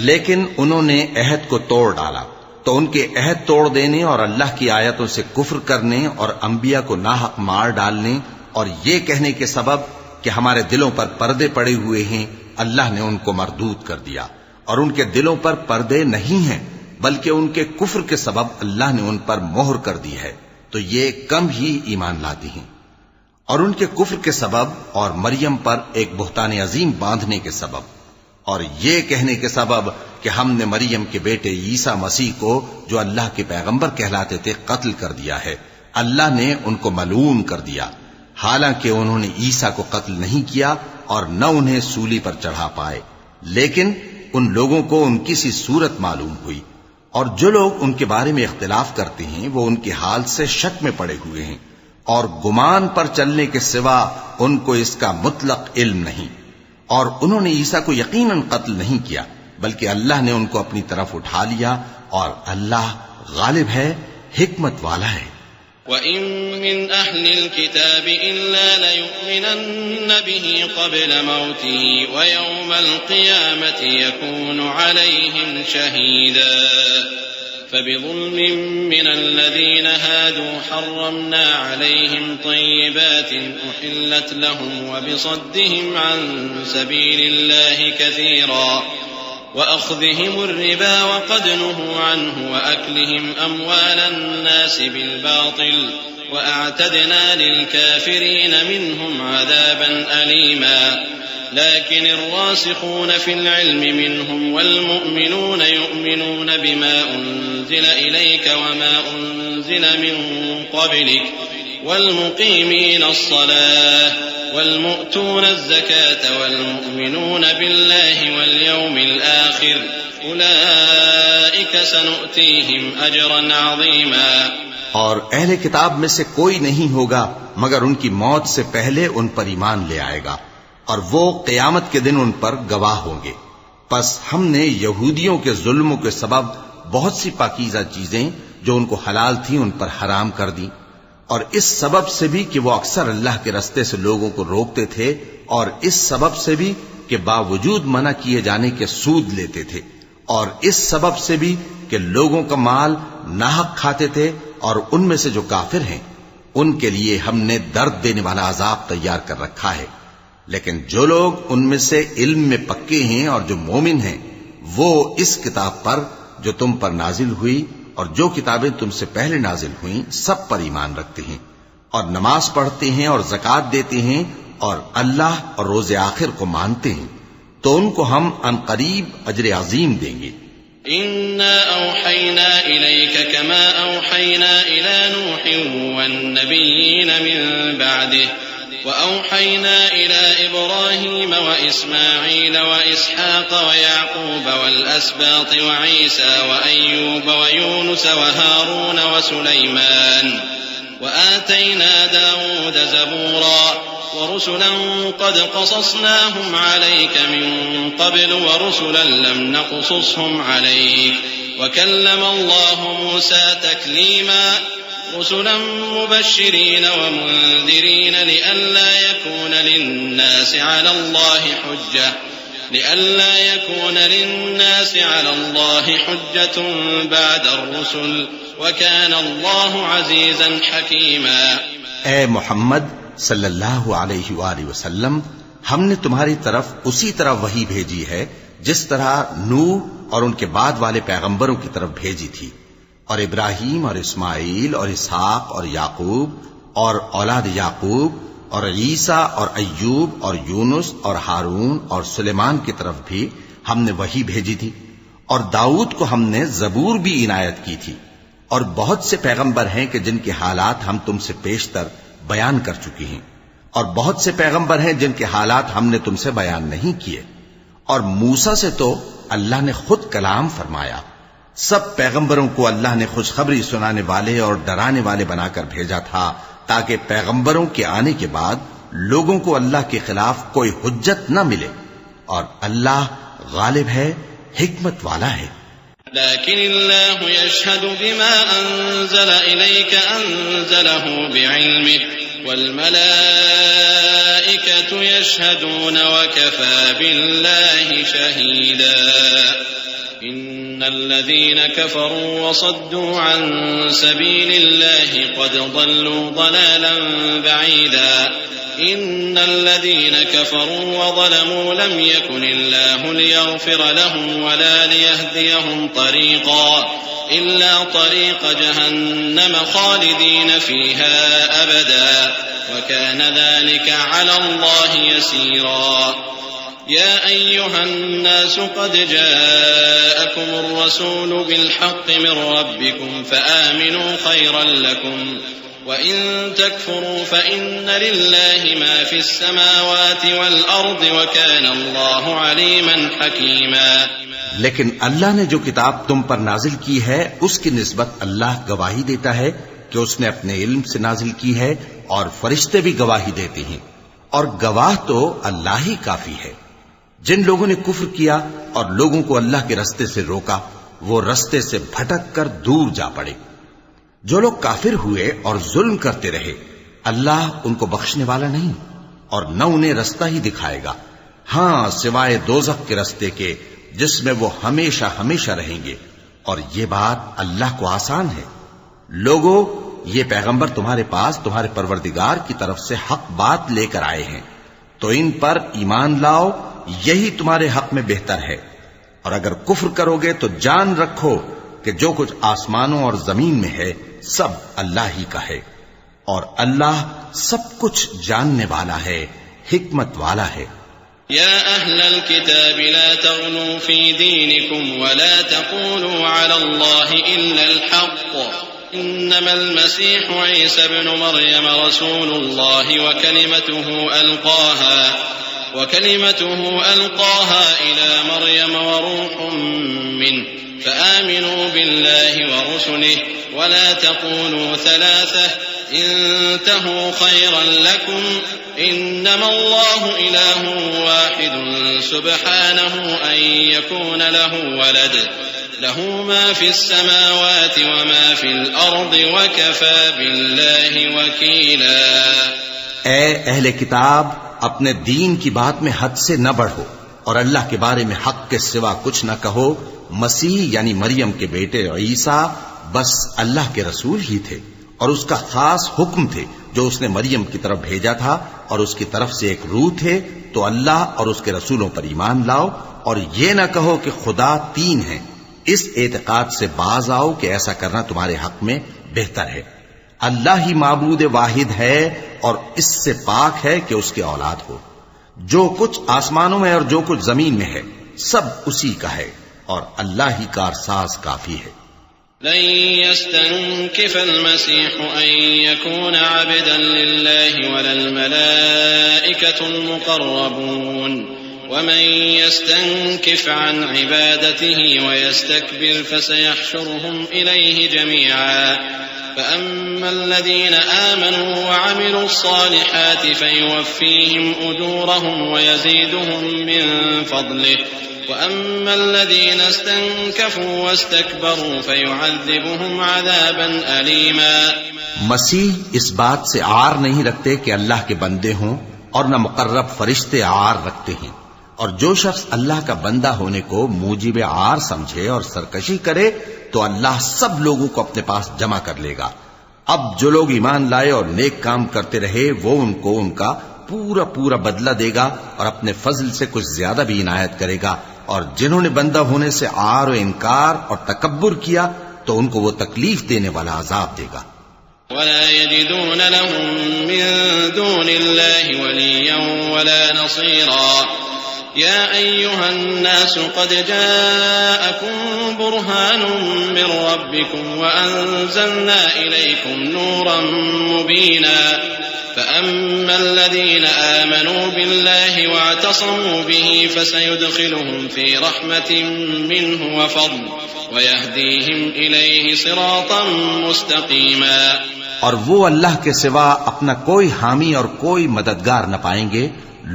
لیکن انہوں نے عہد کو توڑ ڈالا تو ان کے عہد توڑ دینے اور اللہ کی آیتوں سے کفر کرنے اور انبیاء کو ناحق مار ڈالنے اور یہ کہنے کے سبب کہ ہمارے دلوں پر پردے پڑے ہوئے ہیں، اللہ نے ان کو مردود کر دیا، اور ان کے دلوں پر پردے نہیں ہیں بلکہ ان کے کفر کے سبب اللہ نے ان پر مہر کر دی ہے، تو یہ کم ہی ایمان لاتی ہیں۔ اور ان کے کفر کے سبب اور مریم پر ایک بہتان عظیم باندھنے کے سبب اور یہ کہنے کے سبب کہ ہم نے مریم کے بیٹے عیسیٰ مسیح کو جو اللہ کے پیغمبر کہلاتے تھے قتل کر دیا ہے، اللہ نے ان کو ملعون کر دیا، حالانکہ انہوں نے عیسیٰ کو قتل نہیں کیا اور نہ انہیں سولی پر چڑھا پائے، لیکن ان لوگوں کو ان کی سی صورت معلوم ہوئی، اور جو لوگ ان کے بارے میں اختلاف کرتے ہیں وہ ان کے حال سے شک میں پڑے ہوئے ہیں، اور گمان پر چلنے کے سوا ان کو اس کا مطلق علم نہیں، اور انہوں نے عیسیٰ کو یقیناً قتل نہیں کیا بلکہ اللہ نے ان کو اپنی طرف اٹھا لیا، اور اللہ غالب ہے، حکمت والا ہے۔ وَإِن مِّنْ أَهْلِ الْكِتَابِ إِلَّا لَيُؤْمِنَنَّ بِهِ قَبْلَ مَوْتِهِ وَيَوْمَ الْقِيَامَةِ يَكُونُ عَلَيْهِمْ شَهِيدًا فبظلم من الذين هادوا حرمنا عليهم طيبات أحلت لهم وبصدهم عن سبيل الله كثيرا وأخذهم الربا وقد نهوا عنه وأكلهم أموال الناس بالباطل وأعتدنا للكافرين منهم عذابا أليما لكن الراسخون في العلم منهم والمؤمنون يؤمنون بما أنزل إليك وما أنزل من قبلك والمقيمين الصلاة والمؤتون الزكاة والمؤمنون بالله واليوم الآخر أولئك سنؤتيهم أجرا عظيما۔ اور اہل کتاب میں سے کوئی نہیں ہوگا مگر ان کی موت سے پہلے ان پر ایمان لے آئے گا، اور وہ قیامت کے دن ان پر گواہ ہوں گے۔ پس ہم نے یہودیوں کے ظلموں کے سبب بہت سی پاکیزہ چیزیں جو ان کو حلال تھیں ان پر حرام کر دیں، اور اس سبب سے بھی کہ وہ اکثر اللہ کے رستے سے لوگوں کو روکتے تھے، اور اس سبب سے بھی کہ باوجود منع کیے جانے کے سود لیتے تھے، اور اس سبب سے بھی کہ لوگوں کا مال ناحق کھاتے تھے، اور ان میں سے جو کافر ہیں ان کے لیے ہم نے درد دینے والا عذاب تیار کر رکھا ہے۔ لیکن جو لوگ ان میں سے علم میں پکے ہیں اور جو مومن ہیں وہ اس کتاب پر جو تم پر نازل ہوئی اور جو کتابیں تم سے پہلے نازل ہوئیں سب پر ایمان رکھتے ہیں، اور نماز پڑھتے ہیں اور زکوٰۃ دیتے ہیں اور اللہ اور روز آخر کو مانتے ہیں، تو ان کو ہم عنقریب اجر عظیم دیں گے۔ إنا أوحينا إليك كما أوحينا إلى نوح والنبيين من بعده وأوحينا إلى إبراهيم وإسماعيل وإسحاق ويعقوب والأسباط وعيسى وأيوب ويونس وهارون وسليمان وآتينا داود زبورا ورسلا قد قصصناهم عليك من قبل ورسلا لم نقصصهم عليك وكلم الله موسى تكليما رسلا مبشرين ومنذرين لئلا يكون للناس على الله حجة بعد الرسل وكان الله عزيزا حكيما۔ اے محمد صلی اللہ علیہ وآلہ وسلم، ہم نے تمہاری طرف اسی طرح وحی بھیجی ہے جس طرح نوح اور ان کے بعد والے پیغمبروں کی طرف بھیجی تھی، اور ابراہیم اور اسماعیل اور اسحاق اور یعقوب اور اولاد یعقوب اور عیسیٰ اور ایوب اور یونس اور ہارون اور سلیمان کی طرف بھی ہم نے وحی بھیجی تھی، اور داؤد کو ہم نے زبور بھی عنایت کی تھی، اور بہت سے پیغمبر ہیں کہ جن کے حالات ہم تم سے پیشتر بیان کر چکی ہیں، اور بہت سے پیغمبر ہیں جن کے حالات ہم نے تم سے بیان نہیں کیے، اور موسیٰ سے تو اللہ نے خود کلام فرمایا۔ سب پیغمبروں کو اللہ نے خوشخبری سنانے والے اور ڈرانے والے بنا کر بھیجا تھا تاکہ پیغمبروں کے آنے کے بعد لوگوں کو اللہ کے خلاف کوئی حجت نہ ملے، اور اللہ غالب ہے، حکمت والا ہے۔ لكن الله يشهد بما أنزل إليك أنزله بعلمه والملائكة يشهدون وكفى بالله شهيدا۔ إن الذين كفروا وصدوا عن سبيل الله قد ضلوا ضلالا بعيدا إن الذين كفروا وظلموا لم يكن الله ليغفر لهم ولا ليهديهم طريقا إلا طريق جهنم خالدين فيها أبدا وكان ذلك على الله يسيرا يا أيها الناس قد جاءكم الرسول بالحق من ربكم فآمنوا خيرا لكم وإن تكفروا فإن لله ما في السماوات والأرض وكان الله عليما حكيما. لیکن اللہ نے جو کتاب تم پر نازل کی ہے اس کی نسبت اللہ گواہی دیتا ہے کہ اس نے اپنے علم سے نازل کی ہے اور فرشتے بھی گواہی دیتے ہیں اور گواہ تو اللہ ہی کافی ہے. جن لوگوں نے کفر کیا اور لوگوں کو اللہ کے رستے سے روکا وہ رستے سے بھٹک کر دور جا پڑے. جو لوگ کافر ہوئے اور ظلم کرتے رہے اللہ ان کو بخشنے والا نہیں اور نہ انہیں رستہ ہی دکھائے گا، ہاں سوائے دوزخ کے رستے کے جس میں وہ ہمیشہ ہمیشہ رہیں گے، اور یہ بات اللہ کو آسان ہے. لوگوں، یہ پیغمبر تمہارے پاس تمہارے پروردگار کی طرف سے حق بات لے کر آئے ہیں تو ان پر ایمان لاؤ، یہی تمہارے حق میں بہتر ہے. اور اگر کفر کرو گے تو جان رکھو کہ جو کچھ آسمانوں اور زمین میں ہے سب اللہ ہی کا ہے، اور اللہ سب کچھ جاننے والا ہے، حکمت والا ہے. يا أهل الكتاب لا تغلوا في دينكم ولا تقولوا على الله إلا الحق إنما المسيح عيسى ابن مريم رسول الله وكلمته ألقاها إلى مريم وروح منه فآمنوا بالله ورسله ولا تقولوا ثلاثة انتهوا خيرا لكم إنما الله إله واحد سبحانه أن يكون له ولد له ما في السماوات وما في الأرض وكفى بالله وكيلا. اے اہل کتاب، اپنے دین کی بات میں حد سے نہ بڑھو اور اللہ کے بارے میں حق کے سوا کچھ نہ کہو. مسیح یعنی مریم کے بیٹے عیسیٰ بس اللہ کے رسول ہی تھے اور اس کا خاص حکم تھے جو اس نے مریم کی طرف بھیجا تھا، اور اس کی طرف سے ایک روح تھے. تو اللہ اور اس کے رسولوں پر ایمان لاؤ اور یہ نہ کہو کہ خدا تین ہیں. اس اعتقاد سے باز آؤ کہ ایسا کرنا تمہارے حق میں بہتر ہے. اللہ ہی معبود واحد ہے اور اس سے پاک ہے کہ اس کی اولاد ہو. جو کچھ آسمانوں میں اور جو کچھ زمین میں ہے سب اسی کا ہے، اور اللہ ہی کارساز کافی ہے. لن يستنكف المسيح أن يكون عبدا لله ولا الملائكة المقربون ومن يستنكف عن عبادته ويستكبر فسيحشرهم إليه جميعا فأما الذين آمنوا وعملوا الصالحات فيوفيهم أجورهم ويزيدهم من فضله وأما الذين استنكفوا واستكبروا فيعذبهم عذابا أليما. مسیح اس بات سے عار نہیں رکھتے کہ اللہ کے بندے ہوں اور نہ مقرب فرشتے عار رکھتے ہیں، اور جو شخص اللہ کا بندہ ہونے کو موجب عار سمجھے اور سرکشی کرے تو اللہ سب لوگوں کو اپنے پاس جمع کر لے گا. اب جو لوگ ایمان لائے اور نیک کام کرتے رہے وہ ان کو ان کا پورا پورا بدلہ دے گا اور اپنے فضل سے کچھ زیادہ بھی عنایت کرے گا. اور جنہوں نے بندہ ہونے سے عار و انکار اور تکبر کیا تو ان کو وہ تکلیف دینے والا عذاب دے گا. ولا يجدون لهم من دون الله وليا ولا نصيرا. يا أيها الناس قد جاءكم برهان من ربكم وأنزلنا إليكم نورا مبينا فأما الذين آمنوا بالله واعتصموا به فسيدخلهم في رحمة منه وفضل ويهديهم إليه صراطا مستقيما. اور وہ اللہ کے سوا اپنا کوئی حامی اور کوئی مددگار نہ پائیں گے.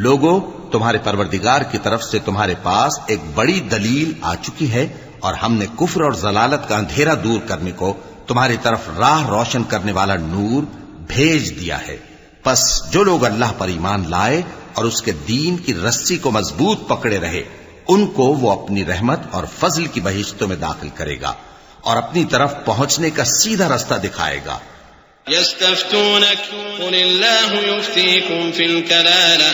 لوگوں، تمہارے پروردگار کی طرف سے تمہارے پاس ایک بڑی دلیل آ چکی ہے اور ہم نے کفر اور ضلالت کا اندھیرا دور کرنے کو تمہاری طرف راہ روشن کرنے والا نور بھیج دیا ہے. پس جو لوگ اللہ پر ایمان لائے اور اس کے دین کی رسی کو مضبوط پکڑے رہے ان کو وہ اپنی رحمت اور فضل کی بہشتوں میں داخل کرے گا اور اپنی طرف پہنچنے کا سیدھا رستہ دکھائے گا. يستفتونك قل الله يفتيكم في الكلالة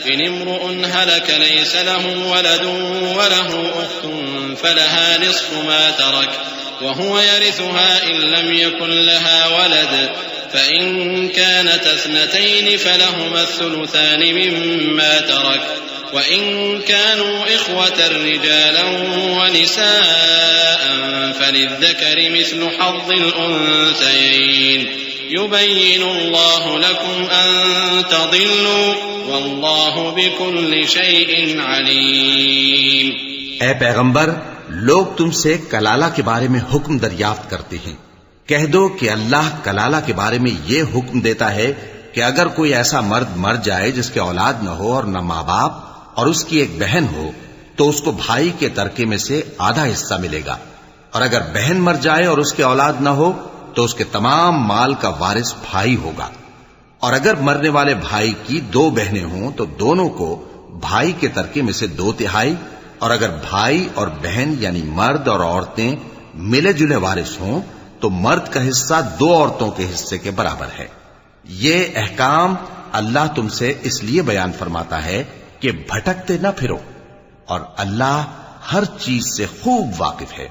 إن امرؤ هلك ليس له ولد وله أخت فلها نصف ما ترك وهو يرثها إن لم يكن لها ولد فإن كانت اثنتين فلهما الثلثان مما ترك وإن كانوا إخوة رجالا ونساء فللذكر مثل حظ الأنثيين يبين الله لكم أن تضلوا والله بكل شيء عليم. اے پیغمبر، لوگ تم سے کلالہ کے بارے میں حکم دریافت کرتے ہیں. کہہ دو کہ اللہ کلالہ کے بارے میں یہ حکم دیتا ہے کہ اگر کوئی ایسا مرد مر جائے جس کے اولاد نہ ہو اور نہ ماں باپ اور اس کی ایک بہن ہو تو اس کو بھائی کے ترکے میں سے آدھا حصہ ملے گا، اور اگر بہن مر جائے اور اس کے اولاد نہ ہو تو اس کے تمام مال کا وارث بھائی ہوگا. اور اگر مرنے والے بھائی کی 2 بہنیں ہوں تو دونوں کو بھائی کے ترکے میں سے 2/3، اور اگر بھائی اور بہن یعنی مرد اور عورتیں ملے جلے وارث ہوں تو مرد کا حصہ 2 عورتوں کے حصے کے برابر ہے. یہ احکام اللہ تم سے اس لیے بیان فرماتا ہے کہ بھٹکتے نہ پھرو، اور اللہ ہر چیز سے خوب واقف ہے.